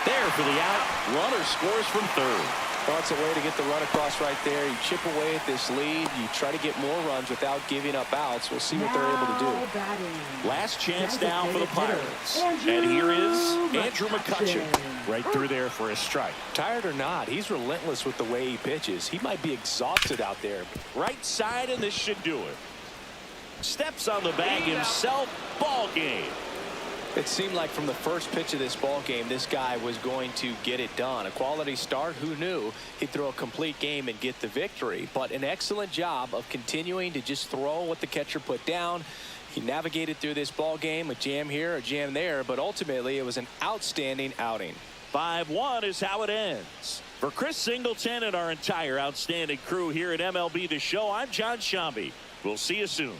There for the out. Runner scores from third. Well, it's a way to get the run across right there. You chip away at this lead. You try to get more runs without giving up outs. We'll see what they're able to do. Last chance now for the Pirates. And here is Andrew McCutchen. Right through there for a strike. Tired or not, he's relentless with the way he pitches. He might be exhausted out there. Right side, and this should do it. Steps on the bag himself. Ball game. It seemed like from the first pitch of this ball game, this guy was going to get it done. A quality start. Who knew he'd throw a complete game and get the victory? But an excellent job of continuing to just throw what the catcher put down. He navigated through this ball game, a jam here, a jam there, but ultimately it was an outstanding outing. 5-1 is how it ends. For Chris Singleton and our entire outstanding crew here at MLB The Show, I'm John Shambi. We'll see you soon.